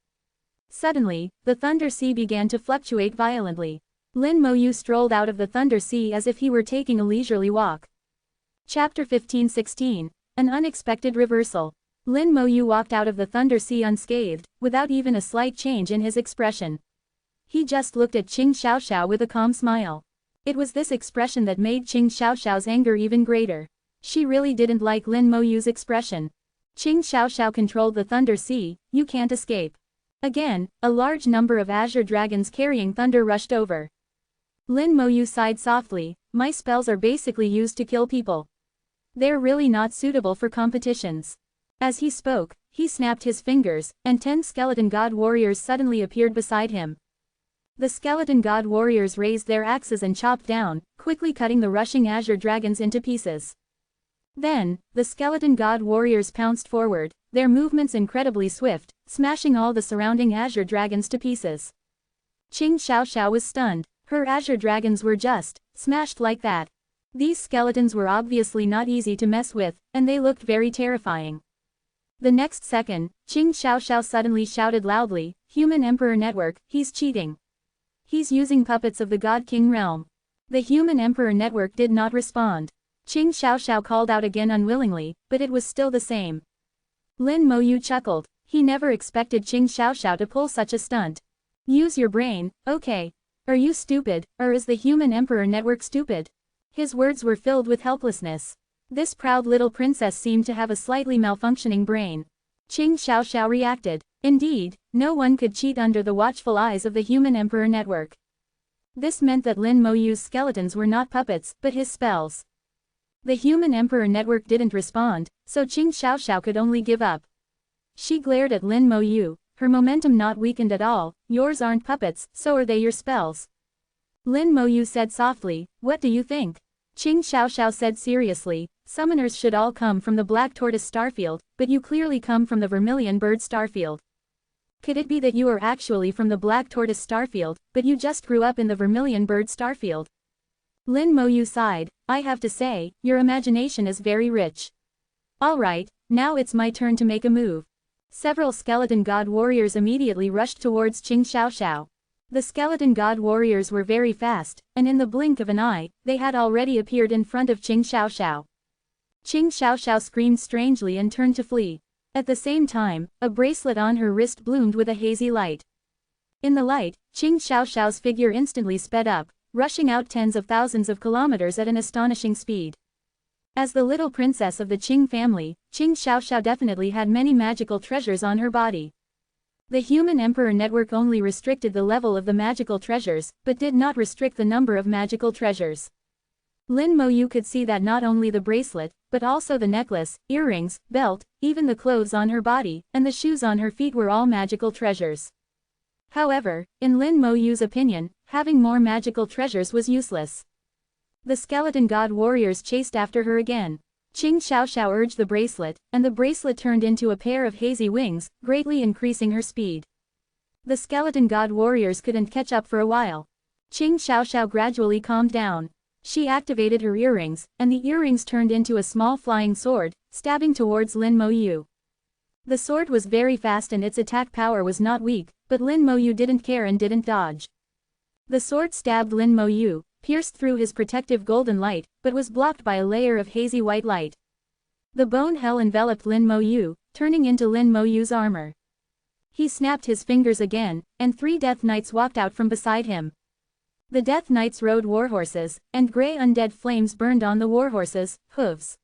Suddenly, the Thunder Sea began to fluctuate violently. Lin Mo Yu strolled out of the Thunder Sea as if he were taking a leisurely walk. Chapter 15-16, An Unexpected Reversal. Lin Mo Yu walked out of the Thunder Sea unscathed, without even a slight change in his expression. He just looked at Qing Xiaoxiao with a calm smile. It was this expression that made Qing Xiaoxiao's anger even greater. She really didn't like Lin Mo Yu's expression. Qing Xiaoxiao controlled the Thunder Sea, you can't escape. Again, a large number of azure dragons carrying thunder rushed over. Lin Mo Yu sighed softly, my spells are basically used to kill people. They're really not suitable for competitions. As he spoke, he snapped his fingers, and 10 skeleton god warriors suddenly appeared beside him. The skeleton god warriors raised their axes and chopped down, quickly cutting the rushing azure dragons into pieces. Then, the skeleton god warriors pounced forward, their movements incredibly swift, smashing all the surrounding azure dragons to pieces. Qing Xiaoxiao was stunned, her azure dragons were just smashed like that. These skeletons were obviously not easy to mess with, and they looked very terrifying. The next second, Qing Xiaoxiao suddenly shouted loudly, Human Emperor Network, he's cheating. He's using puppets of the God King realm. The Human Emperor Network did not respond. Qing Xiaoxiao called out again unwillingly, but it was still the same. Lin Mo Yu chuckled, he never expected Qing Xiaoxiao to pull such a stunt. Use your brain, okay. Are you stupid, or is the Human Emperor Network stupid? His words were filled with helplessness. This proud little princess seemed to have a slightly malfunctioning brain. Qing Xiaoxiao reacted. Indeed, no one could cheat under the watchful eyes of the Human Emperor Network. This meant that Lin Mo Yu's skeletons were not puppets, but his spells. The Human Emperor Network didn't respond, so Qing Xiaoxiao could only give up. She glared at Lin Mo Yu, her momentum not weakened at all, yours aren't puppets, so are they your spells. Lin Mo Yu said softly, what do you think? Qing Xiaoxiao said seriously, summoners should all come from the Black Tortoise Starfield, but you clearly come from the Vermilion Bird Starfield. Could it be that you are actually from the Black Tortoise Starfield, but you just grew up in the Vermilion Bird Starfield? Lin Mo Yu sighed, I have to say, your imagination is very rich. Alright, now it's my turn to make a move. Several skeleton god warriors immediately rushed towards Qing Xiaoxiao. The skeleton god warriors were very fast, and in the blink of an eye, they had already appeared in front of Qing Xiaoxiao. Qing Xiaoxiao screamed strangely and turned to flee. At the same time, a bracelet on her wrist bloomed with a hazy light. In the light, Qing Xiaoxiao's figure instantly sped up, rushing out tens of thousands of kilometers at an astonishing speed. As the little princess of the Qing family, Qing Xiaoxiao definitely had many magical treasures on her body. The Human Emperor Network only restricted the level of the magical treasures, but did not restrict the number of magical treasures. Lin Mo Yu could see that not only the bracelet, but also the necklace, earrings, belt, even the clothes on her body, and the shoes on her feet were all magical treasures. However, in Lin Mo Yu's opinion, having more magical treasures was useless. The skeleton god warriors chased after her again. Qing Xiaoxiao urged the bracelet, and the bracelet turned into a pair of hazy wings, greatly increasing her speed. The skeleton god warriors couldn't catch up for a while. Qing Xiaoxiao gradually calmed down. She activated her earrings, and the earrings turned into a small flying sword, stabbing towards Lin Mo Yu. The sword was very fast and its attack power was not weak, but Lin Mo Yu didn't care and didn't dodge. The sword stabbed Lin Mo Yu, pierced through his protective golden light, but was blocked by a layer of hazy white light. The bone hell enveloped Lin Mo Yu, turning into Lin Mo Yu's armor. He snapped his fingers again, and 3 Death Knights walked out from beside him. The Death Knights rode warhorses, and gray undead flames burned on the warhorses' hooves.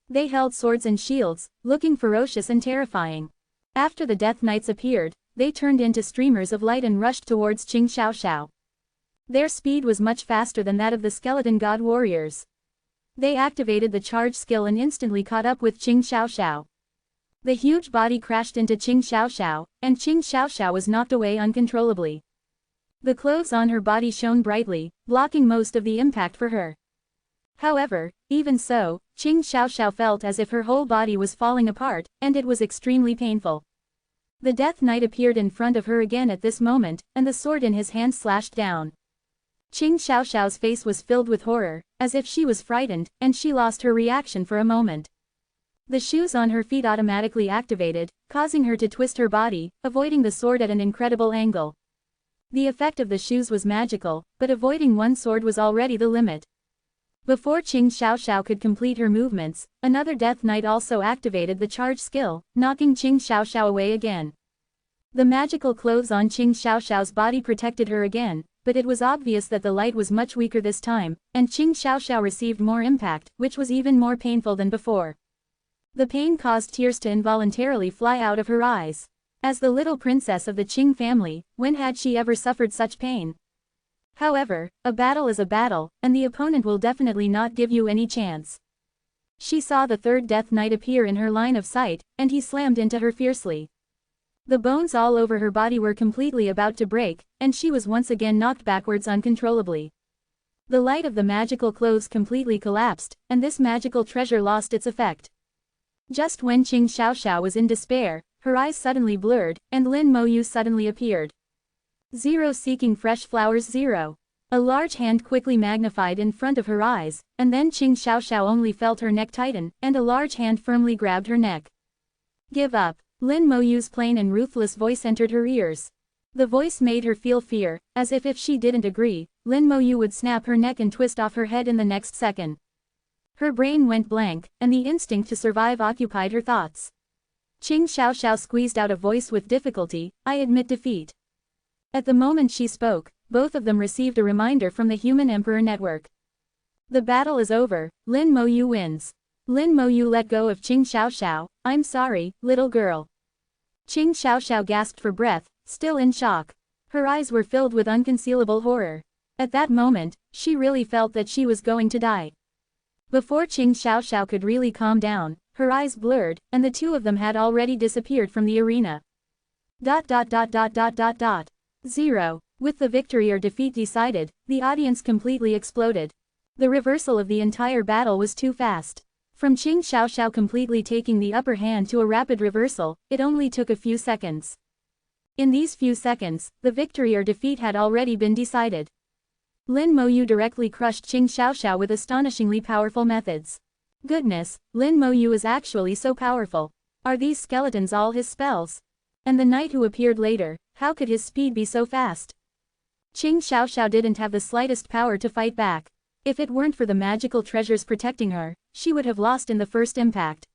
They held swords and shields, looking ferocious and terrifying. After the Death Knights appeared, they turned into streamers of light and rushed towards Qing Xiaoxiao. Their speed was much faster than that of the skeleton god warriors. They activated the charge skill and instantly caught up with Qing Xiaoxiao. The huge body crashed into Qing Xiaoxiao, and Qing Xiaoxiao was knocked away uncontrollably. The clothes on her body shone brightly, blocking most of the impact for her. However, even so, Qing Xiaoxiao felt as if her whole body was falling apart, and it was extremely painful. The Death Knight appeared in front of her again at this moment, and the sword in his hand slashed down. Qing Xiaoxiao's face was filled with horror, as if she was frightened, and she lost her reaction for a moment. The shoes on her feet automatically activated, causing her to twist her body, avoiding the sword at an incredible angle. The effect of the shoes was magical, but avoiding one sword was already the limit. Before Qing Xiaoxiao could complete her movements, another Death Knight also activated the charge skill, knocking Qing Xiaoxiao away again. The magical clothes on Qing Xiaoxiao's body protected her again, but it was obvious that the light was much weaker this time, and Qing Xiaoxiao received more impact, which was even more painful than before. The pain caused tears to involuntarily fly out of her eyes. As the little princess of the Qing family, when had she ever suffered such pain? However, a battle is a battle, and the opponent will definitely not give you any chance. She saw the third Death Knight appear in her line of sight, and he slammed into her fiercely. The bones all over her body were completely about to break, and she was once again knocked backwards uncontrollably. The light of the magical clothes completely collapsed, and this magical treasure lost its effect. Just when Qing Xiaoxiao was in despair, her eyes suddenly blurred, and Lin Moyu suddenly appeared. Zero seeking fresh flowers 0. A large hand quickly magnified in front of her eyes, and then Qing Xiaoxiao only felt her neck tighten, and a large hand firmly grabbed her neck. Give up. Lin Moyu's plain and ruthless voice entered her ears. The voice made her feel fear, as if she didn't agree, Lin Moyu would snap her neck and twist off her head in the next second. Her brain went blank, and the instinct to survive occupied her thoughts. Qing Xiaoxiao squeezed out a voice with difficulty, I admit defeat. At the moment she spoke, both of them received a reminder from the Human Emperor Network. The battle is over, Lin Moyu wins. Lin Moyu let go of Qing Xiaoxiao, I'm sorry, little girl. Qing Xiaoxiao gasped for breath, still in shock. Her eyes were filled with unconcealable horror. At that moment, she really felt that she was going to die. Before Qing Xiaoxiao could really calm down, her eyes blurred, and the two of them had already disappeared from the arena. 0. With the victory or defeat decided, the audience completely exploded. The reversal of the entire battle was too fast. From Qing Xiaoxiao completely taking the upper hand to a rapid reversal, it only took a few seconds. In these few seconds, the victory or defeat had already been decided. Lin Moyu directly crushed Qing Xiaoxiao with astonishingly powerful methods. Goodness, Lin Moyu is actually so powerful. Are these skeletons all his spells? And the knight who appeared later, how could his speed be so fast? Qing Xiaoxiao didn't have the slightest power to fight back. If it weren't for the magical treasures protecting her, she would have lost in the first impact.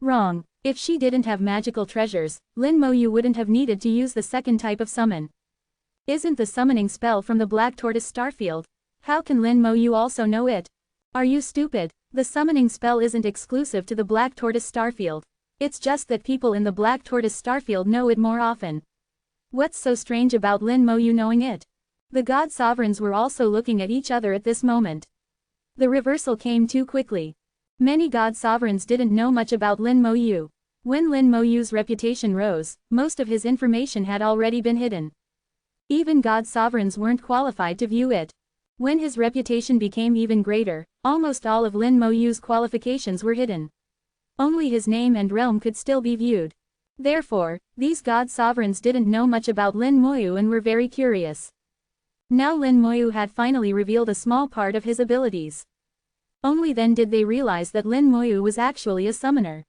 Wrong. If she didn't have magical treasures, Lin Moyu wouldn't have needed to use the second type of summon. Isn't the summoning spell from the Black Tortoise Starfield? How can Lin Moyu also know it? Are you stupid? The summoning spell isn't exclusive to the Black Tortoise Starfield. It's just that people in the Black Tortoise Starfield know it more often. What's so strange about Lin Moyu knowing it? The God Sovereigns were also looking at each other at this moment. The reversal came too quickly. Many God Sovereigns didn't know much about Lin Moyu. When Lin Moyu's reputation rose, most of his information had already been hidden. Even God Sovereigns weren't qualified to view it. When his reputation became even greater, almost all of Lin Moyu's qualifications were hidden. Only his name and realm could still be viewed. Therefore, these God Sovereigns didn't know much about Lin Moyu and were very curious. Now Lin Moyu had finally revealed a small part of his abilities. Only then did they realize that Lin Moyu was actually a summoner.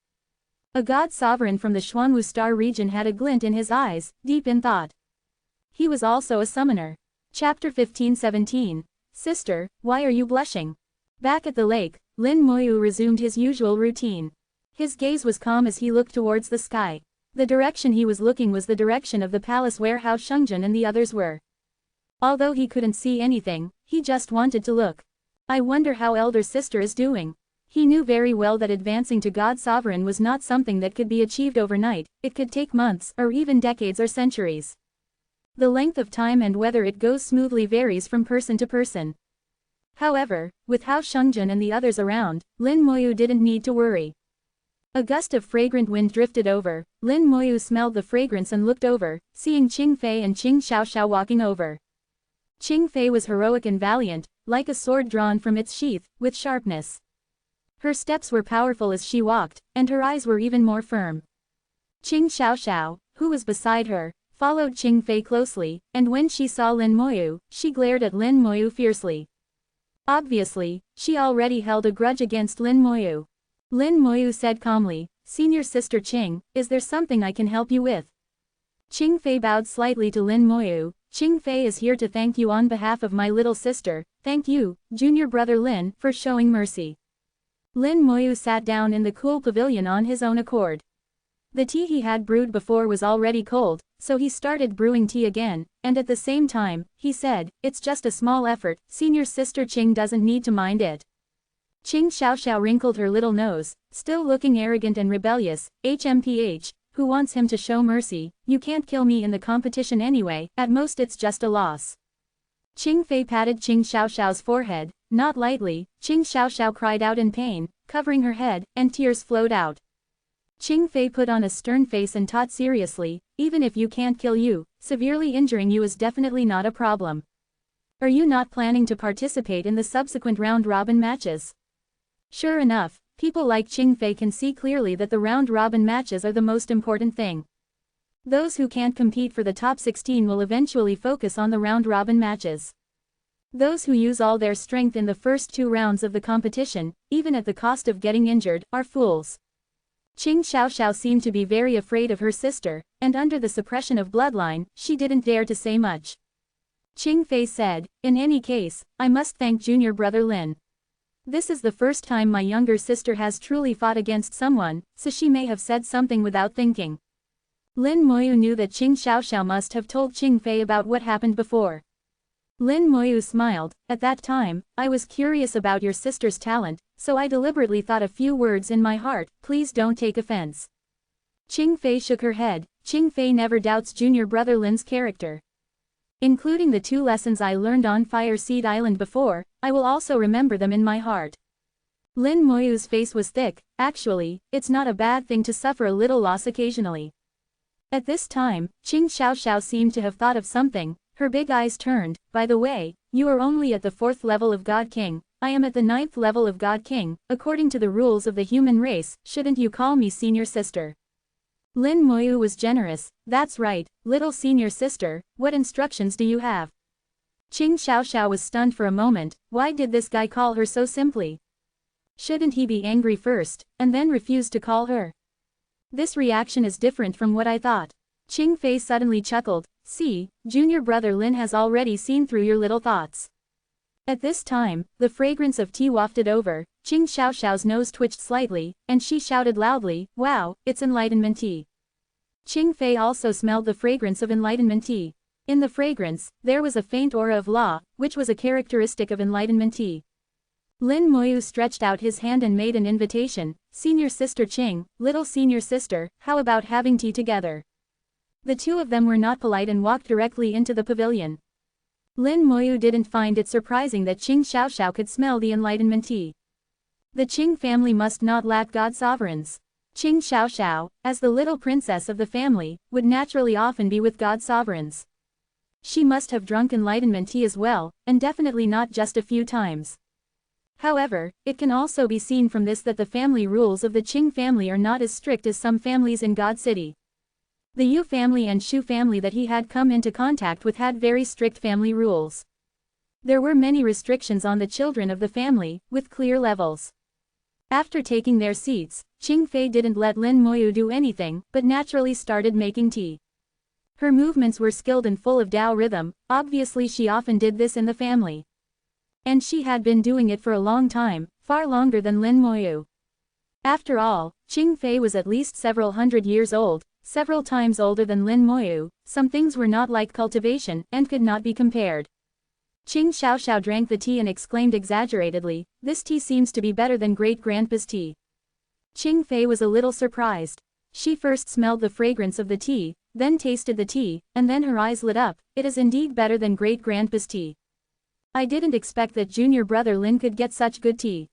A God Sovereign from the Xuanwu Star region had a glint in his eyes, deep in thought. He was also a summoner. Chapter 15-17. Sister, why are you blushing? Back at the lake, Lin Moyu resumed his usual routine. His gaze was calm as he looked towards the sky. The direction he was looking was the direction of the palace where Hao Shengzhen and the others were. Although he couldn't see anything, he just wanted to look. I wonder how elder sister is doing. He knew very well that advancing to God Sovereign was not something that could be achieved overnight, it could take months or even decades or centuries. The length of time and whether it goes smoothly varies from person to person. However, with Hao Shengzhen and the others around, Lin Moyu didn't need to worry. A gust of fragrant wind drifted over. Lin Moyu smelled the fragrance and looked over, seeing Qing Fei and Qing Xiaoxiao walking over. Qing Fei was heroic and valiant, like a sword drawn from its sheath, with sharpness. Her steps were powerful as she walked, and her eyes were even more firm. Qing Xiaoxiao, who was beside her, followed Qing Fei closely, and when she saw Lin Moyu, she glared at Lin Moyu fiercely. Obviously, she already held a grudge against Lin Moyu. Lin Moyu said calmly, "Senior Sister Qing, is there something I can help you with?" Qing Fei bowed slightly to Lin Moyu. "Qing Fei is here to thank you on behalf of my little sister. Thank you, junior brother Lin, for showing mercy." Lin Moyu sat down in the cool pavilion on his own accord. The tea he had brewed before was already cold, so he started brewing tea again, and at the same time, he said, "It's just a small effort, Senior Sister Qing doesn't need to mind it." Qing Xiaoxiao wrinkled her little nose, still looking arrogant and rebellious. "HMPH, who wants him to show mercy? You can't kill me in the competition anyway, at most it's just a loss." Qing Fei patted Qing Xiaoxiao's forehead, not lightly. Qing Xiaoxiao cried out in pain, covering her head, and tears flowed out. Qing Fei put on a stern face and taught seriously, "Even if you can't kill you, severely injuring you is definitely not a problem. Are you not planning to participate in the subsequent round-robin matches?" Sure enough, people like Qing Fei can see clearly that the round-robin matches are the most important thing. Those who can't compete for the top 16 will eventually focus on the round-robin matches. Those who use all their strength in the first 2 rounds of the competition, even at the cost of getting injured, are fools. Qing Xiaoxiao seemed to be very afraid of her sister, and under the suppression of bloodline, she didn't dare to say much. Qing Fei said, "In any case, I must thank junior brother Lin. This is the first time my younger sister has truly fought against someone, so she may have said something without thinking." Lin Moyu knew that Qing Xiaoxiao must have told Qing Fei about what happened before. Lin Moyu smiled. "At that time, I was curious about your sister's talent, so I deliberately thought a few words in my heart. Please don't take offense." Qing Fei shook her head. Qing Fei never doubts junior brother Lin's character. Including the 2 lessons I learned on Fire Seed Island before, I will also remember them in my heart. Lin Moyu's face was thick. Actually, it's not a bad thing to suffer a little loss occasionally. At this time, Qing Xiaoxiao seemed to have thought of something. Her big eyes turned. "By the way, you are only at the 4th level of God King, I am at the 9th level of God King. According to the rules of the human race, shouldn't you call me senior sister?" Lin Moyu was generous. "That's right, little senior sister, what instructions do you have?" Qing Xiaoxiao was stunned for a moment. Why did this guy call her so simply? Shouldn't he be angry first, and then refuse to call her? This reaction is different from what I thought. Qing Fei suddenly chuckled. "See, junior brother Lin has already seen through your little thoughts." At this time, the fragrance of tea wafted over. Qing Xiaoxiao's nose twitched slightly, and she shouted loudly, "Wow, it's enlightenment tea." Qing Fei also smelled the fragrance of enlightenment tea. In the fragrance, there was a faint aura of law, which was a characteristic of enlightenment tea. Lin Moyu stretched out his hand and made an invitation. "Senior sister Qing, little senior sister, how about having tea together?" The 2 of them were not polite and walked directly into the pavilion. Lin Moyu didn't find it surprising that Qing Xiaoxiao could smell the enlightenment tea. The Qing family must not lack god sovereigns. Qing Xiaoxiao, as the little princess of the family, would naturally often be with god sovereigns. She must have drunk enlightenment tea as well, and definitely not just a few times. However, it can also be seen from this that the family rules of the Qing family are not as strict as some families in God City. The Yu family and Shu family that he had come into contact with had very strict family rules. There were many restrictions on the children of the family, with clear levels. After taking their seats, Qing Fei didn't let Lin Moyu do anything, but naturally started making tea. Her movements were skilled and full of Tao rhythm. Obviously she often did this in the family. And she had been doing it for a long time, far longer than Lin Moyu. After all, Qing Fei was at least several hundred years old, several times older than Lin Moyu. Some things were not like cultivation, and could not be compared. Qing Xiaoxiao drank the tea and exclaimed exaggeratedly, "This tea seems to be better than great-grandpa's tea." Qing Fei was a little surprised. She first smelled the fragrance of the tea, then tasted the tea, and then her eyes lit up. "It is indeed better than great-grandpa's tea. I didn't expect that junior brother Lin could get such good tea."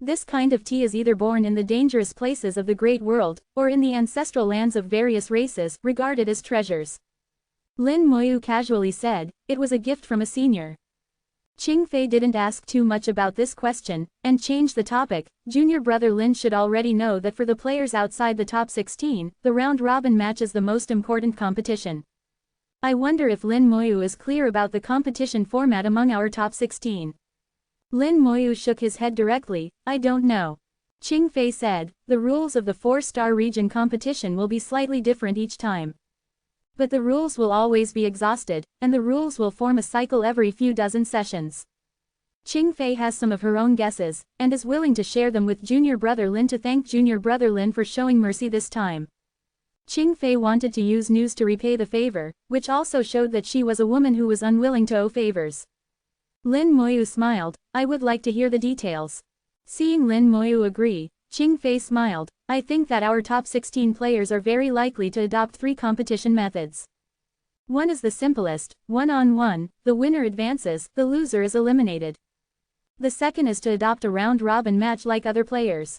This kind of tea is either born in the dangerous places of the great world, or in the ancestral lands of various races, regarded as treasures. Lin Moyu casually said, it was a gift from a senior. Ching Fei didn't ask too much about this question, and changed the topic. Junior brother Lin should already know that for the players outside the top 16, the round-robin match is the most important competition. I wonder if Lin Moyu is clear about the competition format among our top 16. Lin Moyu shook his head directly, I don't know. Ching Fei said, the rules of the 4-star region competition will be slightly different each time. But the rules will always be exhausted, and the rules will form a cycle every few dozen sessions. Ching Fei has some of her own guesses, and is willing to share them with junior brother Lin to thank junior brother Lin for showing mercy this time. Ching Fei wanted to use news to repay the favor, which also showed that she was a woman who was unwilling to owe favors. Lin Moyu smiled, I would like to hear the details. Seeing Lin Moyu agree, Ching Fei smiled, I think that our top 16 players are very likely to adopt 3 competition methods. One is the simplest, one-on-one, the winner advances, the loser is eliminated. The second is to adopt a round-robin match like other players.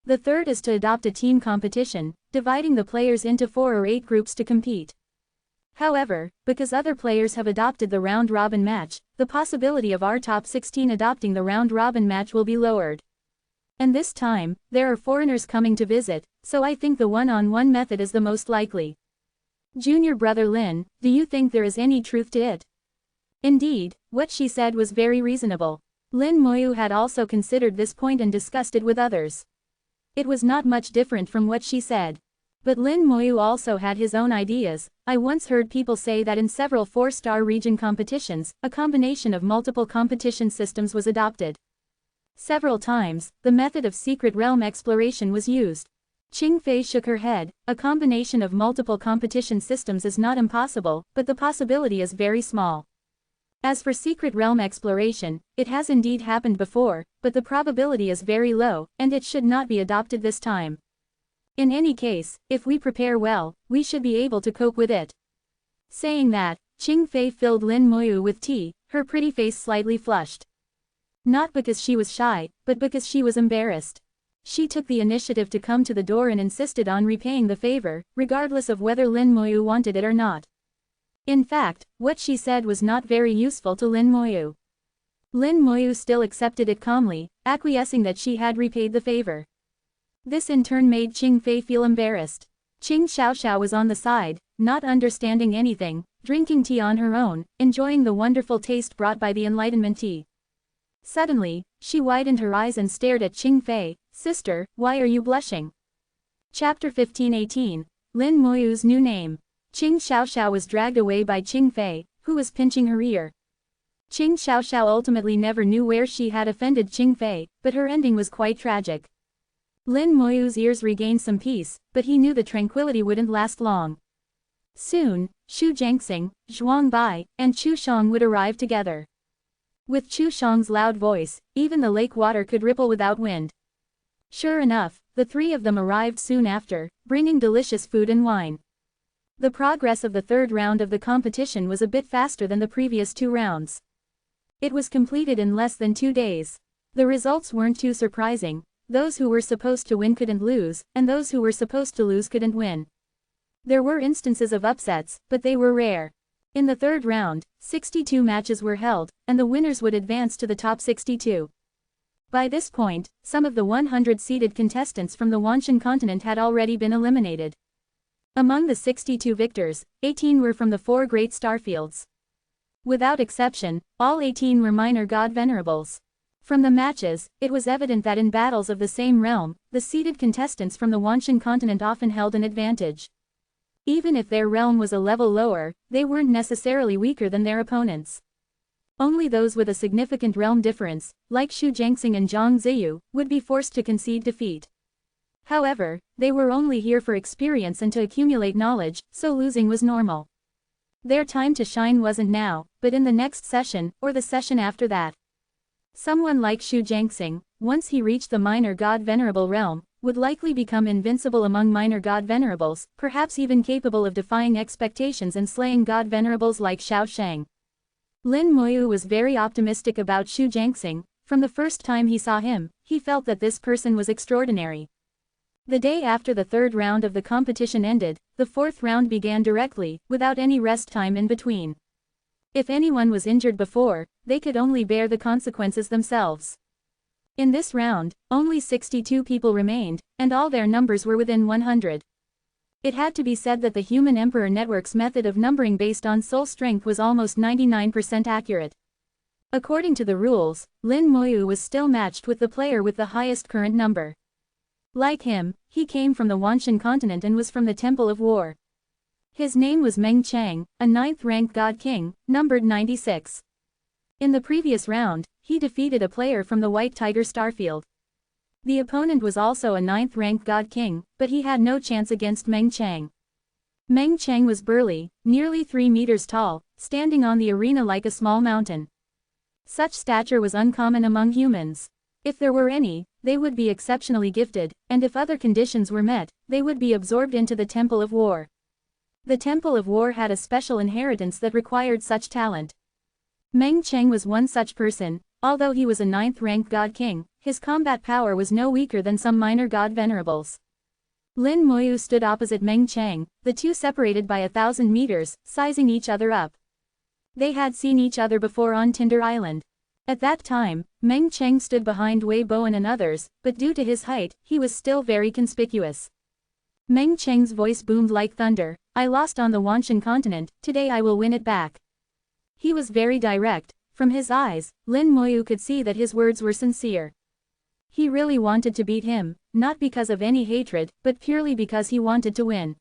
The third is to adopt a team competition, dividing the players into 4 or 8 groups to compete. However, because other players have adopted the round-robin match, the possibility of our top 16 adopting the round-robin match will be lowered. And this time, there are foreigners coming to visit, so I think the one-on-one method is the most likely. Junior brother Lin, do you think there is any truth to it? Indeed, what she said was very reasonable. Lin Moyu had also considered this point and discussed it with others. It was not much different from what she said. But Lin Moyu also had his own ideas. I once heard people say that in several 4-star region competitions, a combination of multiple competition systems was adopted. Several times, the method of secret realm exploration was used. Ching Fei shook her head, a combination of multiple competition systems is not impossible, but the possibility is very small. As for secret realm exploration, it has indeed happened before, but the probability is very low, and it should not be adopted this time. In any case, if we prepare well, we should be able to cope with it. Saying that, Ching Fei filled Lin Moyu with tea, her pretty face slightly flushed. Not because she was shy, but because she was embarrassed. She took the initiative to come to the door and insisted on repaying the favor, regardless of whether Lin Moyu wanted it or not. In fact, what she said was not very useful to Lin Moyu. Lin Moyu still accepted it calmly, acquiescing that she had repaid the favor. This in turn made Ching Fei feel embarrassed. Ching Xiaoxiao was on the side, not understanding anything, drinking tea on her own, enjoying the wonderful taste brought by the enlightenment tea. Suddenly, she widened her eyes and stared at Ching Fei. Sister, why are you blushing? Chapter 15:18. Lin Moyu's new name. Ching Xiaoxiao was dragged away by Ching Fei, who was pinching her ear. Ching Xiaoxiao ultimately never knew where she had offended Ching Fei, but her ending was quite tragic. Lin Moyu's ears regained some peace, but he knew the tranquility wouldn't last long. Soon, Xu Jiangxing, Zhuang Bai, and Chu Shang would arrive together. With Chu Shang's loud voice, even the lake water could ripple without wind. Sure enough, the 3 of them arrived soon after, bringing delicious food and wine. The progress of the 3rd round of the competition was a bit faster than the previous 2 rounds. It was completed in less than 2 days. The results weren't too surprising. Those who were supposed to win couldn't lose, and those who were supposed to lose couldn't win. There were instances of upsets, but they were rare. In the 3rd round, 62 matches were held, and the winners would advance to the top 62. By this point, some of the 100-seeded contestants from the Wanshan continent had already been eliminated. Among the 62 victors, 18 were from the 4 great starfields. Without exception, all 18 were minor god venerables. From the matches, it was evident that in battles of the same realm, the seeded contestants from the Wanshan continent often held an advantage. Even if their realm was a level lower, they weren't necessarily weaker than their opponents. Only those with a significant realm difference, like Xu Jiangxing and Zhang Ziyu, would be forced to concede defeat. However, they were only here for experience and to accumulate knowledge, so losing was normal. Their time to shine wasn't now, but in the next session, or the session after that. Someone like Xu Jiangxing, once he reached the minor god venerable realm, would likely become invincible among minor god venerables, perhaps even capable of defying expectations and slaying god venerables like Xiao Shang. Lin Moyu was very optimistic about Xu Jiangxing. From the first time he saw him, he felt that this person was extraordinary. The day after the third round of the competition ended, the fourth round began directly, without any rest time in between. If anyone was injured before, they could only bear the consequences themselves. In this round, only 62 people remained, and all their numbers were within 100. It had to be said that the Human Emperor Network's method of numbering based on soul strength was almost 99% accurate. According to the rules, Lin Moyu was still matched with the player with the highest current number. Like him, he came from the Wanshan continent and was from the Temple of War. His name was Meng Chang, a 9th-ranked god king, numbered 96. In the previous round, he defeated a player from the White Tiger Starfield. The opponent was also a 9th-ranked god king, but he had no chance against Meng Chang. Meng Chang was burly, nearly 3 meters tall, standing on the arena like a small mountain. Such stature was uncommon among humans. If there were any, they would be exceptionally gifted, and if other conditions were met, they would be absorbed into the Temple of War. The Temple of War had a special inheritance that required such talent. Meng Chang was one such person. Although he was a 9th-ranked god king, his combat power was no weaker than some minor god venerables. Lin Moyu stood opposite Meng Chang, the two separated by 1,000 meters, sizing each other up. They had seen each other before on Tinder Island. At that time, Meng Chang stood behind Wei Bowen and others, but due to his height, he was still very conspicuous. Meng Chang's voice boomed like thunder. "I lost on the Wanshan continent, today I will win it back." He was very direct. From his eyes, Lin Moyu could see that his words were sincere. He really wanted to beat him, not because of any hatred, but purely because he wanted to win.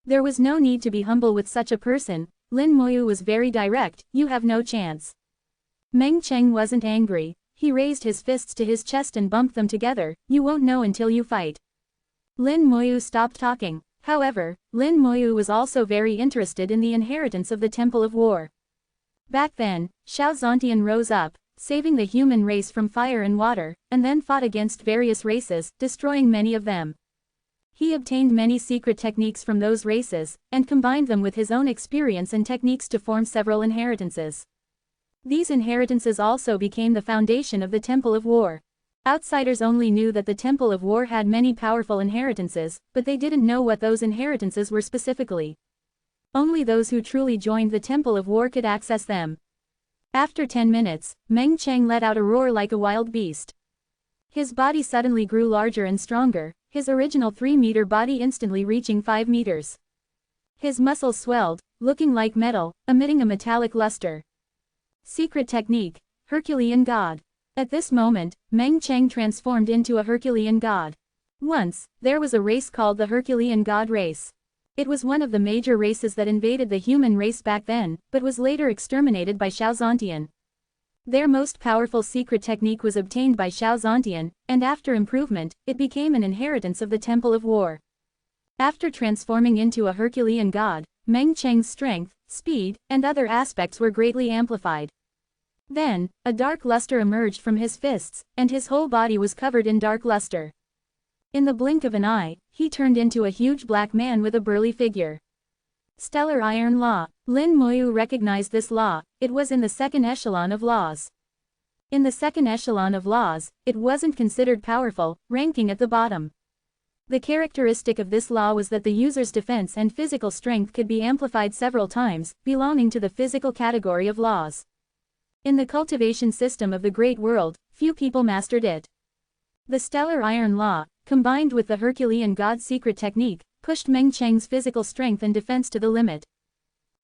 There was no need to be humble with such a person. Lin Moyu was very direct. "You have no chance." Meng Chang wasn't angry. He raised his fists to his chest and bumped them together. "You won't know until you fight." Lin Moyu stopped talking. However, Lin Moyu was also very interested in the inheritance of the Temple of War. Back then, Xiao Zontian rose up, saving the human race from fire and water, and then fought against various races, destroying many of them. He obtained many secret techniques from those races, and combined them with his own experience and techniques to form several inheritances. These inheritances also became the foundation of the Temple of War. Outsiders only knew that the Temple of War had many powerful inheritances, but they didn't know what those inheritances were specifically. Only those who truly joined the Temple of War could access them. After 10 minutes, Meng Chang let out a roar like a wild beast. His body suddenly grew larger and stronger, his original 3-meter body instantly reaching 5 meters. His muscles swelled, looking like metal, emitting a metallic luster. Secret technique, Herculean God. At this moment, Meng Chang transformed into a Herculean god. Once, there was a race called the Herculean God race. It was one of the major races that invaded the human race back then, but was later exterminated by Xiao Zontian. Their most powerful secret technique was obtained by Xiao Zontian, and after improvement, it became an inheritance of the Temple of War. After transforming into a Herculean god, Meng Chang's strength, speed, and other aspects were greatly amplified. Then, a dark luster emerged from his fists, and his whole body was covered in dark luster. In the blink of an eye, he turned into a huge black man with a burly figure. Stellar Iron Law. Lin Moyu recognized this law. It was in the second echelon of laws. In the second echelon of laws, it wasn't considered powerful, ranking at the bottom. The characteristic of this law was that the user's defense and physical strength could be amplified several times, belonging to the physical category of laws. In the cultivation system of the Great World, few people mastered it. The Stellar Iron Law, combined with the Herculean God's secret technique, pushed Meng Chang's physical strength and defense to the limit.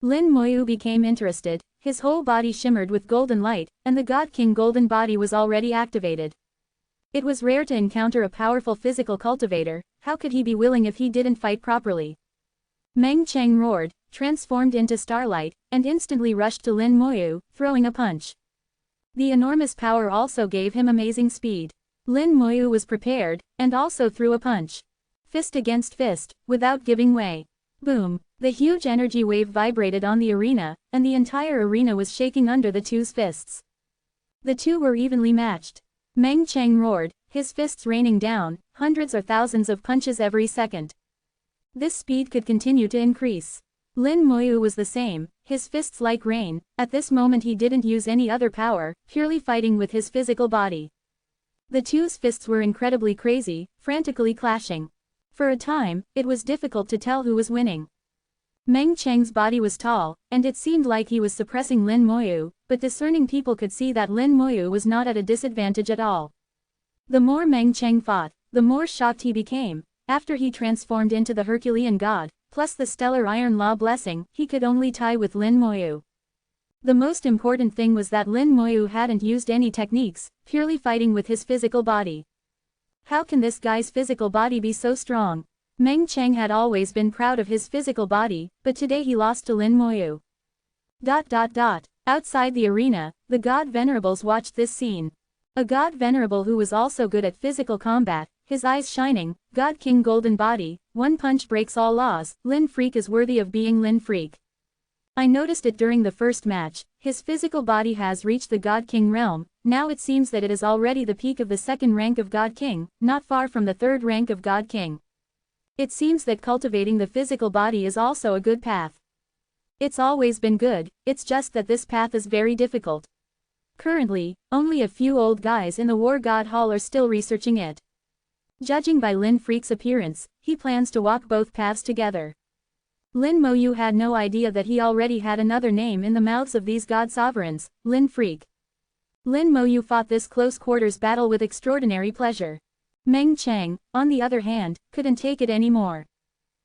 Lin Moyu became interested, his whole body shimmered with golden light, and the God King golden body was already activated. It was rare to encounter a powerful physical cultivator. How could he be willing if he didn't fight properly? Meng Chang roared, transformed into starlight, and instantly rushed to Lin Moyu, throwing a punch. The enormous power also gave him amazing speed. Lin Moyu was prepared, and also threw a punch. Fist against fist, without giving way. Boom! The huge energy wave vibrated on the arena, and the entire arena was shaking under the two's fists. The two were evenly matched. Meng Chang roared, his fists raining down, hundreds or thousands of punches every second. This speed could continue to increase. Lin Moyu was the same, his fists like rain. At this moment he didn't use any other power, purely fighting with his physical body. The two's fists were incredibly crazy, frantically clashing. For a time, it was difficult to tell who was winning. Meng Cheng's body was tall, and it seemed like he was suppressing Lin Moyu, but discerning people could see that Lin Moyu was not at a disadvantage at all. The more Meng Cheng fought, the more shocked he became. After he transformed into the Herculean god, plus the stellar iron law blessing, he could only tie with Lin Moyu. The most important thing was that Lin Moyu hadn't used any techniques, purely fighting with his physical body. How can this guy's physical body be so strong? Meng Cheng had always been proud of his physical body, but today he lost to Lin Moyu. Outside the arena, the god Venerables watched this scene. A god Venerable who was also good at physical combat, his eyes shining, God King golden body, one punch breaks all laws, Lin Freak is worthy of being Lin Freak. I noticed it during the first match, his physical body has reached the God King realm, now it seems that it is already the peak of the second rank of God King, not far from the third rank of God King. It seems that cultivating the physical body is also a good path. It's always been good, it's just that this path is very difficult. Currently, only a few old guys in the War God Hall are still researching it. Judging by Lin Freak's appearance, he plans to walk both paths together. Lin Moyu had no idea that he already had another name in the mouths of these god sovereigns, Lin Freak. Lin Moyu fought this close-quarters battle with extraordinary pleasure. Meng Cheng, on the other hand, couldn't take it anymore.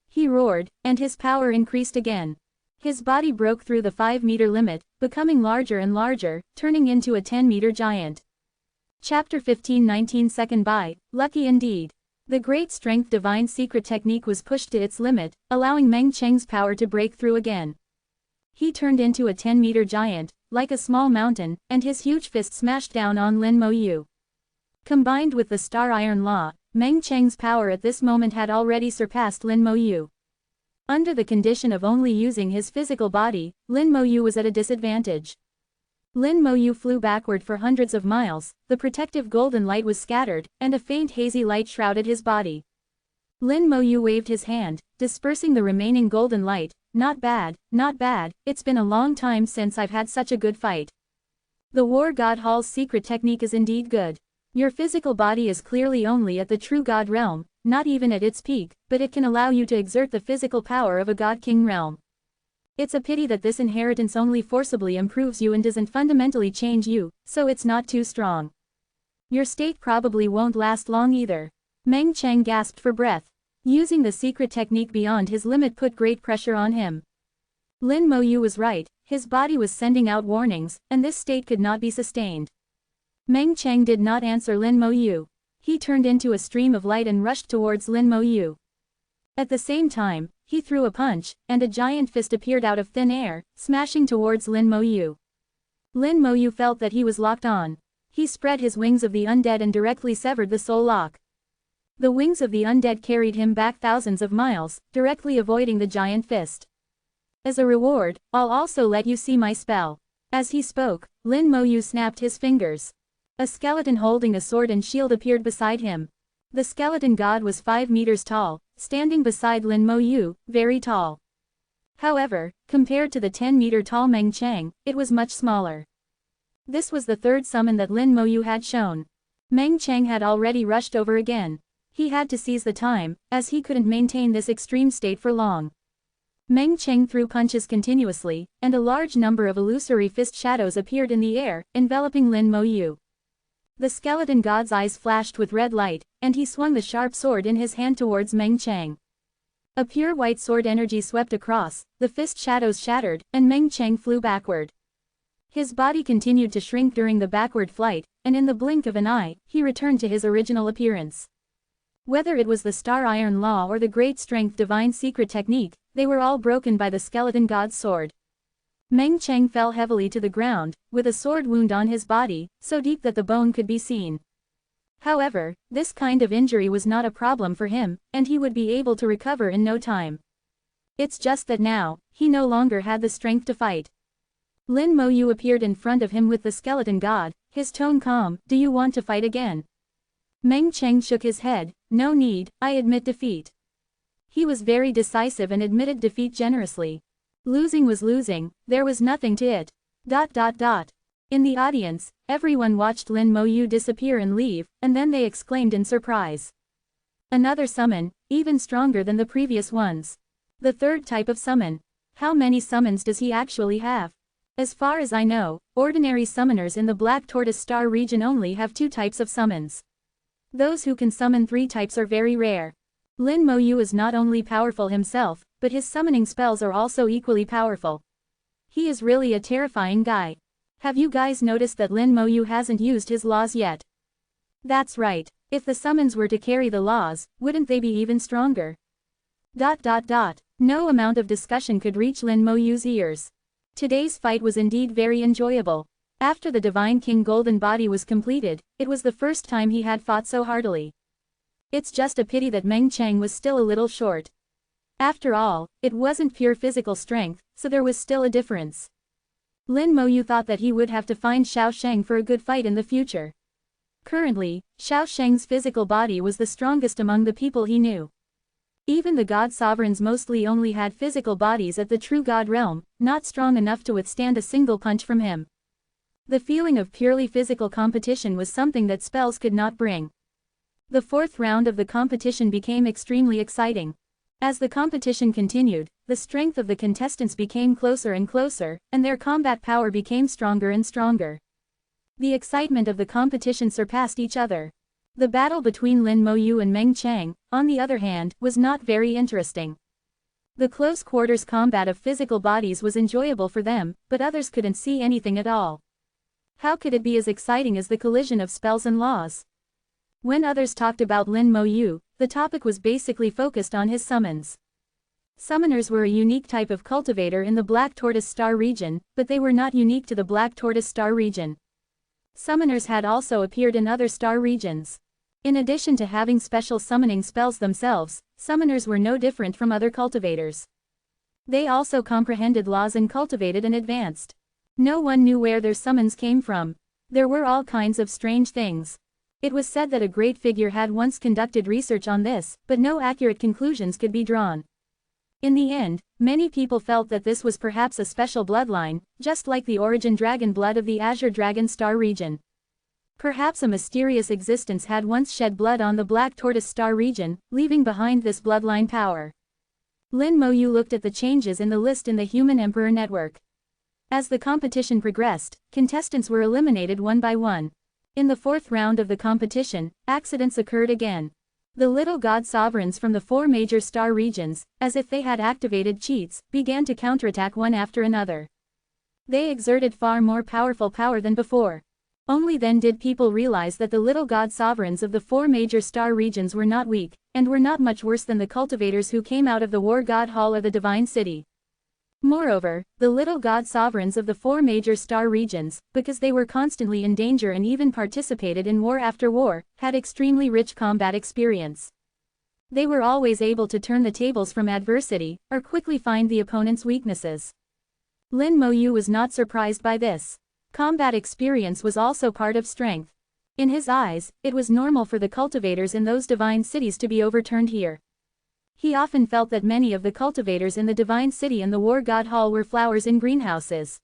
He roared, and his power increased again. His body broke through the 5-meter limit, becoming larger and larger, turning into a 10-meter giant. Chapter 15 19-second bite, lucky indeed. The great strength divine secret technique was pushed to its limit, allowing Meng Cheng's power to break through again. He turned into a 10-meter giant, like a small mountain, and his huge fist smashed down on Lin Moyu. Combined with the Star Iron Law, Meng Cheng's power at this moment had already surpassed Lin Moyu. Under the condition of only using his physical body, Lin Moyu was at a disadvantage. Lin Moyu flew backward for hundreds of miles, the protective golden light was scattered, and a faint hazy light shrouded his body. Lin Moyu waved his hand, dispersing the remaining golden light. Not bad, it's been a long time since I've had such a good fight. The War God Hall's secret technique is indeed good. Your physical body is clearly only at the true God realm, not even at its peak, but it can allow you to exert the physical power of a God King realm. It's a pity that this inheritance only forcibly improves you and doesn't fundamentally change you, so it's not too strong. Your state probably won't last long either. Meng Cheng gasped for breath. Using the secret technique beyond his limit put great pressure on him. Lin Moyu was right, his body was sending out warnings, and this state could not be sustained. Meng Cheng did not answer Lin Moyu. He turned into a stream of light and rushed towards Lin Moyu. At the same time, he threw a punch, and a giant fist appeared out of thin air, smashing towards Lin Moyu. Lin Moyu felt that he was locked on. He spread his wings of the undead and directly severed the soul lock. The wings of the undead carried him back thousands of miles, directly avoiding the giant fist. As a reward, I'll also let you see my spell. As he spoke, Lin Moyu snapped his fingers. A skeleton holding a sword and shield appeared beside him. The skeleton god was 5 meters tall, standing beside Lin Moyu, very tall. However, compared to the 10-meter tall Meng Cheng, it was much smaller. This was the third summon that Lin Moyu had shown. Meng Cheng had already rushed over again. He had to seize the time, as he couldn't maintain this extreme state for long. Meng Cheng threw punches continuously, and a large number of illusory fist shadows appeared in the air, enveloping Lin Moyu. The skeleton god's eyes flashed with red light, and he swung the sharp sword in his hand towards Meng Cheng. A pure white sword energy swept across, the fist shadows shattered, and Meng Cheng flew backward. His body continued to shrink during the backward flight, and in the blink of an eye, he returned to his original appearance. Whether it was the Star Iron Law or the Great Strength Divine Secret Technique, they were all broken by the skeleton god's sword. Meng Cheng fell heavily to the ground, with a sword wound on his body, so deep that the bone could be seen. However, this kind of injury was not a problem for him, and he would be able to recover in no time. It's just that now, he no longer had the strength to fight. Lin Moyu appeared in front of him with the skeleton god, his tone calm. Do you want to fight again? Meng Cheng shook his head. No need, I admit defeat. He was very decisive and admitted defeat generously. Losing was losing, there was nothing to it. In the audience, everyone watched Lin Moyu disappear and leave, and then they exclaimed in surprise. Another summon, even stronger than the previous ones. The third type of summon. How many summons does he actually have? As far as I know, ordinary summoners in the Black Tortoise Star region only have 2 types of summons. Those who can summon 3 types are very rare. Lin Moyu is not only powerful himself, but his summoning spells are also equally powerful. He is really a terrifying guy. Have you guys noticed that Lin Moyu hasn't used his laws yet? That's right, if the summons were to carry the laws, wouldn't they be even stronger? ... No amount of discussion could reach Lin Moyu's ears. Today's fight was indeed very enjoyable. After the Divine King Golden Body was completed, it was the first time he had fought so heartily. It's just a pity that Meng Cheng was still a little short. After all, it wasn't pure physical strength, so there was still a difference. Lin Moyu thought that he would have to find Xiao Sheng for a good fight in the future. Currently, Xiao Sheng's physical body was the strongest among the people he knew. Even the god sovereigns mostly only had physical bodies at the true god realm, not strong enough to withstand a single punch from him. The feeling of purely physical competition was something that spells could not bring. The 4th round of the competition became extremely exciting. As the competition continued, the strength of the contestants became closer and closer, and their combat power became stronger and stronger. The excitement of the competition surpassed each other. The battle between Lin Moyu and Meng Cheng, on the other hand, was not very interesting. The close quarters combat of physical bodies was enjoyable for them, but others couldn't see anything at all. How could it be as exciting as the collision of spells and laws? When others talked about Lin Moyu, the topic was basically focused on his summons. Summoners were a unique type of cultivator in the Black Tortoise Star region, but they were not unique to the Black Tortoise Star region. Summoners had also appeared in other star regions. In addition to having special summoning spells themselves, summoners were no different from other cultivators. They also comprehended laws and cultivated and advanced. No one knew where their summons came from. There were all kinds of strange things. It was said that a great figure had once conducted research on this, but no accurate conclusions could be drawn. In the end, many people felt that this was perhaps a special bloodline, just like the origin dragon blood of the Azure Dragon Star region. Perhaps a mysterious existence had once shed blood on the Black Tortoise Star region, leaving behind this bloodline power. Lin Moyu looked at the changes in the list in the Human Emperor Network. As the competition progressed, contestants were eliminated one by one. In the 4th round of the competition, accidents occurred again. The little god sovereigns from the 4 major star regions, as if they had activated cheats, began to counterattack one after another. They exerted far more powerful power than before. Only then did people realize that the little god sovereigns of the 4 major star regions were not weak, and were not much worse than the cultivators who came out of the War God Hall or the Divine City. Moreover, the little god sovereigns of the 4 major star regions, because they were constantly in danger and even participated in war after war, had extremely rich combat experience. They were always able to turn the tables from adversity, or quickly find the opponent's weaknesses. Lin Moyu was not surprised by this. Combat experience was also part of strength. In his eyes, it was normal for the cultivators in those divine cities to be overturned here. He often felt that many of the cultivators in the Divine City and the War God Hall were flowers in greenhouses.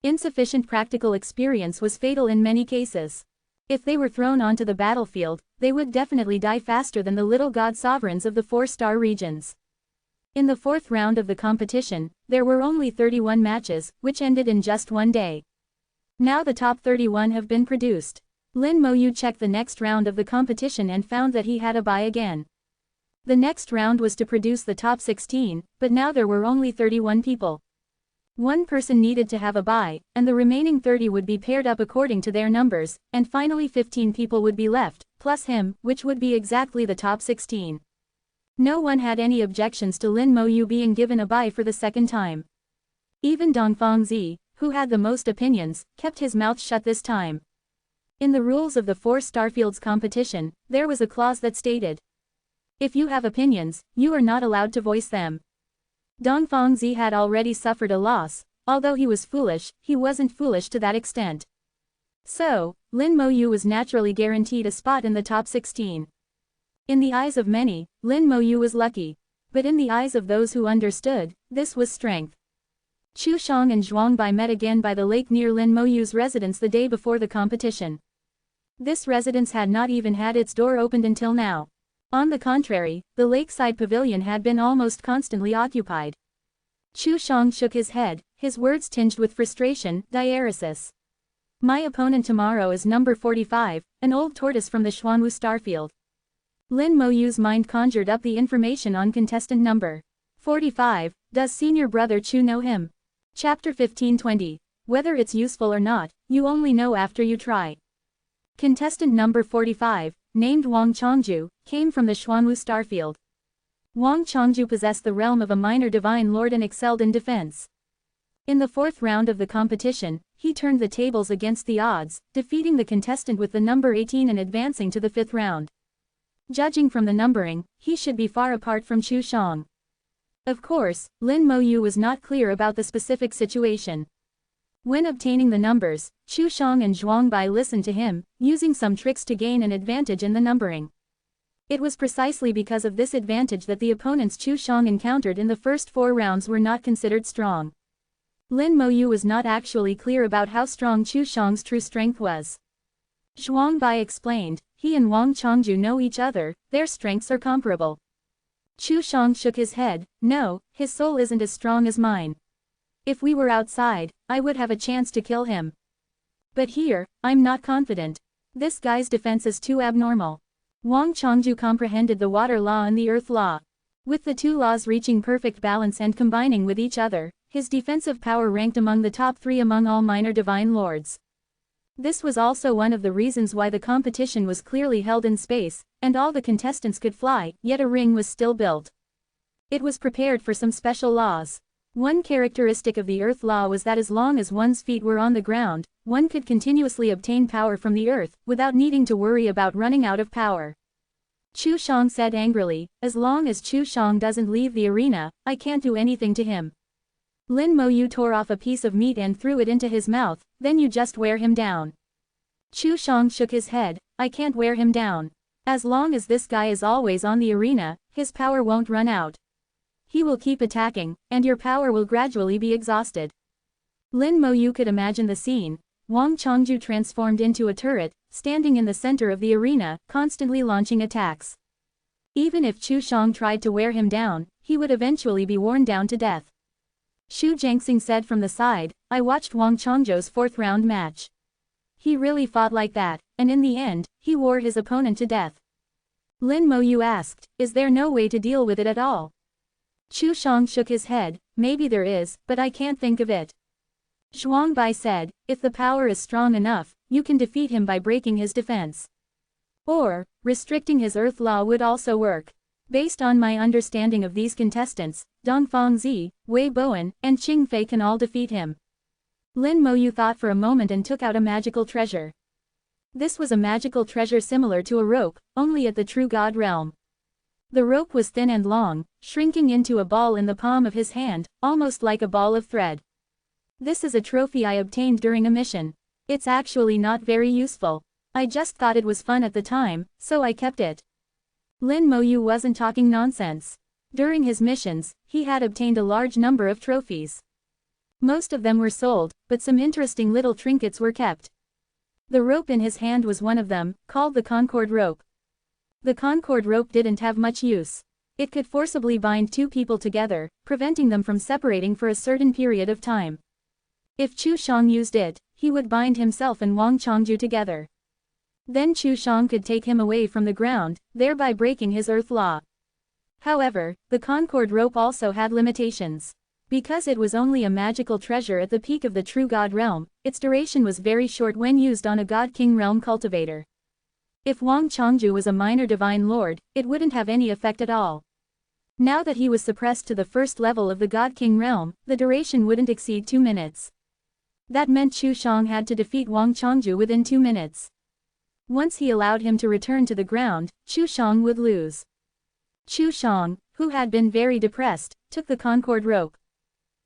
Insufficient practical experience was fatal in many cases. If they were thrown onto the battlefield, they would definitely die faster than the little god sovereigns of the 4-star regions. In the 4th round of the competition, there were only 31 matches, which ended in just one day. Now the top 31 have been produced. Lin Moyu checked the next round of the competition and found that he had a bye again. The next round was to produce the top 16, but now there were only 31 people. One person needed to have a bye, and the remaining 30 would be paired up according to their numbers, and finally 15 people would be left, plus him, which would be exactly the top 16. No one had any objections to Lin Moyu being given a bye for the second time. Even Dongfang Zi, who had the most opinions, kept his mouth shut this time. In the rules of the 4 Starfields competition, there was a clause that stated, if you have opinions, you are not allowed to voice them. Dongfang Zi had already suffered a loss. Although he was foolish, he wasn't foolish to that extent. So, Lin Moyu was naturally guaranteed a spot in the top 16. In the eyes of many, Lin Moyu was lucky. But in the eyes of those who understood, this was strength. Chu Shang and Zhuang Bai met again by the lake near Lin Moyu's residence the day before the competition. This residence had not even had its door opened until now. On the contrary, the lakeside pavilion had been almost constantly occupied. Chu Shang shook his head, his words tinged with frustration. Diaresis. My opponent tomorrow is number 45, an old tortoise from the Xuanwu starfield. Lin Moyu's mind conjured up the information on contestant number 45. Does senior brother Chu know him? Chapter 15:20. Whether it's useful or not, you only know after you try. Contestant number 45, named Wang Chongju, came from the Xuanwu starfield. Wang Chongju possessed the realm of a minor divine lord and excelled in defense. In the fourth round of the competition, he turned the tables against the odds, defeating the contestant with the number 18 and advancing to the fifth round. Judging from the numbering, he should be far apart from Chu Shang. Of course, Lin Moyu was not clear about the specific situation. When obtaining the numbers, Chu Shang and Zhuang Bai listened to him, using some tricks to gain an advantage in the numbering. It was precisely because of this advantage that the opponents Chu Shang encountered in the first 4 rounds were not considered strong. Lin Moyu was not actually clear about how strong Chu Shang's true strength was. Zhuang Bai explained, he and Wang Chongju know each other, their strengths are comparable. Chu Shang shook his head. No, his soul isn't as strong as mine. If we were outside, I would have a chance to kill him. But here, I'm not confident. This guy's defense is too abnormal. Wang Chongju comprehended the water law and the earth law. With the 2 laws reaching perfect balance and combining with each other, his defensive power ranked among the top 3 among all minor divine lords. This was also one of the reasons why the competition was clearly held in space, and all the contestants could fly, yet a ring was still built. It was prepared for some special laws. One characteristic of the earth law was that as long as one's feet were on the ground, one could continuously obtain power from the earth, without needing to worry about running out of power. Chu Shang said angrily, as long as Chu Shang doesn't leave the arena, I can't do anything to him. Lin Moyu tore off a piece of meat and threw it into his mouth. Then you just wear him down. Chu Shang shook his head. I can't wear him down. As long as this guy is always on the arena, his power won't run out. He will keep attacking, and your power will gradually be exhausted. Lin Moyu could imagine the scene. Wang Chongju transformed into a turret, standing in the center of the arena, constantly launching attacks. Even if Chu Shang tried to wear him down, he would eventually be worn down to death. Xu Jiangxing said from the side, I watched Wang Chongzhou's 4th round match. He really fought like that, and in the end, he wore his opponent to death. Lin Moyu asked, is there no way to deal with it at all? Chu Shang shook his head, maybe there is, but I can't think of it. Zhuang Bai said, if the power is strong enough, you can defeat him by breaking his defense. Or, restricting his earth law would also work. Based on my understanding of these contestants, Dongfang Zi, Wei Bowen, and Qing Fei can all defeat him. Lin Moyu thought for a moment and took out a magical treasure. This was a magical treasure similar to a rope, only at the true god realm. The rope was thin and long, shrinking into a ball in the palm of his hand, almost like a ball of thread. This is a trophy I obtained during a mission. It's actually not very useful. I just thought it was fun at the time, so I kept it. Lin Moyu wasn't talking nonsense. During his missions, he had obtained a large number of trophies. Most of them were sold, but some interesting little trinkets were kept. The rope in his hand was one of them, called the Concord rope. The Concord rope didn't have much use. It could forcibly bind 2 people together, preventing them from separating for a certain period of time. If Chu Shang used it, he would bind himself and Wang Chongju together. Then Chu Shang could take him away from the ground, thereby breaking his earth law. However, the Concord rope also had limitations. Because it was only a magical treasure at the peak of the true god realm, its duration was very short when used on a god king realm cultivator. If Wang Chongju was a minor divine lord, it wouldn't have any effect at all. Now that he was suppressed to the first level of the god king realm, the duration wouldn't exceed 2 minutes. That meant Chu Shang had to defeat Wang Chongju within 2 minutes. Once he allowed him to return to the ground, Chu Shang would lose. Chu Shang, who had been very depressed, took the Concord rope.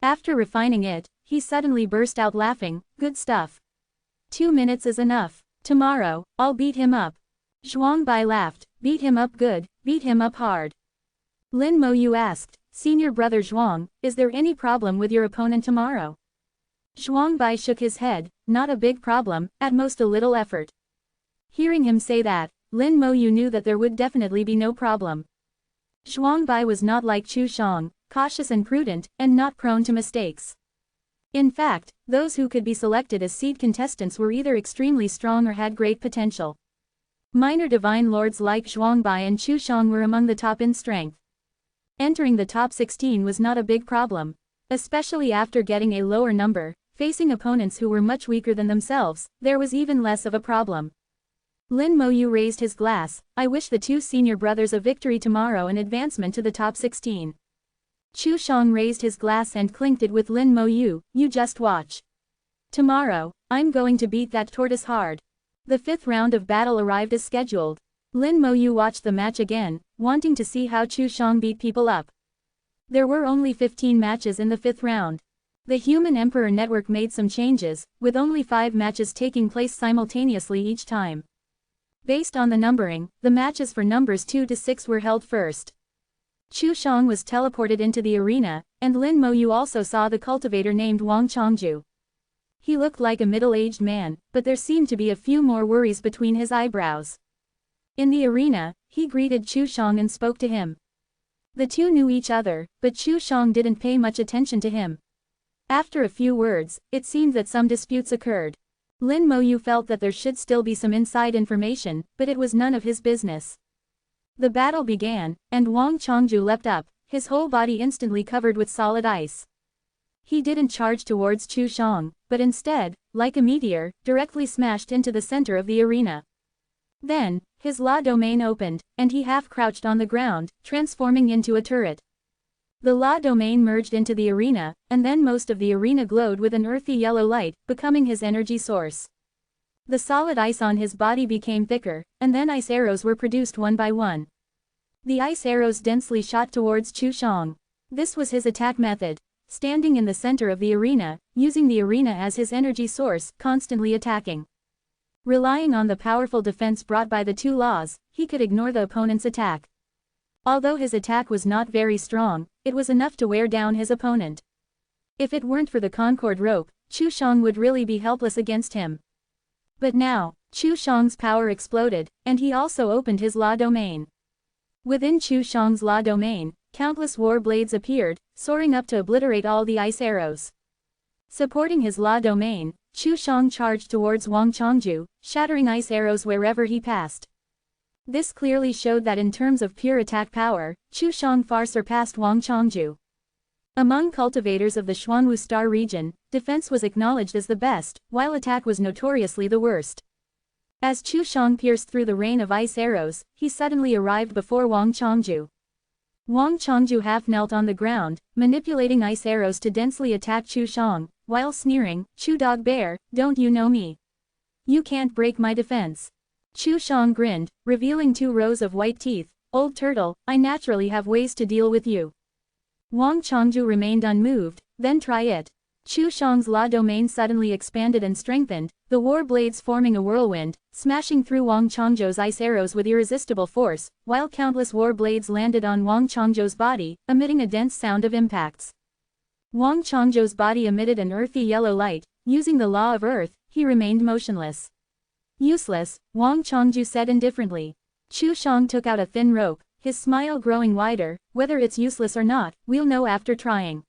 After refining it, he suddenly burst out laughing, good stuff. 2 minutes is enough. Tomorrow, I'll beat him up. Zhuang Bai laughed, beat him up good, beat him up hard. Lin Moyu asked, "Senior brother Zhuang, is there any problem with your opponent tomorrow?" Zhuang Bai shook his head, "Not a big problem, at most a little effort." Hearing him say that, Lin Moyu knew that there would definitely be no problem. Zhuang Bai was not like Chu Shang, cautious and prudent, and not prone to mistakes. In fact, those who could be selected as seed contestants were either extremely strong or had great potential. Minor divine lords like Zhuang Bai and Chu Shang were among the top in strength. Entering the top 16 was not a big problem. Especially after getting a lower number, facing opponents who were much weaker than themselves, there was even less of a problem. Lin Moyu raised his glass, "I wish the two senior brothers a victory tomorrow and advancement to the top 16. Chu Shang raised his glass and clinked it with Lin Moyu, "You just watch. Tomorrow, I'm going to beat that tortoise hard." The fifth round of battle arrived as scheduled. Lin Moyu watched the match again, wanting to see how Chu Shang beat people up. There were only 15 matches in the fifth round. The Human Emperor Network made some changes, with only 5 matches taking place simultaneously each time. Based on the numbering, the matches for numbers 2 to 6 were held first. Chu Shang was teleported into the arena, and Lin Moyu also saw the cultivator named Wang Chongju. He looked like a middle-aged man, but there seemed to be a few more worries between his eyebrows. In the arena, he greeted Chu Shang and spoke to him. The two knew each other, but Chu Shang didn't pay much attention to him. After a few words, it seemed that some disputes occurred. Lin Moyu felt that there should still be some inside information, but it was none of his business. The battle began, and Wang Chongju leapt up, his whole body instantly covered with solid ice. He didn't charge towards Chu Shang, but instead, like a meteor, directly smashed into the center of the arena. Then, his La domain opened, and he half-crouched on the ground, transforming into a turret. The La domain merged into the arena, and then most of the arena glowed with an earthy yellow light, becoming his energy source. The solid ice on his body became thicker, and then ice arrows were produced one by one. The ice arrows densely shot towards Chu Shang. This was his attack method, standing in the center of the arena, using the arena as his energy source, constantly attacking. Relying on the powerful defense brought by the two laws, he could ignore the opponent's attack. Although his attack was not very strong, it was enough to wear down his opponent. If it weren't for the Concord rope, Chu Shang would really be helpless against him. But now, Chu Shang's power exploded, and he also opened his La domain. Within Chu Shang's La domain, countless war blades appeared, soaring up to obliterate all the ice arrows. Supporting his La domain, Chu Shang charged towards Wang Chongju, shattering ice arrows wherever he passed. This clearly showed that in terms of pure attack power, Chu Shang far surpassed Wang Chongju. Among cultivators of the Xuanwu Star region, defense was acknowledged as the best, while attack was notoriously the worst. As Chu Shang pierced through the rain of ice arrows, he suddenly arrived before Wang Chongju. Wang Chongju half knelt on the ground, manipulating ice arrows to densely attack Chu Shang, while sneering, "Chu Dog Bear, don't you know me? You can't break my defense." Chu Shang grinned, revealing 2 rows of white teeth, "Old turtle, I naturally have ways to deal with you." Wang Chongju remained unmoved, "Then try it." Chu Shang's La domain suddenly expanded and strengthened, the war blades forming a whirlwind, smashing through Wang Chongju's ice arrows with irresistible force, while countless war blades landed on Wang Chongju's body, emitting a dense sound of impacts. Wang Chongju's body emitted an earthy yellow light. Using the law of earth, he remained motionless. "Useless," Wang Chongju said indifferently. Chu Shang took out a thin rope, his smile growing wider, "Whether it's useless or not, we'll know after trying."